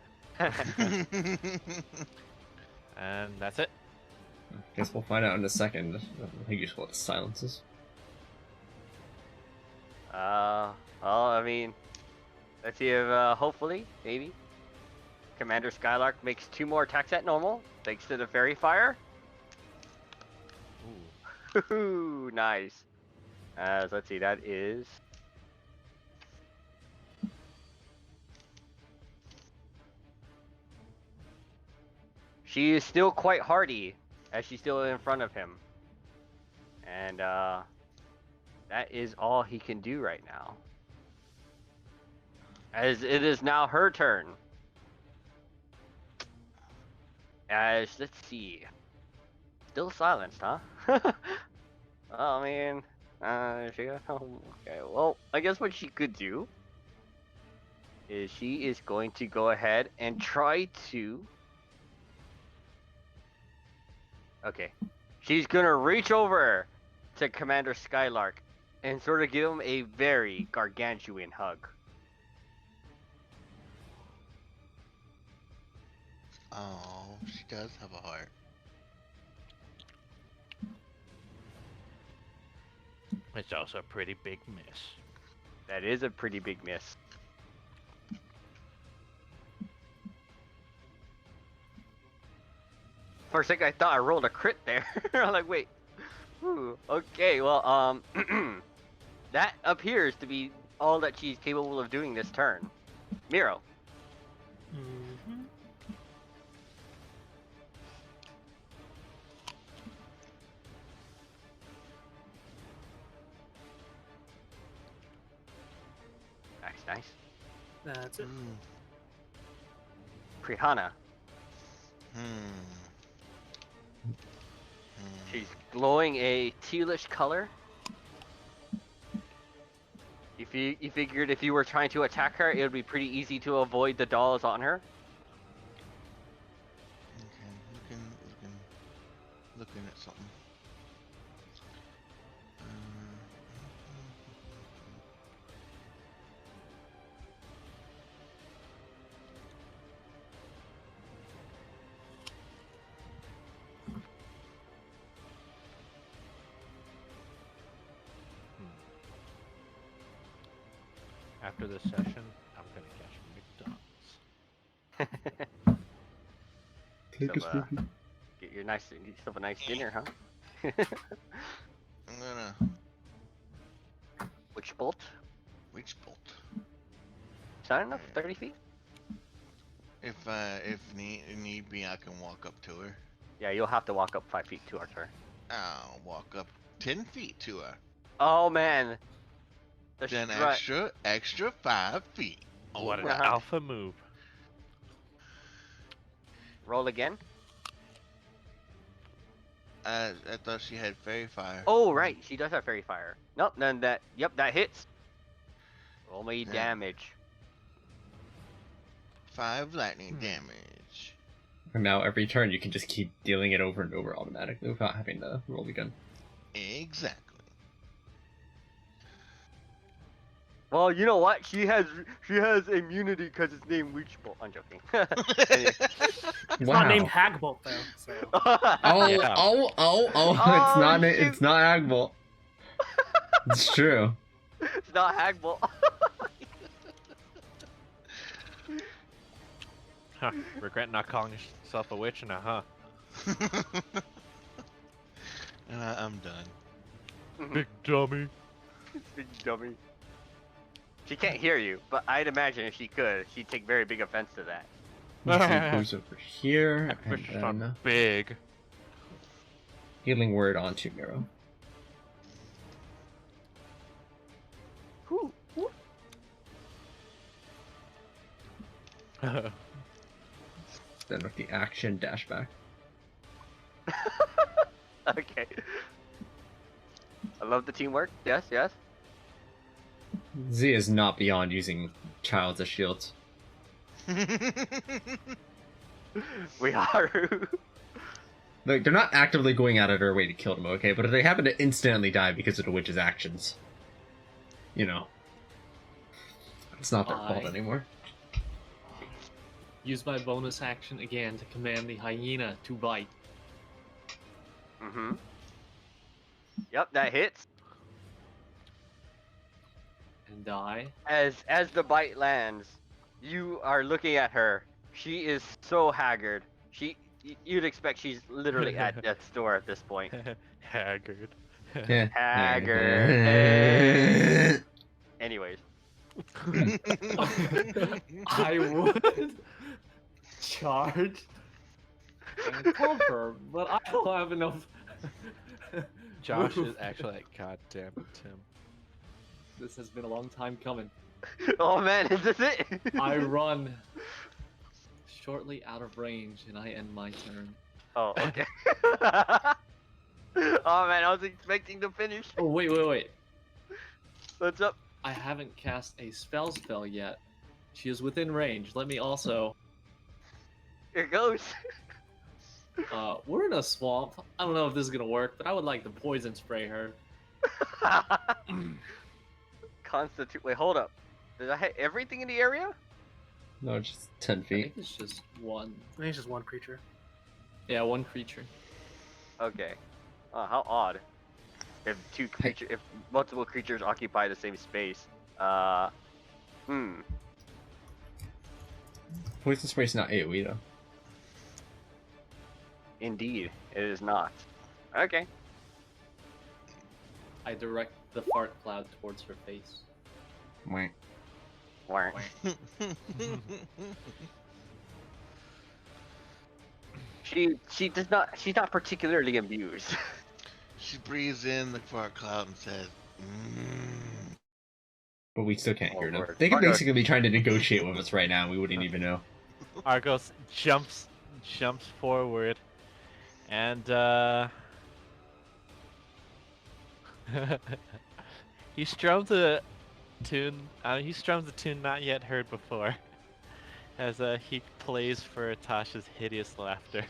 And that's it. Guess we'll find out in a second. How useful it silences. Well, I mean, let's see if hopefully, maybe, Commander Skylark makes 2 more attacks at normal, thanks to the fairy fire. Ooh. Ooh, nice. So let's see, that is. She is still quite hardy, as she's still in front of him. And that is all he can do right now. As it is now her turn. As, let's see. Still silenced, huh? Oh, man. Okay, well, I guess what she could do is she is going to go ahead and try to... Okay. She's gonna reach over to Commander Skylark and sort of give him a very gargantuan hug. Oh, she does have a heart. It's also a pretty big miss. That is a pretty big miss. For a second, I thought I rolled a crit there. I'm like, wait. Ooh, okay, well, that appears to be all that she's capable of doing this turn. Miro. Mhm. Nice. That's it. Hmm. Prihana. She's glowing a tealish color. If you figured if you were trying to attack her, it would be pretty easy to avoid the dolls on her. Okay, looking at something. After this session, I'm gonna catch McDonald's. Click So, get yourself a nice dinner, huh? I'm gonna Which bolt? reach bolt. Is that enough? 30 feet? If need be, I can walk up to her. Yeah, you'll have to walk up 5 feet towards her. I'll walk up 10 feet to her. Oh man. The Then strut. extra 5 feet. What an Alright. alpha move. Roll again. I thought she had fairy fire. Oh right, she does have fairy fire. Nope, then that hits. Roll me Yeah. damage. 5 lightning damage. And now every turn you can just keep dealing it over and over automatically without having to roll again. Exactly. Well, you know what? She has immunity because it's named Leech Bolt. I'm joking. It's not named Hagbolt though. So. Oh, Yeah. oh, Oh, it's not Agbolt. It's true. It's not Hagbolt. Huh. Regret not calling yourself a witch now, huh? And I'm done. Big dummy. Big dummy. She can't hear you, but I'd imagine if she could, she'd take very big offense to that. He goes over here, Fish and on then big. healing word onto Miro. Whew. Then with the action, dash back. Okay. I love the teamwork. Yes, yes. Z is not beyond using childs as shields. We are. Like, they're not actively going out of their way to kill them, okay? But if they happen to instantly die because of the witch's actions, you know, it's not their fault Aye. anymore. Use my bonus action again to command the hyena to bite. Mm-hmm. Yep, that hits. And die. As the bite lands, you are looking at her. She is so haggard. You'd expect she's literally at death's door at this point. Haggard. Haggard. Anyways, I would charge and cover, but I don't have enough. Josh is actually like, God damn it, Tim. This has been a long time coming. oh man, is this it? I run shortly out of range, and I end my turn. Oh, okay. oh man, I was expecting to finish. Oh wait! What's up? I haven't cast a spell yet. She is within range. Let me also. Here goes. We're in a swamp. I don't know if this is gonna work, but I would like to poison spray her. Constitute. Wait, hold up. Did I hit everything in the area? No, just 10 I feet. think it's just one. I think it's just one creature. Yeah, one creature. Okay. How odd. If if multiple creatures occupy the same space. Poison spray's not AoE though. Indeed, it is not. Okay. I direct the fart cloud towards her face. Wait. Warrant. She does not. She's not particularly amused. She breathes in the fart cloud and says, "Mmm." But we still can't Oh, hear them. Lord. They could Argos. basically be trying to negotiate with us right now. We wouldn't even know. Argos jumps forward, and he strums a tune. He strums a tune not yet heard before, as he plays for Tasha's hideous laughter.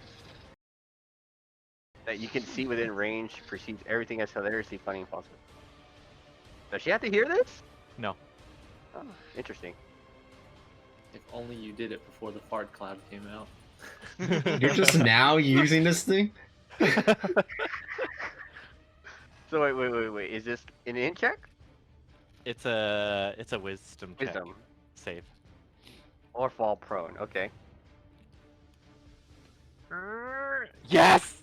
That you can see within range, perceives everything as hilariously funny and possible. Does she have to hear this? No. Oh, interesting. If only you did it before the fart cloud came out. You're just now using this thing? So wait. Is this an in check? It's a wisdom check. Wisdom. Save. Or fall prone. Okay. Yes.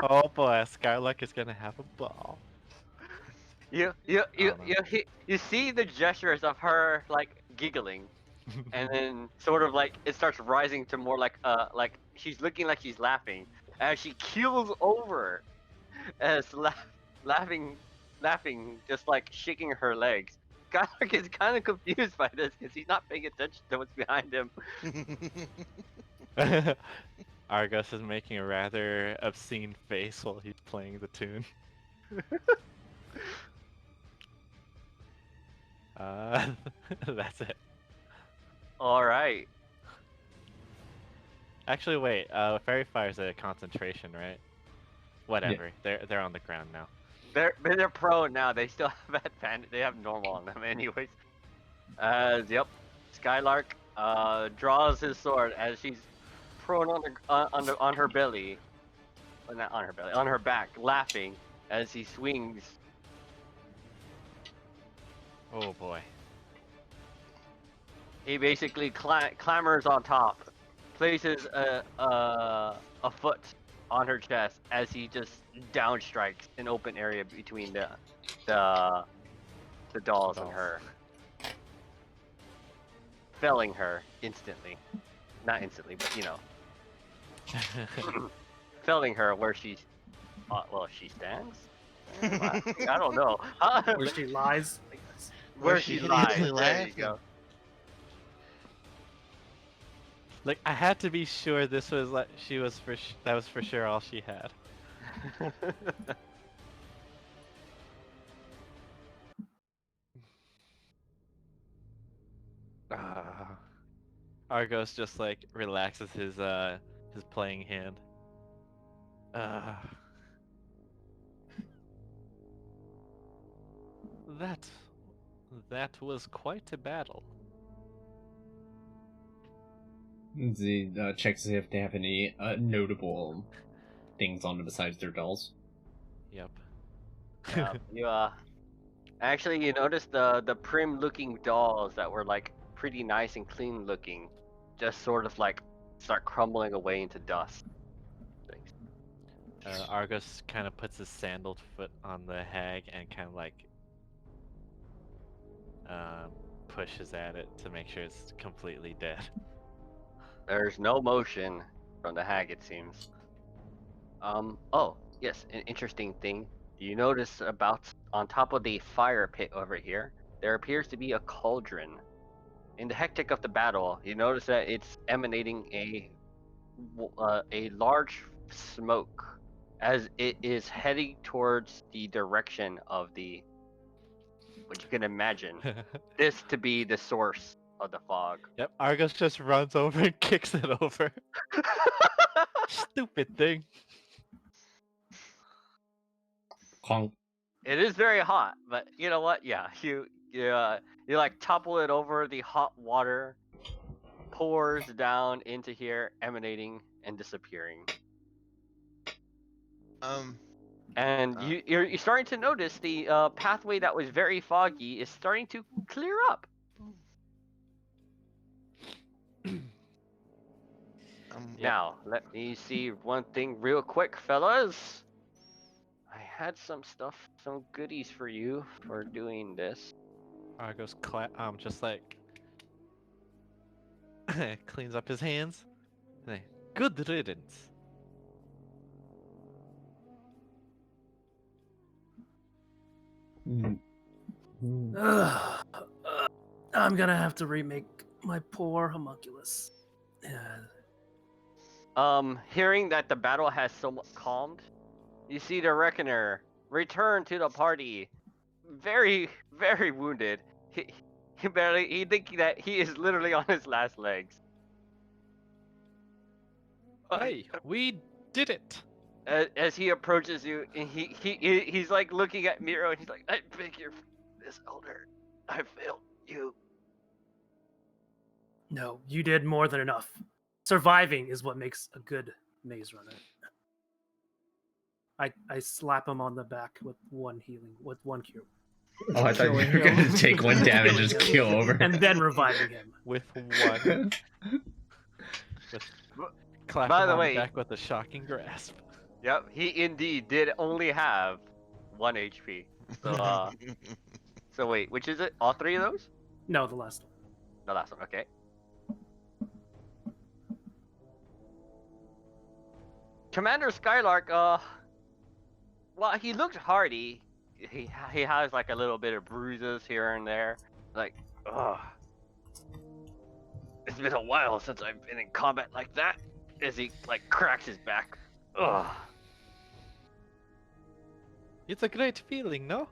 Oh boy, Skylark is gonna have a ball. You see the gestures of her like giggling, and then sort of like it starts rising to more like she's looking like she's laughing, as she keels over, as laughing, just like shaking her legs. Skylark is kind of confused by this because he's not paying attention to what's behind him. Argos is making a rather obscene face while he's playing the tune. That's it. All right. Actually, wait. Fairy Fire's a concentration, right? Whatever. They're on the ground now. They're prone now. They still have advantage. They have normal on them, anyways. Yep. Skylark draws his sword as she's prone on her belly. Well, not on her belly, on her back, laughing as he swings. Oh boy. He basically clambers on top, places a foot on her chest as he just down strikes an open area between the dolls and her, felling her instantly. Not instantly, but you know, felling her where she stands. I don't know. Where she lies. Where she lies. hideously There you laughing. go. Like I had to be sure this was like that was for sure all she had. Argos just like relaxes his playing hand. That was quite a battle. Z checks if they have any notable things on them besides their dolls. Yep. Yeah, actually, you notice the prim looking dolls that were like pretty nice and clean looking, just sort of like start crumbling away into dust. Argos kind of puts his sandaled foot on the hag and kind of like pushes at it to make sure it's completely dead. There's no motion from the hag, it seems. Oh, yes, an interesting thing. You notice about on top of the fire pit over here, there appears to be a cauldron. In the hectic of the battle, you notice that it's emanating a large smoke as it is heading towards the direction of the, what you can imagine this to be the source of the fog. Yep, Argos just runs over and kicks it over. Stupid thing. Conk. It is very hot, but you know what? Yeah, you like topple it over. The hot water pours down into here, emanating and disappearing. And you're starting to notice the pathway that was very foggy is starting to clear up. Now, let me see one thing real quick, fellas. I had some goodies for you for doing this. Argos just like cleans up his hands. Like, good riddance. Mm. Mm. I'm gonna have to remake my poor homunculus. Hearing that the battle has somewhat calmed, you see the Reckoner return to the party, very, very wounded. He thinking that he is literally on his last legs. Hey, we did it. As he approaches you, and he's like looking at Miro, and he's like, "I beg your forgiveness, Elder. I failed you." No, you did more than enough. Surviving is what makes a good maze runner. I slap him on the back with one cure. Oh, I thought you were gonna take one damage and just keel over. And then reviving him. With one. Clap By him the on way- the back with a shocking grasp. Yep, he indeed did only have 1 HP. So, so wait, which is it? All 3 of those? No, the last one. The last one, okay. Commander Skylark, well, he looked hardy. He has like a little bit of bruises here and there. Like, it's been a while since I've been in combat like that. As he like cracks his back. Ugh. It's a great feeling, no?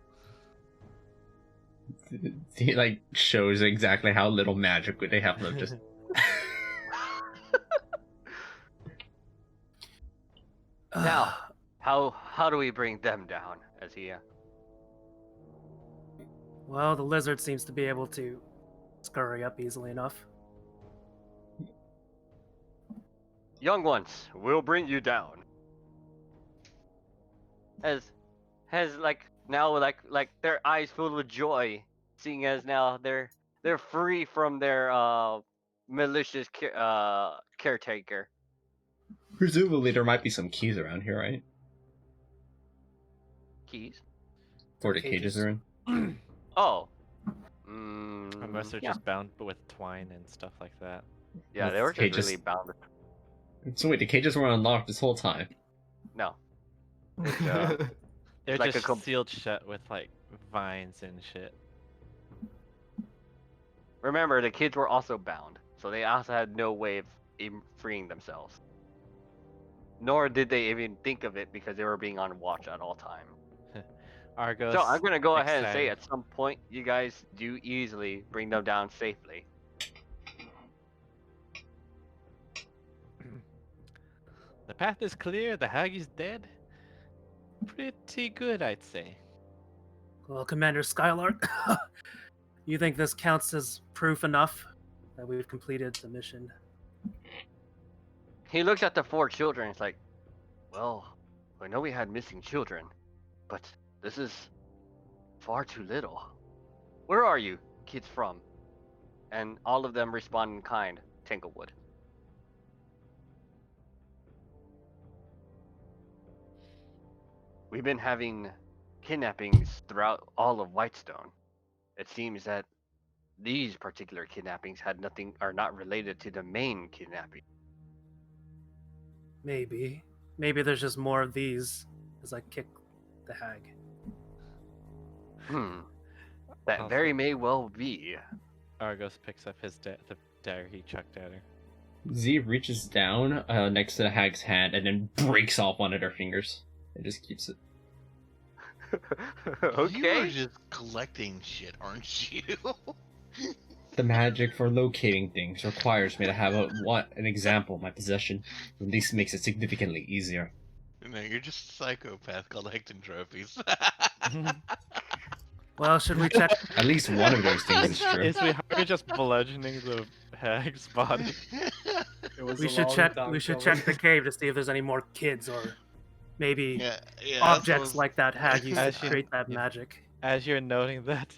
He like shows exactly how little magic would they have left. Just Now, how do we bring them down? As he Well, the lizard seems to be able to scurry up easily enough. young ones, we'll bring you down. Has like now like their eyes filled with joy, seeing as now they're free from their malicious caretaker. presumably there might be some keys around here, right? Keys. Or the cages are in. Oh. Unless they're Yeah. just bound with twine and stuff like that. Yeah, they With were just cages. really bound. So wait, the cages were unlocked this whole time. No. They're like a just com- sealed shut with like vines and shit. Remember, the kids were also bound, so they also had no way of freeing themselves. Nor did they even think of it because they were being on watch at all time. Argos. So I'm gonna go ahead and say excited. at some point you guys do easily bring them down safely. The path is clear, the hag is dead. Pretty good, I'd say. Well, Commander Skylark, you think this counts as proof enough that we've completed the mission? He looks at the 4 children. It's like, well, I know we had missing children, but this is far too little. Where are you kids from? And all of them respond in kind. Tanglewood. We've been having kidnappings throughout all of Whitestone. It seems that these particular kidnappings are not related to the main kidnapping. Maybe. Maybe there's just more of these as I kick the hag. That Also- very may well be. Argos picks up the dagger he chucked at her. Z reaches down next to the hag's hand and then breaks off one of their fingers. It just keeps it. You Okay. are just collecting shit, aren't you? The magic for locating things requires me to have an example in my possession. And this makes it significantly easier. No, you're just a psychopath collecting trophies. Well, should we check? At least one of those things is true. Is we are just bludgeoning the hag's body? It was We a should long check. time We should coming. check the cave to see if there's any more kids or maybe yeah, that's objects what- like that hag used to As you- create that yeah. magic. As you're noting that,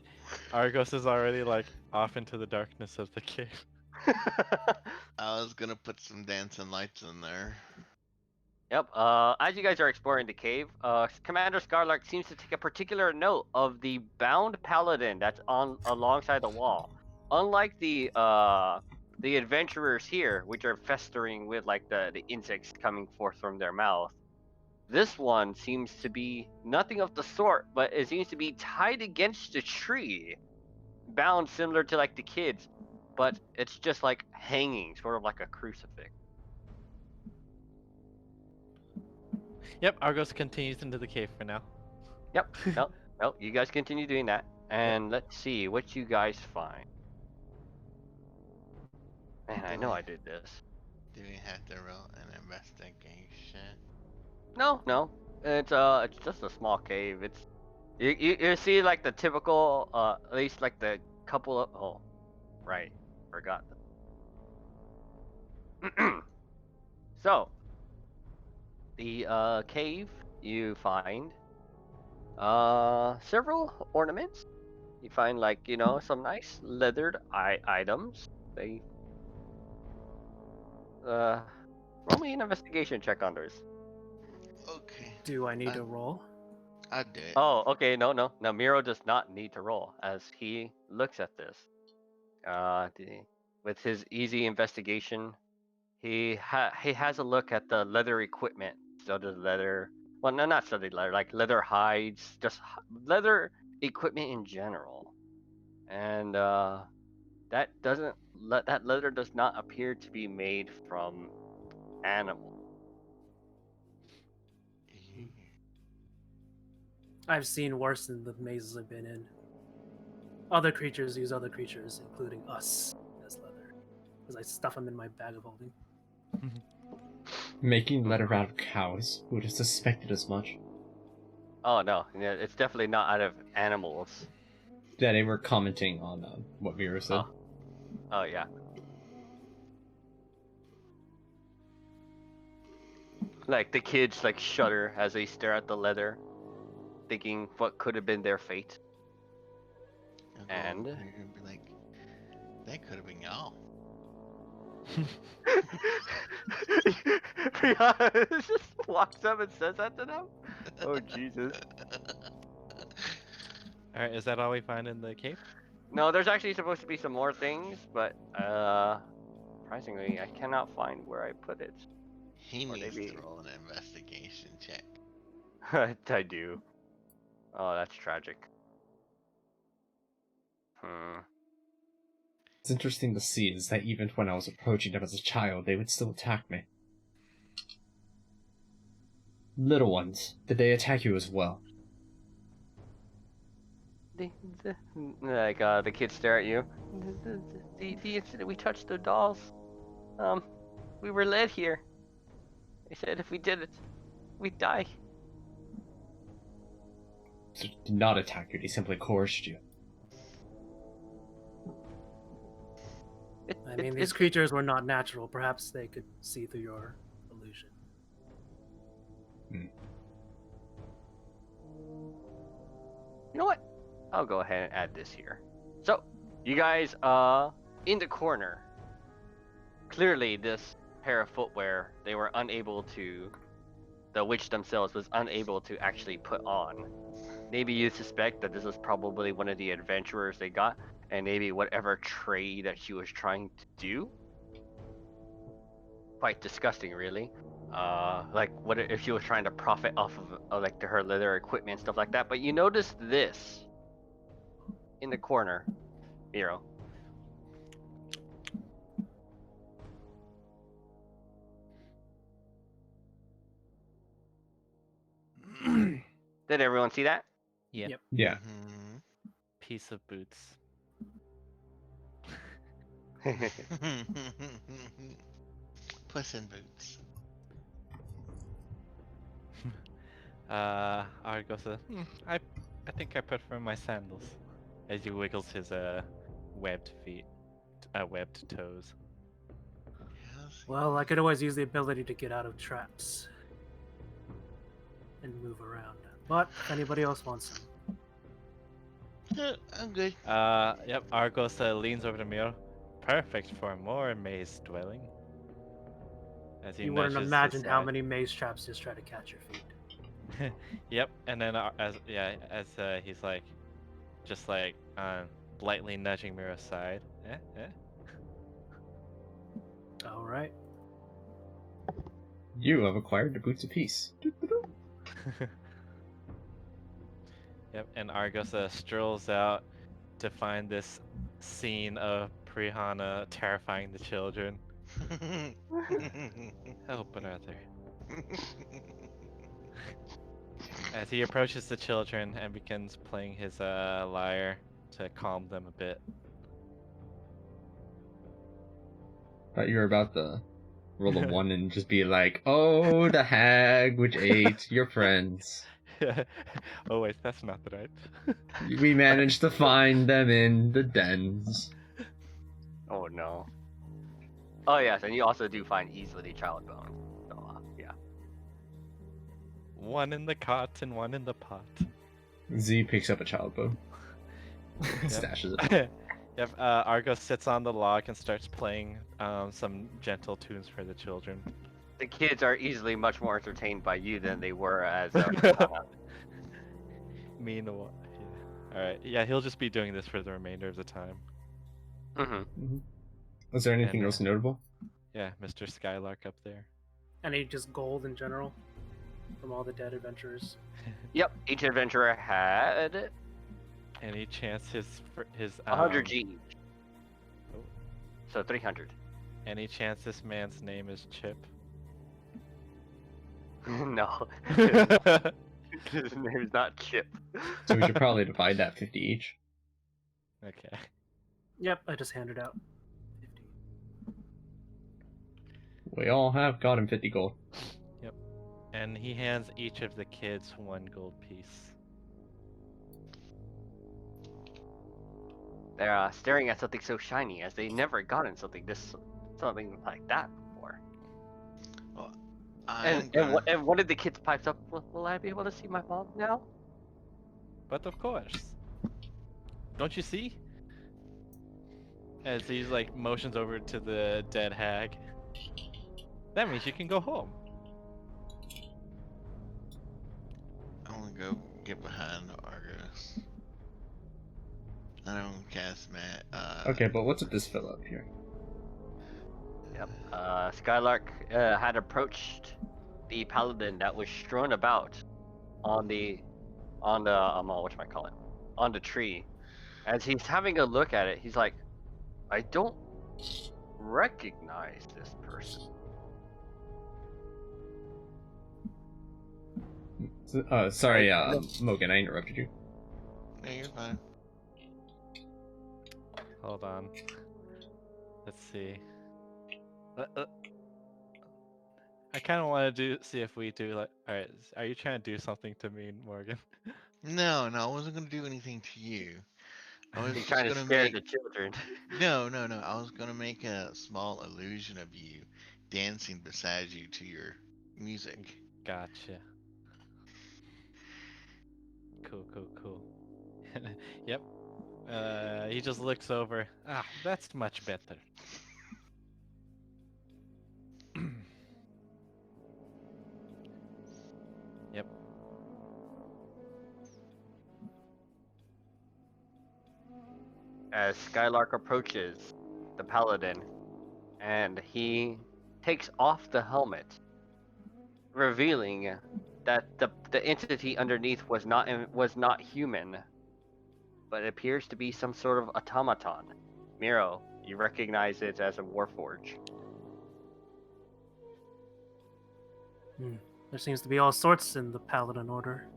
Argos is already like off into the darkness of the cave. I was gonna put some dancing lights in there. Yep. As you guys are exploring the cave, Commander Scarlark seems to take a particular note of the bound paladin that's on alongside the wall. Unlike the adventurers here, which are festering with like the insects coming forth from their mouth, this one seems to be nothing of the sort, but it seems to be tied against a tree, bound similar to like the kids, but it's just like hanging, sort of like a crucifix. Yep, Argos continues into the cave for now. Yep. No, you guys continue doing that, and let's see what you guys find. Man, I know I did this. Do we have to roll an investigation? No, it's just a small cave. It's you see like the typical at least like the couple of right, forgot. So the cave you find several ornaments. You find like some nice leathered items. They roll me an investigation check on those. Okay, Do I need to roll? I did. Oh, okay. No. Miro does not need to roll as he looks at this. With his easy investigation, he has a look at the leather equipment. Studded leather. Well, no, not studded leather. Like leather hides, just leather equipment in general. And that leather does not appear to be made from animal. I've seen worse in the mazes I've been in. Other creatures use other creatures, including us, as leather, because I stuff them in my bag of holding. Making leather out of cows. Who would have suspected as much? Oh no, yeah, it's definitely not out of animals. Yeah, they were commenting on what Mira said. Oh yeah. Like the kids like shudder as they stare at the leather, thinking what could have been their fate. I'll go And? over here and be like, that could have been y'all. Brianna just walks up and says that to them. Oh Jesus. Alright, is that all we find in the cave? No, there's actually supposed to be some more things, but surprisingly, I cannot find where I put it. He Or needs maybe- to roll an investigation check. I do. Oh, that's tragic. It's interesting to see is that even when I was approaching them as a child, they would still attack me. Little ones, did they attack you as well? The kids stare at you. The incident we touched the dolls. We were led here. They said if we did it, we'd die. So they did not attack you, they simply coerced you. I mean, these creatures were not natural. Perhaps they could see through your illusion. You know what? I'll go ahead and add this here. So, you guys, in the corner, clearly this pair of footwear, they were unable to, the witch themselves was unable to actually put on. Maybe you suspect that this is probably one of the adventurers they got, and maybe whatever trade that she was trying to do. Quite disgusting, really. Like what if she was trying to profit off of like her leather equipment and stuff like that. But you notice this in the corner, Miro. Did everyone see that? Yeah. Yep. Yeah. Mhm. Piece of boots. Puss in Boots. Argos says, I think I prefer my sandals. As he wiggles his webbed feet, webbed toes. Yes. Well, I could always use the ability to get out of traps and move around. But if anybody else wants them, I'm good. Yep, Argos leans over to Miro. perfect for more maze dwelling. As he You wouldn't nudges imagine how aside. many maze traps just try to catch your feet. Yep, and then as he's like, just like lightly nudging Mira aside. All right. You have acquired the Boots of Peace. Yep, and Argos strolls out to find this scene of Prihana terrifying the children. Help another. As he approaches the children and begins playing his lyre to calm them a bit. Thought you were about to roll a 1 and just be like, oh, the hag which ate your friends. Oh wait, that's not right. We managed to find them in the dens. Oh no. Oh yes, and you also do find easily child bones. So yeah. One in the cot and one in the pot. Z picks up a child bone. Stashes it. Yep, Argos sits on the log and starts playing some gentle tunes for the children. The kids are easily much more entertained by you than they were as Meanwhile, yeah. Alright, yeah, he'll just be doing this for the remainder of the time. Mhm. Was there anything And, else notable? Yeah, Mr. Skylark up there. Any just gold in general from all the dead adventurers. Yep, each adventurer had Any chance his 100 G. Oh. So 300. Any chance this man's name is Chip? No. His name's not Chip. So we should probably divide that 50 each. Okay. Yep, I just handed out 50. We all have got him 50 gold. And he hands each of the kids 1 gold piece. They're staring at something so shiny as they never gotten something like that before. And one of the kids pipes up, will I be able to see my mom now? But of course. Don't you see? As he's like motions over to the dead hag. That means you can go home. I want to go get behind Argus. I don't cast Matt. Okay, but what's with this fill up here? Yep. Skylark had approached the paladin that was strewn about on the on the tree. As he's having a look at it, he's like, I don't recognize this person. Sorry, Mogan, I interrupted you. Yeah, you're fine. Hold on. Let's see. I kind of want to see if we do like. All right, are you trying to do something to me, Morgan? No, I wasn't gonna do anything to you. I was He's just trying to gonna scare make the children. no. I was gonna make a small illusion of you dancing beside you to your music. Gotcha. Cool. Yep. He just looks over. Ah, that's much better. Yep. As Skylark approaches the paladin, and he takes off the helmet, revealing that the entity underneath was not human, but appears to be some sort of automaton. Miro, you recognize it as a warforge. There seems to be all sorts in the Paladin Order.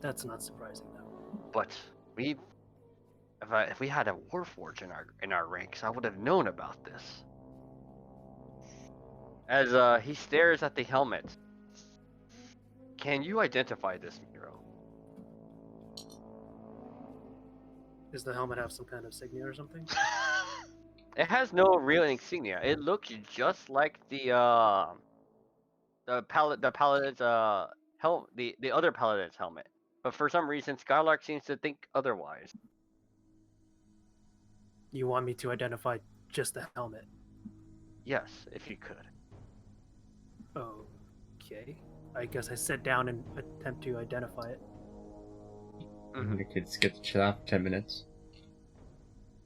That's not surprising, though. But if we had a warforge in our ranks, I would have known about this. As he stares at the helmet, can you identify this, Miro? Does the helmet have some kind of insignia or something? It has no real insignia. It looks just like the paladin's the other paladin's helmet. But for some reason, Skylark seems to think otherwise. You want me to identify just the helmet? Yes, if you could. Okay. I guess I sit down and attempt to identify it. Mhm. The kids get to chill out for 10 minutes.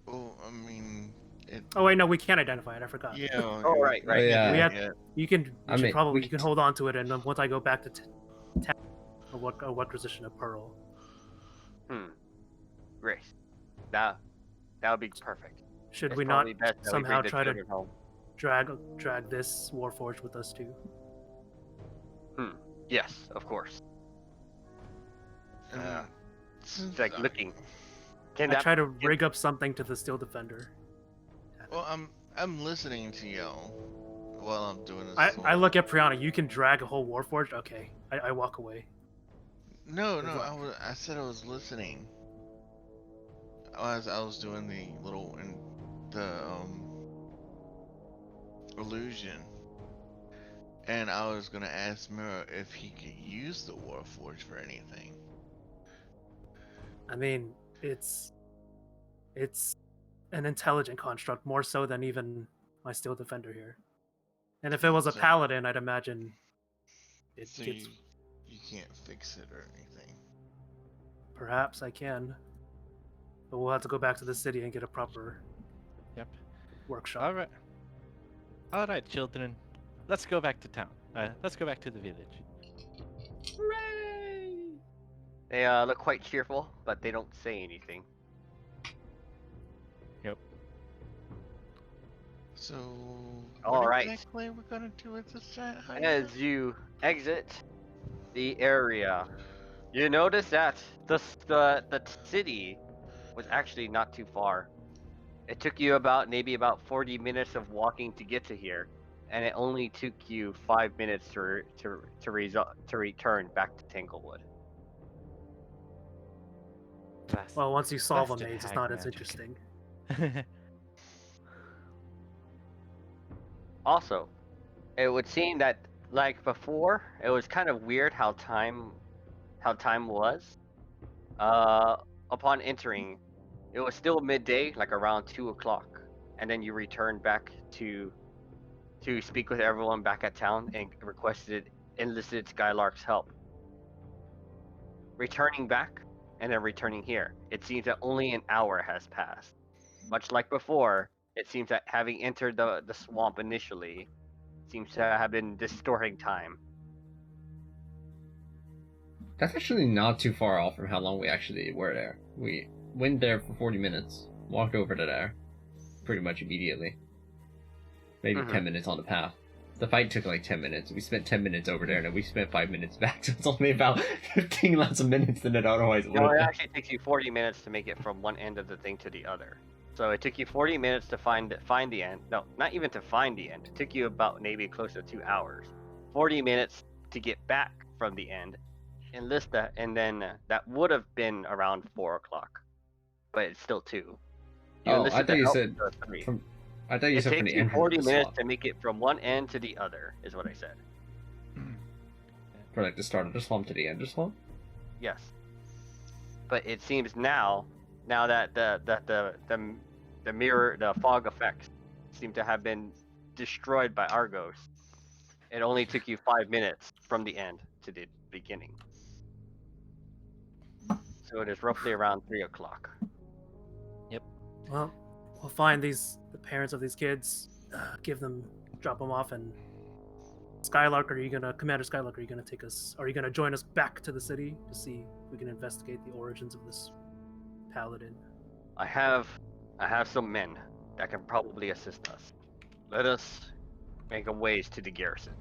Well, I mean, it. Oh wait, no, we can't identify it. I forgot. Yeah. Oh, right, right. Yeah. We have- Yeah. You can. I mean, we You can could- hold on to it, and then once I go back to town, I'll requisition a pearl. Grace. That would be perfect. Should It's we not probably best that we somehow bring the try to children home. drag this Warforged with us too? Yes, of course. And since It's like looking. Can I that try to rig up something to the Steel Defender. Well, I'm listening to y'all while I'm doing this. I look at Priyana. You can drag a whole Warforged. Okay, I walk away. No, Good luck. I said I was listening. As I was doing the illusion, and I was gonna ask Miro if he could use the Warforged for anything. I mean, it's an intelligent construct more so than even my Steel Defender here. And if it was a So- Paladin, I'd imagine it So gets. you can't fix it or anything. Perhaps I can, but we'll have to go back to the city and get a proper Yep. workshop. All right, children. Let's go back to town. Let's go back to the village. Hooray! They look quite cheerful, but they don't say anything. Yep. So, All what right. exactly we're gonna do with this giant hydra? As you exit the area, you notice that the city was actually not too far. It took you maybe about 40 minutes of walking to get to here, and it only took you 5 minutes to return back to Tanglewood. Well, once you solve a Blasted maze, it's hag not as magic. interesting. Also, it would seem that like before, it was kind of weird how time was. Upon entering, it was still midday, like around 2 o'clock, and then you returned back to speak with everyone back at town and enlisted Skylark's help. Returning back and then returning here, it seems that only an hour has passed. Much like before, it seems that having entered the swamp initially seems to have been distorting time. That's actually not too far off from how long we actually were there. We went there for 40 minutes, walked over to there pretty much immediately. Maybe Mhm. 10 minutes on the path. The fight took like 10 minutes. We spent 10 minutes over there, and then we spent 5 minutes back, so it's only about 15 less minutes than it otherwise would No, it have. actually takes you 40 minutes to make it from one end of the thing to the other. So it took you 40 minutes to find the end. No, not even to find the end. It took you about maybe close to 2 hours. 40 minutes to get back from the end. Enlist that, and then that would have been around 4 o'clock. But it's still 2. Oh, I enlisted thought the you help said for 3. I thought you It said from takes the you entrance 40 of the minutes swamp. to make it from one end to the other, is what I said. For like the start of the swamp to the end of the swamp? Yes. But it seems now that the fog effects seem to have been destroyed by Argos, it only took you 5 minutes from the end to the beginning. So it is roughly around 3 o'clock. Well, we'll find the parents of these kids, drop them off, and Skylark, Commander Skylark, are you gonna join us back to the city to see if we can investigate the origins of this paladin? I have some men that can probably assist us. Let us make a ways to the garrison.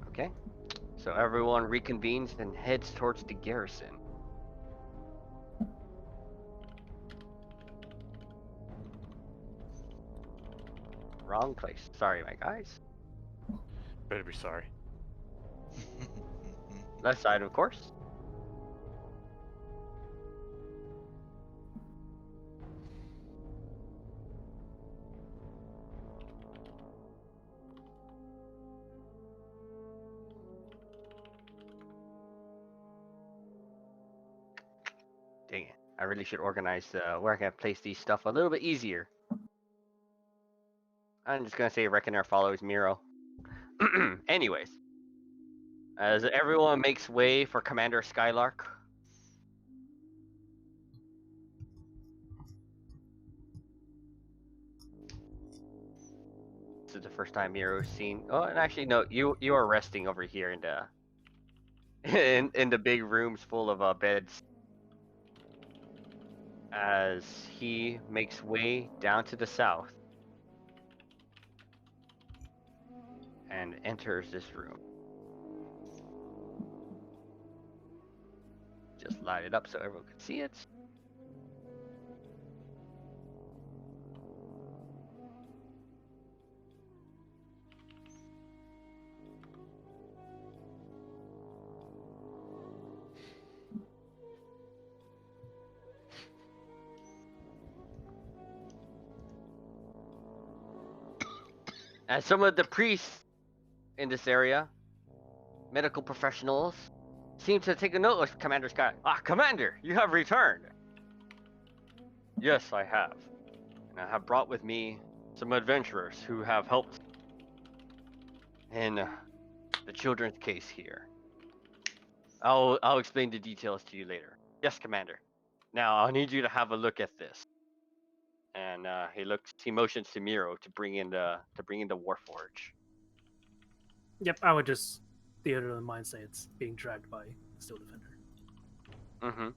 Okay, so everyone reconvenes and heads towards the garrison. Wrong place. Sorry, my guys. Better be sorry. Left side, of course. Dang it. I really should organize where I can place these stuff a little bit easier. I'm just gonna say Reckoner follows Miro. Anyways, as everyone makes way for Commander Skylark, this is the first time Miro's seen. Oh, and actually, no, you are resting over here in the in the big rooms full of beds. As he makes way down to the south and enters this room. Just light it up so everyone can see it. As some of the priests in this area, medical professionals, seem to take a note of Commander Scott. Ah, Commander, you have returned. Yes, I have. And I have brought with me some adventurers who have helped in the children's case here. I'll explain the details to you later. Yes, Commander. Now I'll need you to have a look at this. And he motions to Miro to bring in the Warforge. Yep, I would just theater of the mind say it's being dragged by the Steel Defender. Mm-hmm.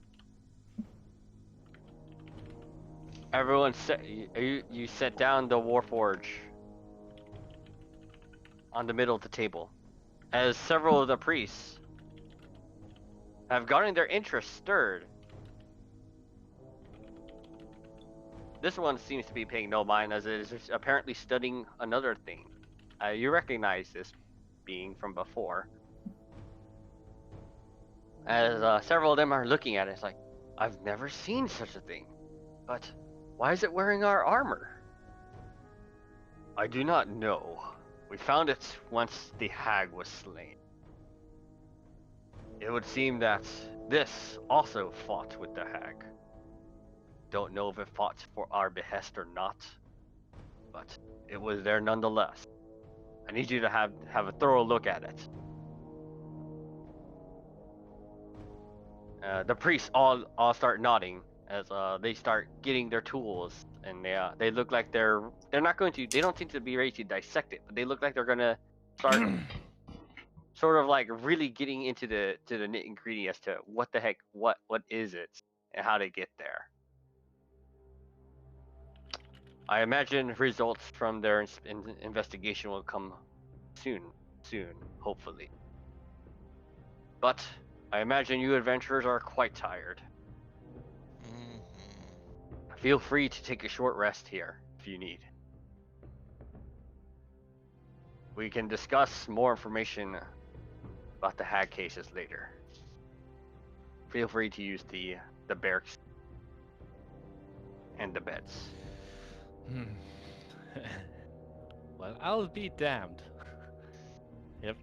Everyone you set down the Warforge on the middle of the table. As several of the priests have gotten their interest stirred. This one seems to be paying no mind as it is apparently studying another thing. You recognize this being from before. As several of them are looking at it, it's like, I've never seen such a thing. But why is it wearing our armor? I do not know. We found it once the hag was slain. It would seem that this also fought with the hag. Don't know if it fought for our behest or not, but it was there nonetheless. I need you to have a thorough look at it. The priests all start nodding as they start getting their tools, and they look like they don't seem to be ready to dissect it, but they look like they're gonna start sort of like really getting into the nit and gritty as to what the heck, what is it, and how to get there. I imagine results from their investigation will come soon, hopefully. But I imagine you adventurers are quite tired. Feel free to take a short rest here if you need. We can discuss more information about the hag cases later. Feel free to use the barracks and the beds. Well, I'll be damned. Yep.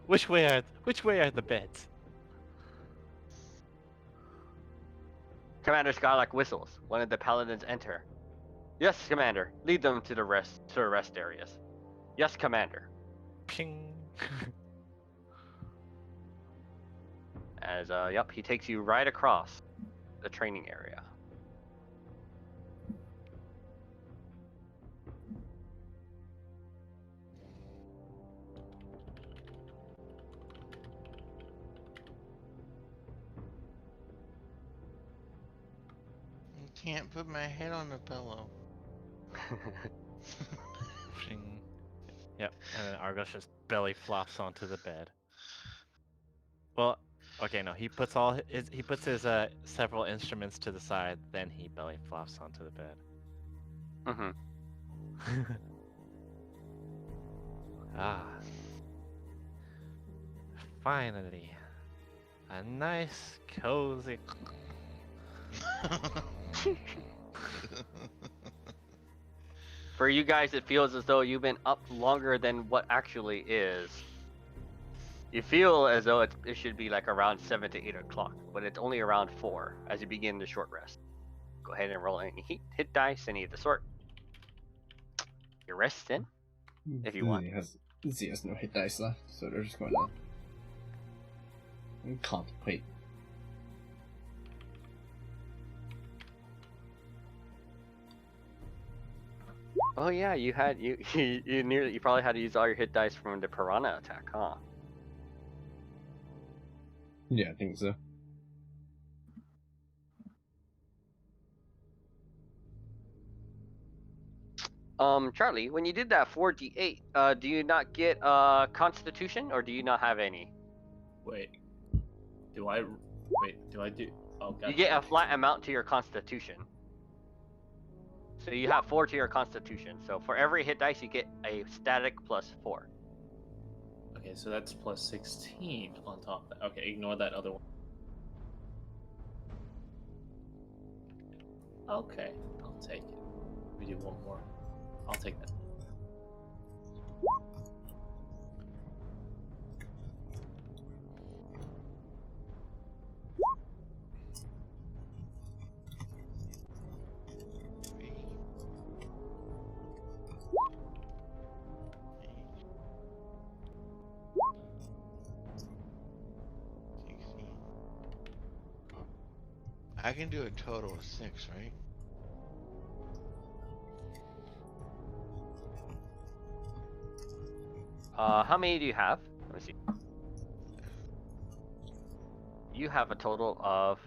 Which way are the beds? Commander Skylark whistles. One of the paladins enter. Yes, Commander. Lead them to the rest areas. Yes, Commander. Ping. As he takes you right across the training area. Can't put my head on the pillow. Ping. Yep. And then Argos just belly flops onto the bed. Well, okay, no, he puts his several instruments to the side, then he belly flops onto the bed. Mm-hmm. Ah. Finally. A nice, cozy... For you guys, it feels as though you've been up longer than what actually is. You feel as though it should be like around 7 to 8 o'clock, but it's only around 4 as you begin the short rest. Go ahead and roll any hit dice, any of the sort. Your rest in, if you want. Z has no hit dice left, so they're just going to contemplate. Oh yeah, you probably had to use all your hit dice from the piranha attack, huh? Yeah, I think so. Charlie, when you did that 4d8, do you not get Constitution, or do you not have any? Wait. Do I do? Oh, gotcha. You get a flat amount to your Constitution. So you have 4 to your Constitution. So for every hit dice, you get a static +4. Okay, so that's plus 16 on top of that. Okay, ignore that other one. Okay, I'll take it. We do one more. I'll take that. I can do a total of 6, right? How many do you have? Let me see. You have a total of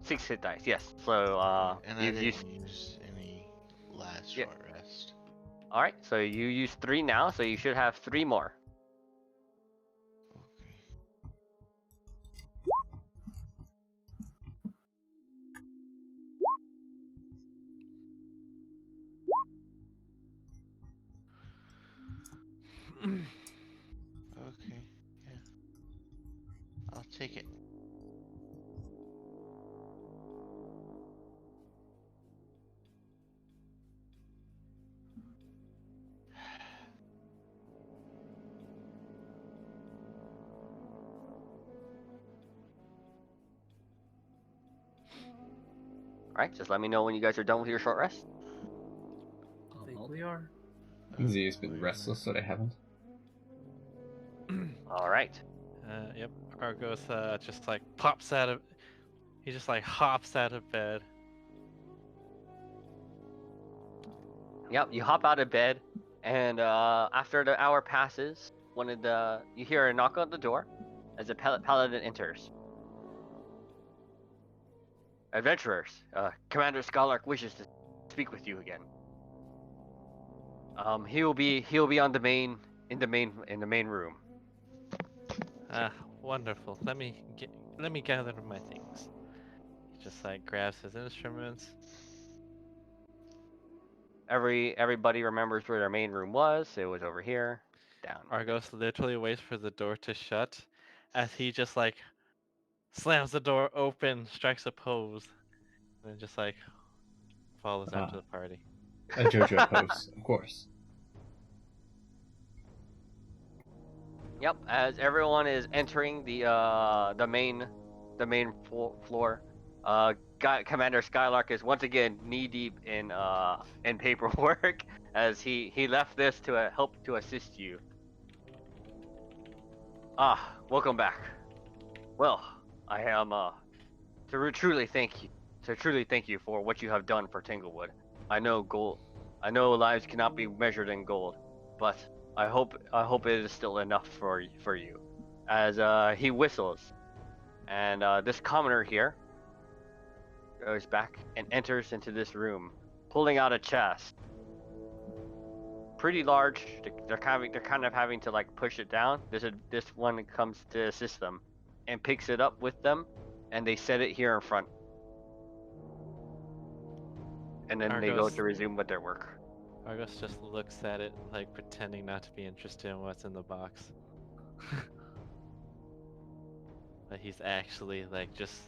6 hit dice. Yes. So And I you've didn't used. use any last Yeah. short rest. All right. So you use 3 now. So you should have 3 more. Okay. Okay, yeah. I'll take it. All right. Just let me know when you guys are done with your short rest. I think we are. Z has been Wait a restless, minute. so I haven't. All right. Yep. Argos just like pops out of. He just like hops out of bed. Yep. You hop out of bed, and after the hour passes, you hear a knock on the door as a paladin enters. Adventurers, Commander Scholark wishes to speak with you again. He'll be on the main in the main room. Ah, wonderful. Let me gather my things. He just like grabs his instruments. Everybody remembers where their main room was. It was over here, down. Argos literally waits for the door to shut, as he just like slams the door open, strikes a pose, and then just like follows Ah. after the party. A JoJo pose, of course. Yep. As everyone is entering the main floor, Commander Skylark is once again knee deep in paperwork as he left this to help to assist you. Ah, welcome back. Well, I am to truly thank you for what you have done for Tanglewood. I know lives cannot be measured in gold, but I hope it is still enough for you. As he whistles, and this commoner here goes back and enters into this room, pulling out a chest. Pretty large. They're kind of having to like push it down. This one comes to assist them, and picks it up with them, and they set it here in front. And then they go Argos. to resume with their work. Argos just looks at it, like pretending not to be interested in what's in the box. But he's actually like just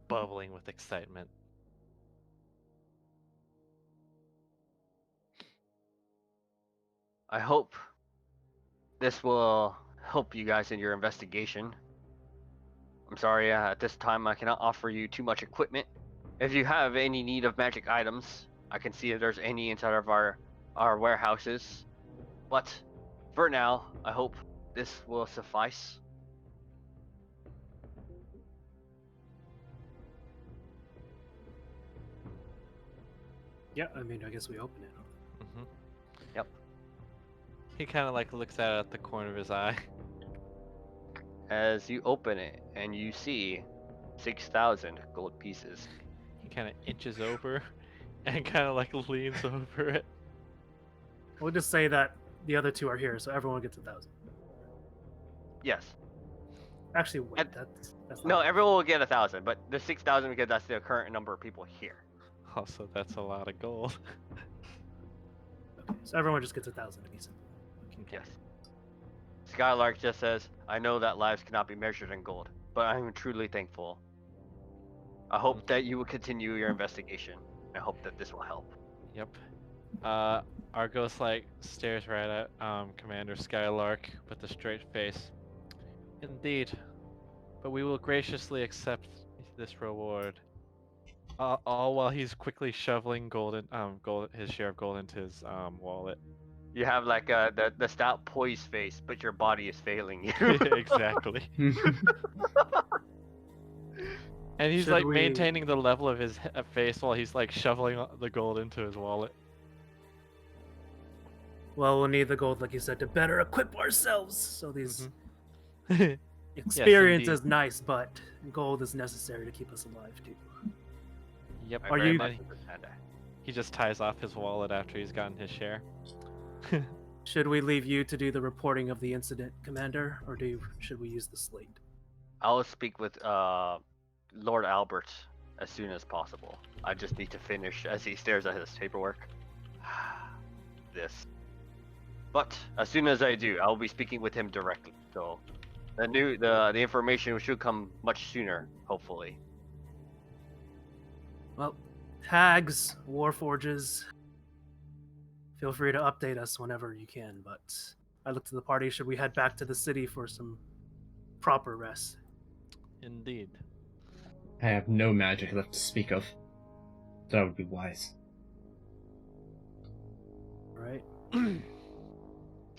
bubbling with excitement. I hope this will help you guys in your investigation. I'm sorry, at this time I cannot offer you too much equipment. If you have any need of magic items, I can see if there's any inside of our warehouses. But for now, I hope this will suffice. Yeah, I mean, I guess we open it. Mm-hmm. Yep. He kind of like looks at it at the corner of his eye. As you open it and you see 6,000 gold pieces. He kind of inches over and kind of like leans over it. We'll just say that the other two are here, so everyone gets 1,000. Yes. Actually, wait, And- that's No, not... everyone will get 1,000, but the 6,000 because that's the current number of people here. Also, that's a lot of gold. Okay, so everyone just gets 1,000 to be simple. Yes. Skylark just says, I know that lives cannot be measured in gold, but I am truly thankful. I hope that you will continue your investigation. I hope that this will help. Yep. Argos like stares right at Commander Skylark with a straight face. Indeed, but we will graciously accept this reward. All while he's quickly shoveling his share of gold into his wallet. You have like the stout poise face, but your body is failing you. Exactly. And he's Should like we- maintaining the level of his face while he's like shoveling the gold into his wallet. Well, we'll need the gold, like you said, to better equip ourselves. So these Mhm. experience indeed. is nice, but gold is necessary to keep us alive too. Yep. I Are very you- much understand that. He just ties off his wallet after he's gotten his share. Should we leave you to do the reporting of the incident, Commander, or should we use the slate? I'll speak with Lord Albert as soon as possible. I just need to finish as he stares at his paperwork. This. But as soon as I do, I'll be speaking with him directly. So the information should come much sooner, hopefully. Well, hags, warforges, feel free to update us whenever you can, but I look to the party. Should we head back to the city for some proper rest? Indeed. I have no magic left to speak of. That would be wise. Right?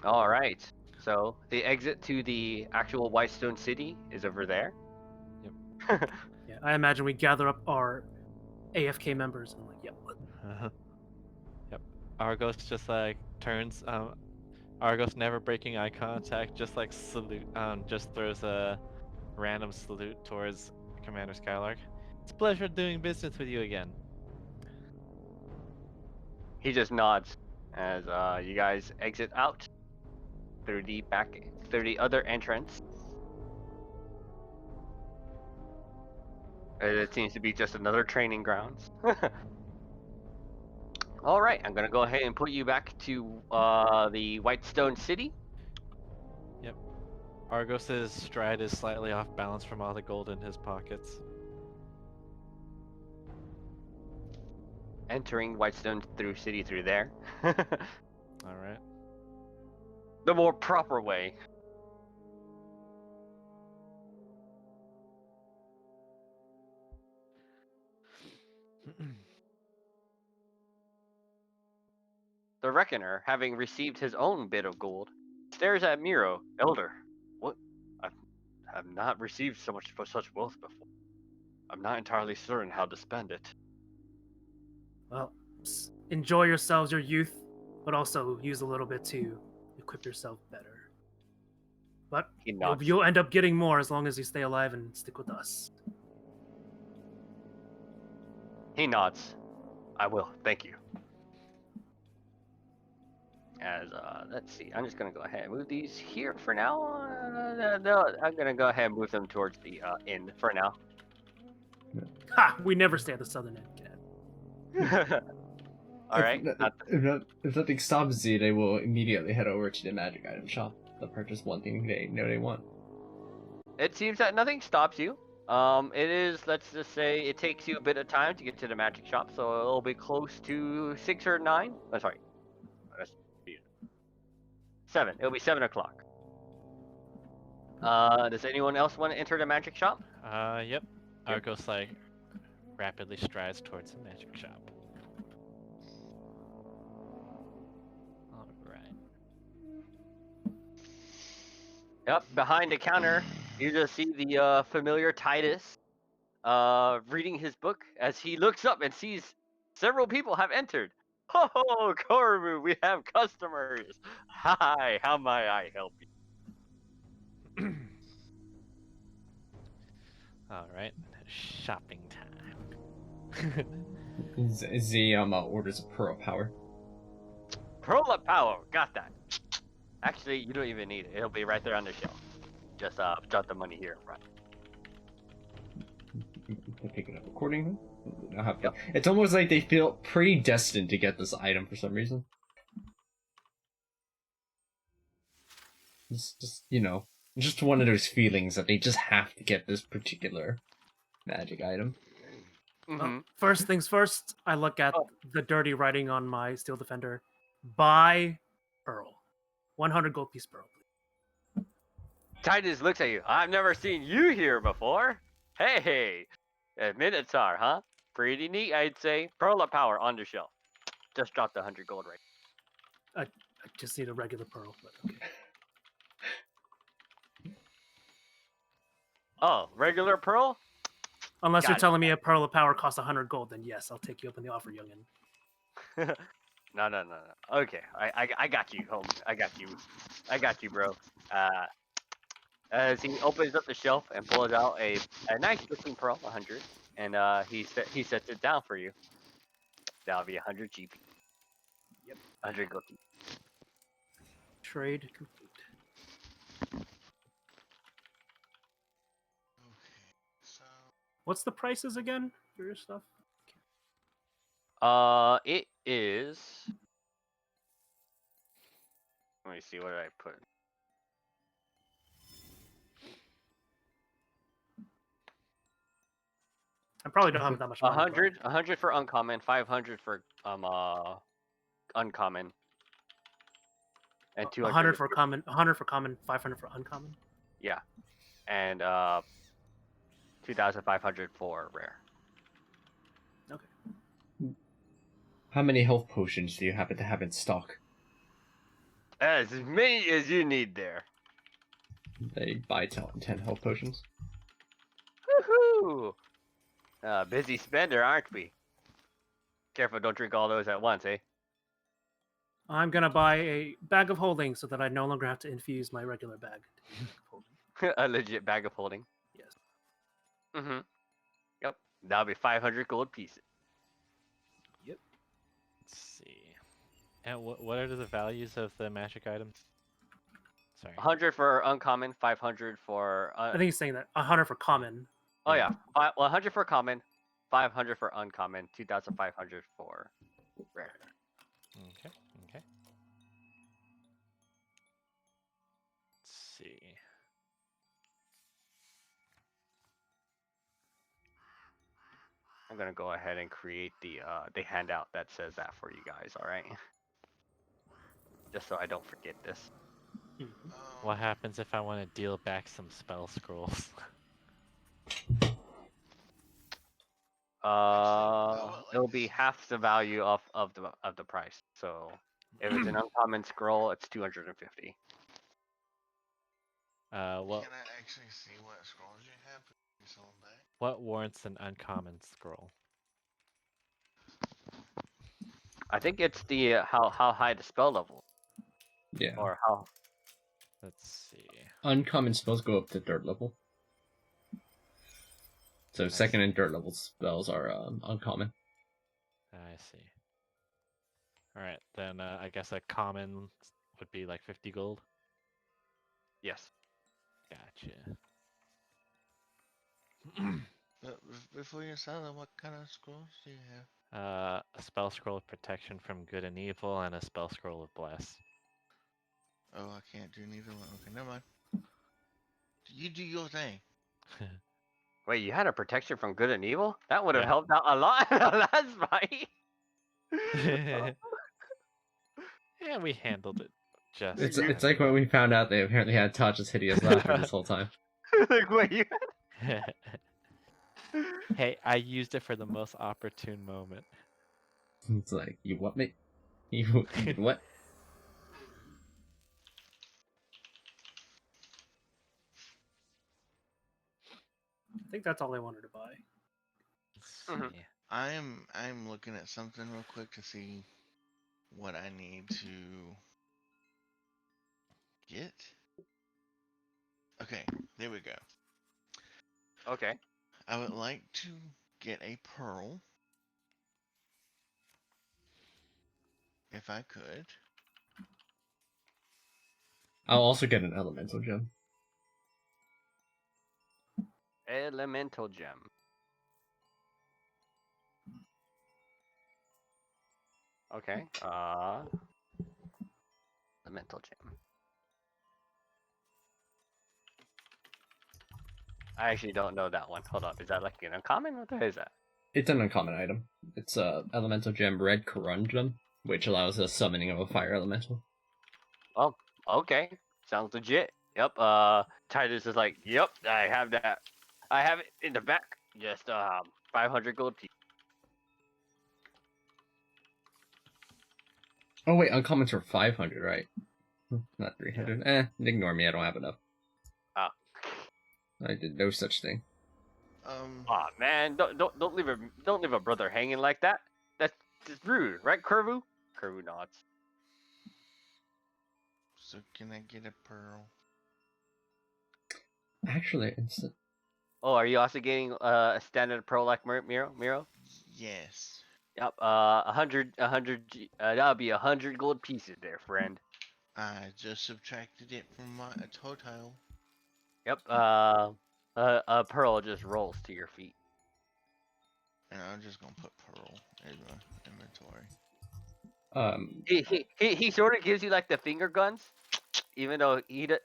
All right. So the exit to the actual Whitestone City is over there. Yep. Yeah, I imagine we gather up our AFK members and like, yep. Yep. Argos just like turns. Argos never breaking eye contact, just like salute. Just throws a random salute towards Commander Skylark. It's a pleasure doing business with you again. He just nods as you guys exit out through the other entrance. It seems to be just another training grounds. All right, I'm gonna go ahead and put you back to the Whitestone City. Argos's stride is slightly off balance from all the gold in his pockets. Entering Whitestone City through there. All right. The more proper way. The Reckoner, having received his own bit of gold, stares at Miro. Elder, what? I have not received such wealth before. I'm not entirely certain how to spend it. Well, enjoy yourselves, your youth, but also use a little bit to equip yourself better. But He nods. you'll end up getting more as long as you stay alive and stick with us. He nods. I will. Thank you. As let's see, I'm just gonna go ahead and move these here for now. I'm gonna go ahead and move them towards the inn for now. Ha! We never stay at the southern end, Cat. All right. If nothing stops you, they will immediately head over to the magic item shop. They'll purchase one thing they know they want. It seems that nothing stops you. It is, let's just say, it takes you a bit of time to get to the magic shop, so it'll be close to 6 or 9. Oh, sorry. 7. It'll be 7 o'clock. Does anyone else want to enter the magic shop? Yep. Yep. Argos like rapidly strides towards the magic shop. All right. Yep. Behind the counter, you just see the familiar Titus, reading his book as he looks up and sees several people have entered. Oh, Korumu, we have customers. Hi, how may I help you? All right. Shopping time. Z orders a pearl power. Pearl of Power, got that. Actually, you don't even need it. It'll be right there on the shelf. Just drop the money here in front. They pick it up accordingly. I'll have to- It's almost like they feel predestined to get this item for some reason. It's just, just one of those feelings that they just have to get this particular magic item. Mm-hmm. First things first, I look at Oh. the dirty writing on my Steel Defender. Buy Pearl. 100 gold piece Pearl, please. Titus looks at you. I've never seen you here before. Hey, a Minotaur, huh? Pretty neat, I'd say. Pearl of Power on the shelf. Just dropped the 100 gold right. I just need a regular Pearl, but okay. Oh, regular Pearl? Unless Got you're it. telling me a Pearl of Power costs 100 gold, then yes, I'll take you up on the offer, youngin. No. Okay, I got you, homie. I got you, bro. As he opens up the shelf and pulls out a nice looking Pearl, 100, and he sets it down for you. That'll be 100 GP. Yep, 100 gold. Trade complete. Okay, so What's the prices again for your stuff? It is. Let me see, what did I put? I probably don't have that much money. but- 100 for uncommon, 500 for uncommon, and 200 100 for common, 100 for common, 500 for uncommon. and 2,500 for rare. How many health potions do you happen to have in stock? As many as you need there. They buy 10 health potions. Woohoo! Busy spender, aren't we? Careful, don't drink all those at once, eh? I'm gonna buy a bag of holding so that I no longer have to infuse my regular bag. A legit bag of holding. Yes. Mm-hmm. Yep. That'll be 500 gold pieces. Let's see. And what are the values of the magic items? Sorry. 100 for uncommon, 500 for. I think he's saying that 100 for common. Oh yeah, 100 for common, 500 for uncommon, 2,500 for rare. Okay. Let's see. I'm gonna go ahead and create the handout that says that for you guys. All right. Just so I don't forget this. What happens if I want to deal back some spell scrolls? It'll be half the value of the price. So if it's an uncommon scroll, it's 250. Well, can I actually see what scrolls you have? Put some back. what warrants an uncommon scroll? I think it's the how high the spell level, Yeah. or how. Let's see. Uncommon spells go up to 3rd level. So 2nd and 3rd level spells are uncommon. I see. Alright, then I guess a common would be like 50 gold. Yes. Gotcha. But before you sell them, what kind of scrolls do you have? A spell scroll of protection from good and evil, and a spell scroll of bless. Oh, I can't do neither one. Okay, never mind. You do your thing. Wait, you had a protection from good and evil? That would have Yeah. helped out a lot in the last fight. Yeah, we handled it Just It's like when we found out they apparently had Tasha's hideous laughter this whole time. Like what you? Hey, I used it for the most opportune moment. It's like, you what, mate? You did what? I think that's all I wanted to buy. Mhm. Yeah. I'm looking at something real quick to see what I need to get. Okay, there we go. Okay. I would like to get a pearl. If I could. I'll also get an elemental gem. Elemental gem. Okay. Elemental gem. I actually don't know that one. Hold up. Is that like an uncommon? What the hell is that? It's an uncommon item. It's a elemental gem, red corundum, which allows the summoning of a fire elemental. Okay. Sounds legit. Yep. Titus is like, yep, I have that. I have it in the back. Just 500 gold piece. Oh wait, uncommons for 500, right? Not 300. Ignore me. I don't have enough. Ah. I did no such thing. Aw, man, don't leave a brother hanging like that. That's just rude, right, Curvu? Curvu nods. So can I get a pearl? Actually, instead, Oh, are you also getting a standard pearl like Miro? Yes. Yep. 100. That'll be 100 gold pieces there, friend. I just subtracted it from my total. Yep. A pearl just rolls to your feet. And I'm just gonna put pearl in my inventory. He sort of gives you like the finger guns, even though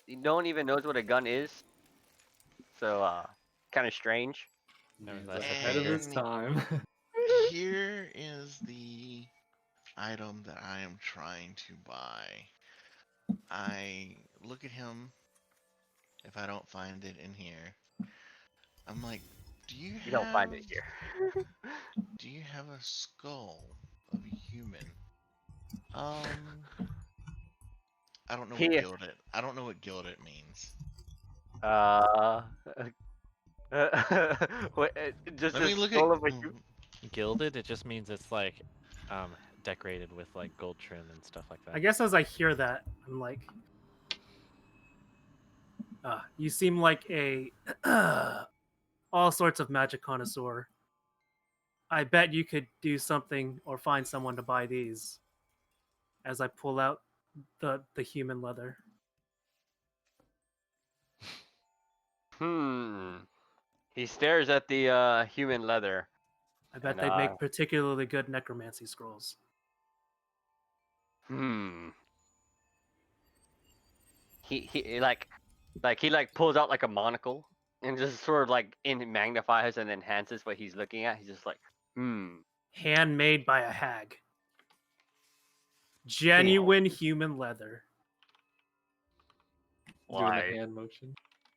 no one even knows what a gun is. So kind of strange. Nevertheless, He's ahead of his And time. here is the item that I am trying to buy. I look at him. If I don't find it in here, I'm like, You don't find it here. Do you have a skull of a human? I don't know what Here. gilded. I don't know what gilded means. What, just Let a me look skull at. of a hu- Gilded, it just means it's like decorated with like gold trim and stuff like that. I guess as I hear that, I'm like, you seem like a all sorts of magic connoisseur. I bet you could do something or find someone to buy these. As I pull out the human leather. He stares at the human leather. I bet And, they'd make particularly good necromancy scrolls. He like pulls out like a monocle and just sort of like magnifies and enhances what he's looking at. He's just like, Handmade by a hag. Genuine human leather. Doing Why? the hand motion.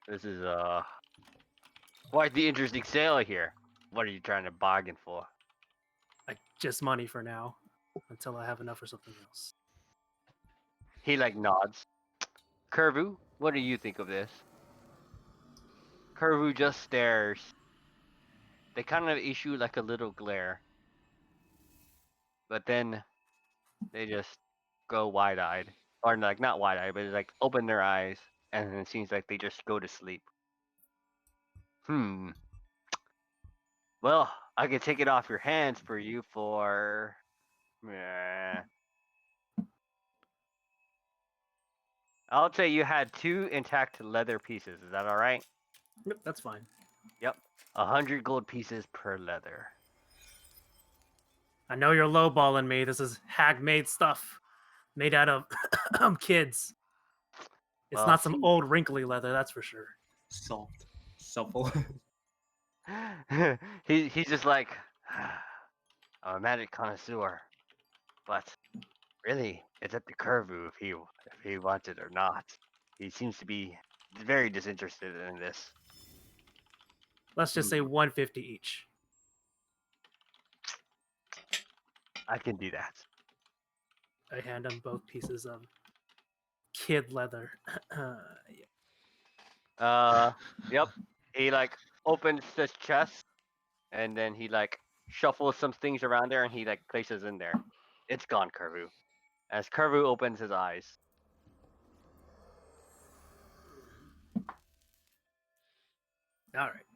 This is quite the interesting sale here. What are you trying to bargain for? Like just money for now. Until I have enough for something else. He like nods. Curvu, what do you think of this? Curvu just stares. They kind of issue like a little glare. But then they just go wide-eyed. Or like not wide-eyed, but like open their eyes and then it seems like they just go to sleep. Well, I could take it off your hands for you for I'll say you had 2 intact leather pieces. Is that all right? Yep, that's fine. Yep. 100 gold pieces per leather. I know you're lowballing me. This is hag-made stuff. Made out of kids. It's Well, not some see. old wrinkly leather, that's for sure. Soft. Supple. He's just like I'm a magic connoisseur, but Really, it's up to Kervu if he wants it or not. He seems to be very disinterested in this. Let's just say 150 each. I can do that. I hand him both pieces of kid leather. Yeah. Yep. He like opens his chest, and then he like shuffles some things around there, and he like places in there. It's gone, Kervu. As Kervu opens his eyes. All right.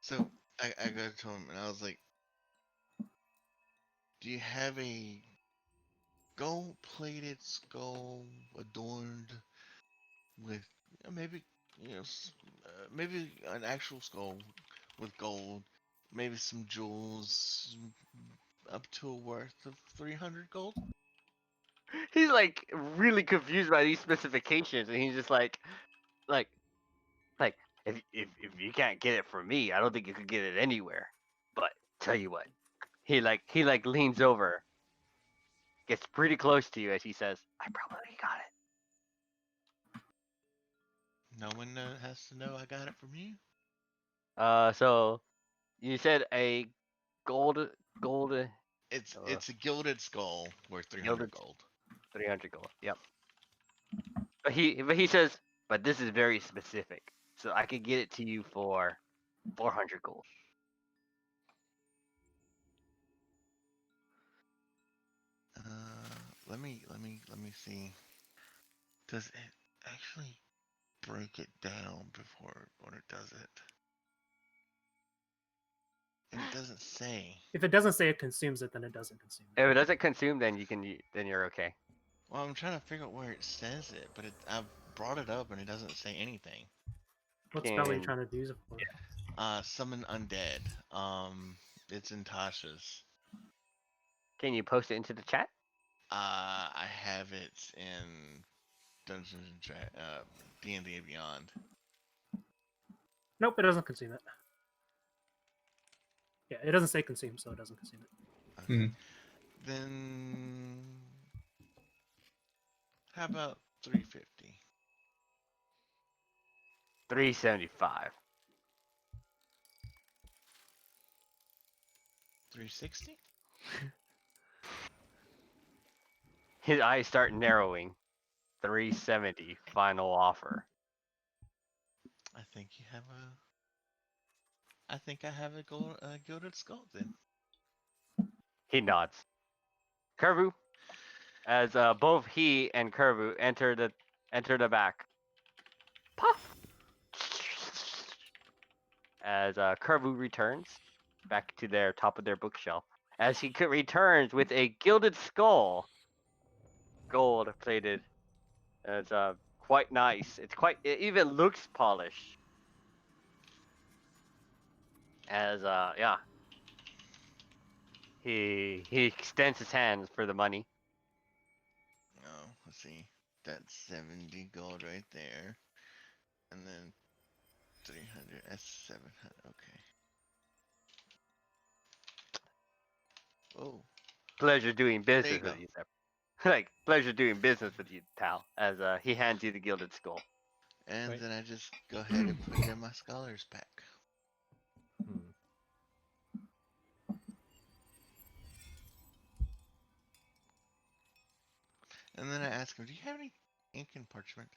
So I go to him and I was like, "Do you have a gold-plated skull adorned with maybe maybe an actual skull with gold, maybe some jewels, up to a worth of 300 gold?" He's like really confused by these specifications, and he's just like, like if you can't get it from me, I don't think you could get it anywhere. But tell you what, he like leans over, gets pretty close to you as he says, "I probably got it." No one has to know I got it from you. So you said a gold It's a gilded skull worth 300 gilded gold. 300 gold. Yep. But he says, but this is very specific, so I could get it to you for 400 gold. Let me see. Does it actually break it down before when it does it? And it doesn't say. If it doesn't say it consumes it, then it doesn't consume it. If it doesn't consume, then then you're okay. Well, I'm trying to figure out where it says it, but I've brought it up and it doesn't say anything. What spell are you Can- trying to use it for? Summon undead. It's in Tasha's. Can you post it into the chat? I have it in Dungeons and D&D and Beyond. Nope, it doesn't consume it. Yeah, it doesn't say consume, so it doesn't consume it. Okay. Mhm. Then how about 350? 375. 360? His eyes start narrowing. 370 final offer. I think you have I think I have a gilded skull then. He nods. Kervu, as both he and Kervu enter the back. Puff. As Kervu returns back to their top of their bookshelf, as he returns with a gilded skull, gold plated. It's quite nice. It even looks polished. As yeah, he extends his hands for the money. Oh, let's see. That's 70 gold right there. And then 300. That's 700. Okay. Oh, Pleasure doing there you business go. with you, sir. Like pleasure doing business with you, Tal. As he hands you the gilded skull. And Right. then I just go ahead and put it in my scholar's pack. And then I ask him, "Do you have any ink and parchment?"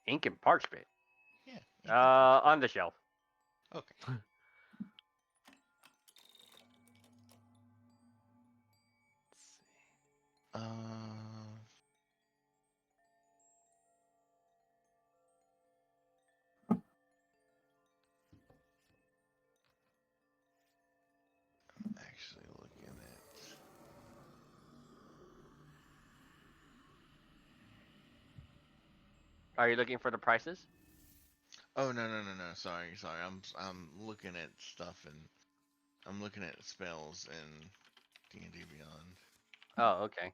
Ink and parchment. Yeah. ink and parchment. On the shelf. Okay. Uh, actually looking at. Are you looking for the prices? Oh no. Sorry. I'm looking at stuff and I'm looking at spells and D&D Beyond. Oh, okay.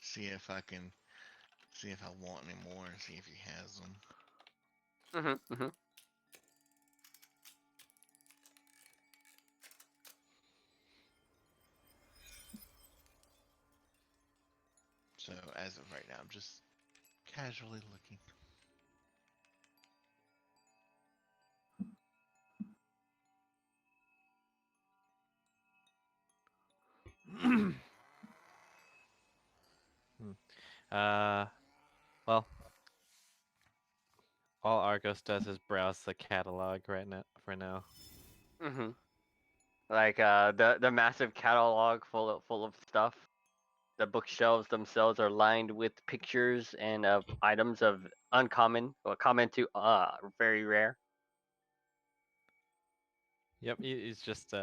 See if I can. See if I want any more. And see if he has them. Mm-hmm. So as of right now, I'm just casually looking. uh, well, all Argos does is browse the catalog right now. For now. Mm-hmm. Like the massive catalog full of stuff. The bookshelves themselves are lined with pictures and items of uncommon or common to very rare. Yep, he's just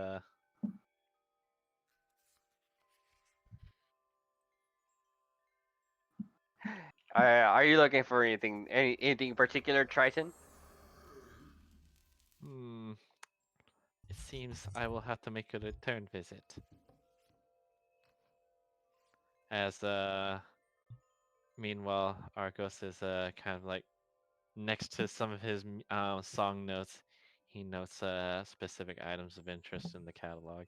Are you looking for anything in particular, Triton? Hmm. It seems I will have to make a return visit. As meanwhile, Argos is kind of like next to some of his song notes. He notes specific items of interest in the catalog.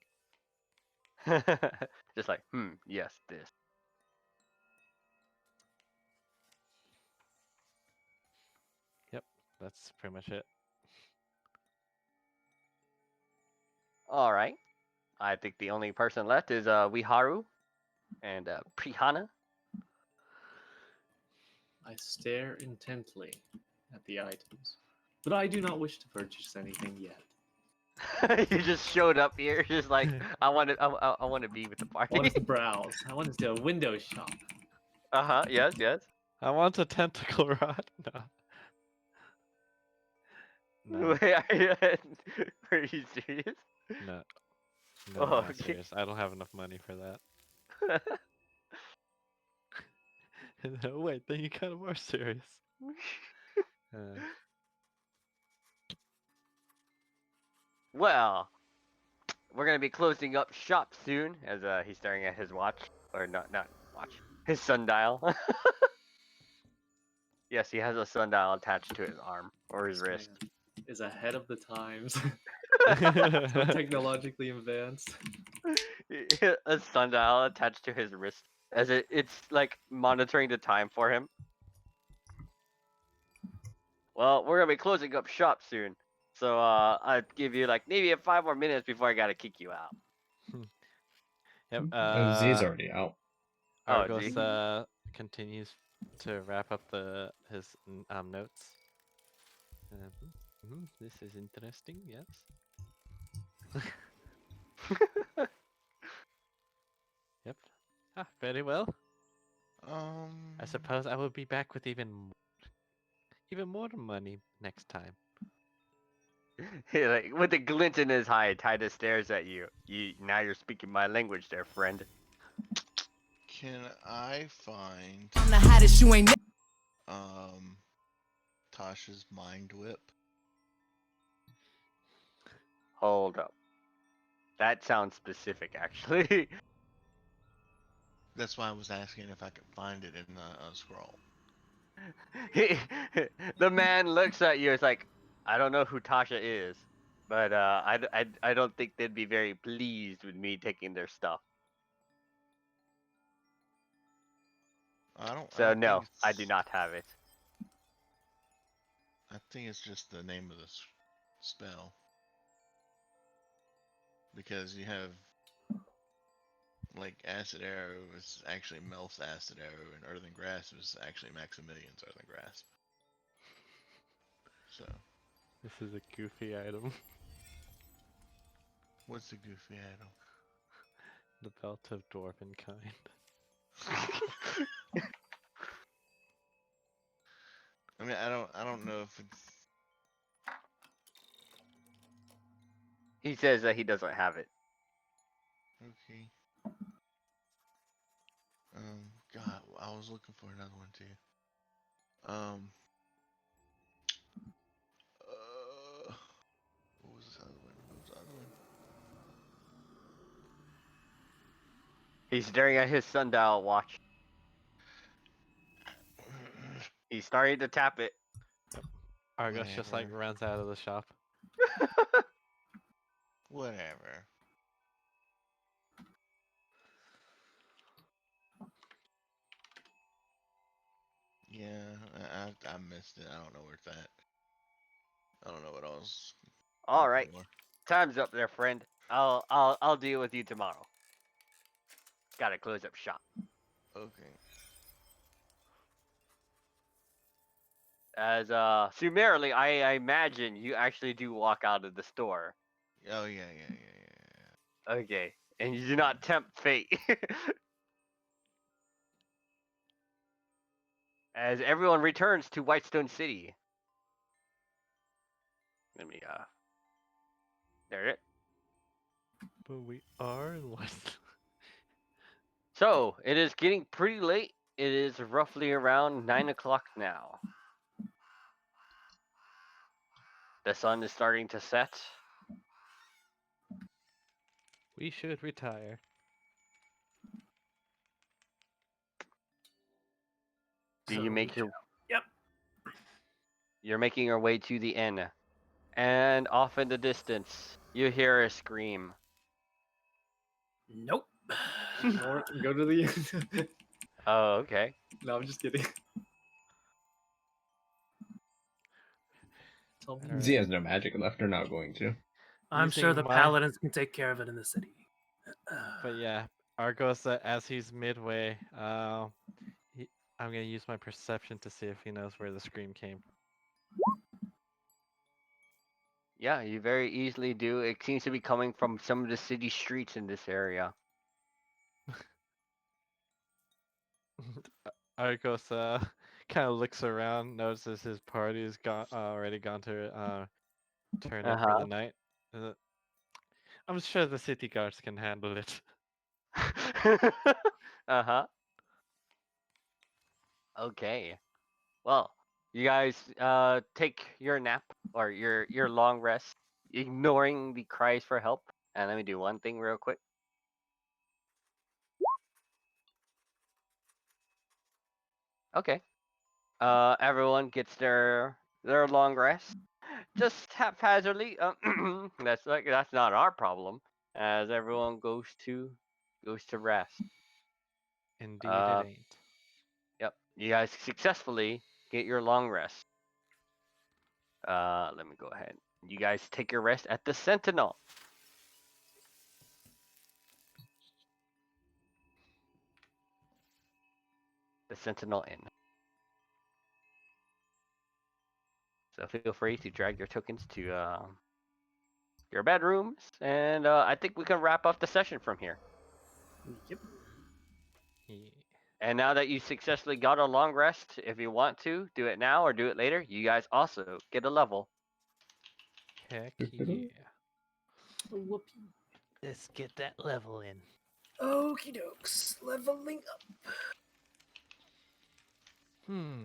Just like, yes, this. Yep, that's pretty much it. All right. I think the only person left is Wiharu and Prihana. I stare intently at the items, but I do not wish to purchase anything yet. You just showed up here, just like I want to be with the I party. want to browse. I want to do a window shop. Yes, yes. I want a tentacle rod. No. No, Wait, are you serious? no, no, Oh, I'm not okay. serious. I don't have enough money for that. No, wait, then you kind of are serious. Well, we're gonna be closing up shop soon, as he's staring at his watch, or not watch, his sundial. Yes, he has a sundial attached to his arm or his This wrist. man is ahead of the times. So technologically advanced. A sundial attached to his wrist, as it's like monitoring the time for him. Well, we're gonna be closing up shop soon, so I'd give you like maybe 5 more minutes before I gotta kick you out. Yep. Z's already out. Oh, Argos gee. continues to wrap up his notes. This is interesting. Yes. Yep. Ah, very well. I suppose I will be back with even more money next time. Like with a glint in his eye, Titus stares at you. Now you're speaking my language, there, friend. Can I find I'm the hottest, you ain't Tasha's mind whip? Hold up. That sounds specific, actually. That's why I was asking if I could find it in the scroll. The man looks at you. It's like, I don't know who Tasha is, but I don't think they'd be very pleased with me taking their stuff. I So don't no, think I do not have it. I think it's just the name of the spell. Because you have like Acid Arrow is actually Melf's Acid Arrow, and Earthen Grasp is actually Maximilian's Earthen Grasp. So, This is a goofy item. what's the goofy item? The belt of dwarven kind. I mean, I don't know if it's. He says that he doesn't have it. Okay. God, I was looking for another one too. What was this other one? What was the other one? He's staring at his sundial watch. He's starting to tap it. Argos just like Whatever. runs out of the shop. Whatever. I missed it. I don't know where it's at. I don't know what I was. All looking right, for. time's up there, friend. I'll deal with you tomorrow. Gotta close up shop. Okay. As summarily, I imagine you actually do walk out of the store. Oh yeah. Okay, and you do not tempt fate. As everyone returns to Whitestone City. Let me there it. But we are what? So it is getting pretty late. It is roughly around 9 o'clock now. The sun is starting to set. We should retire. Do you make your Yep. You're making your way to the inn, and off in the distance, you hear a scream. Nope. Or go to the. Oh, okay. No, I'm just kidding. Tell me. Alright. Z has no magic left. They're not going to. I'm sure Using the my- paladins can take care of it in the city. But yeah, Argos, as he's midway, I'm gonna use my perception to see if he knows where the scream came. Yeah, you very easily do. It seems to be coming from some of the city streets in this area. Argos kind of looks around, notices his party's already gone to turn in for the night. I'm sure the city guards can handle it. Uh-huh. Okay. Well, you guys take your nap or your long rest, ignoring the cries for help. And let me do one thing real quick. Okay. Everyone gets their long rest. Just haphazardly. That's not our problem, as everyone goes to rest. Indeed, Uh, it ain't. Yep. You guys successfully get your long rest. Let me go ahead. You guys take your rest at the Sentinel. The Sentinel Inn. So feel free to drag your tokens to your bedrooms, and I think we can wrap up the session from here. Yep. Yeah. And now that you successfully got a long rest, if you want to, do it now or do it later, you guys also get a level. Heck yeah. Whoopee. Let's get that level in. Okie dokes. Leveling up. Hmm.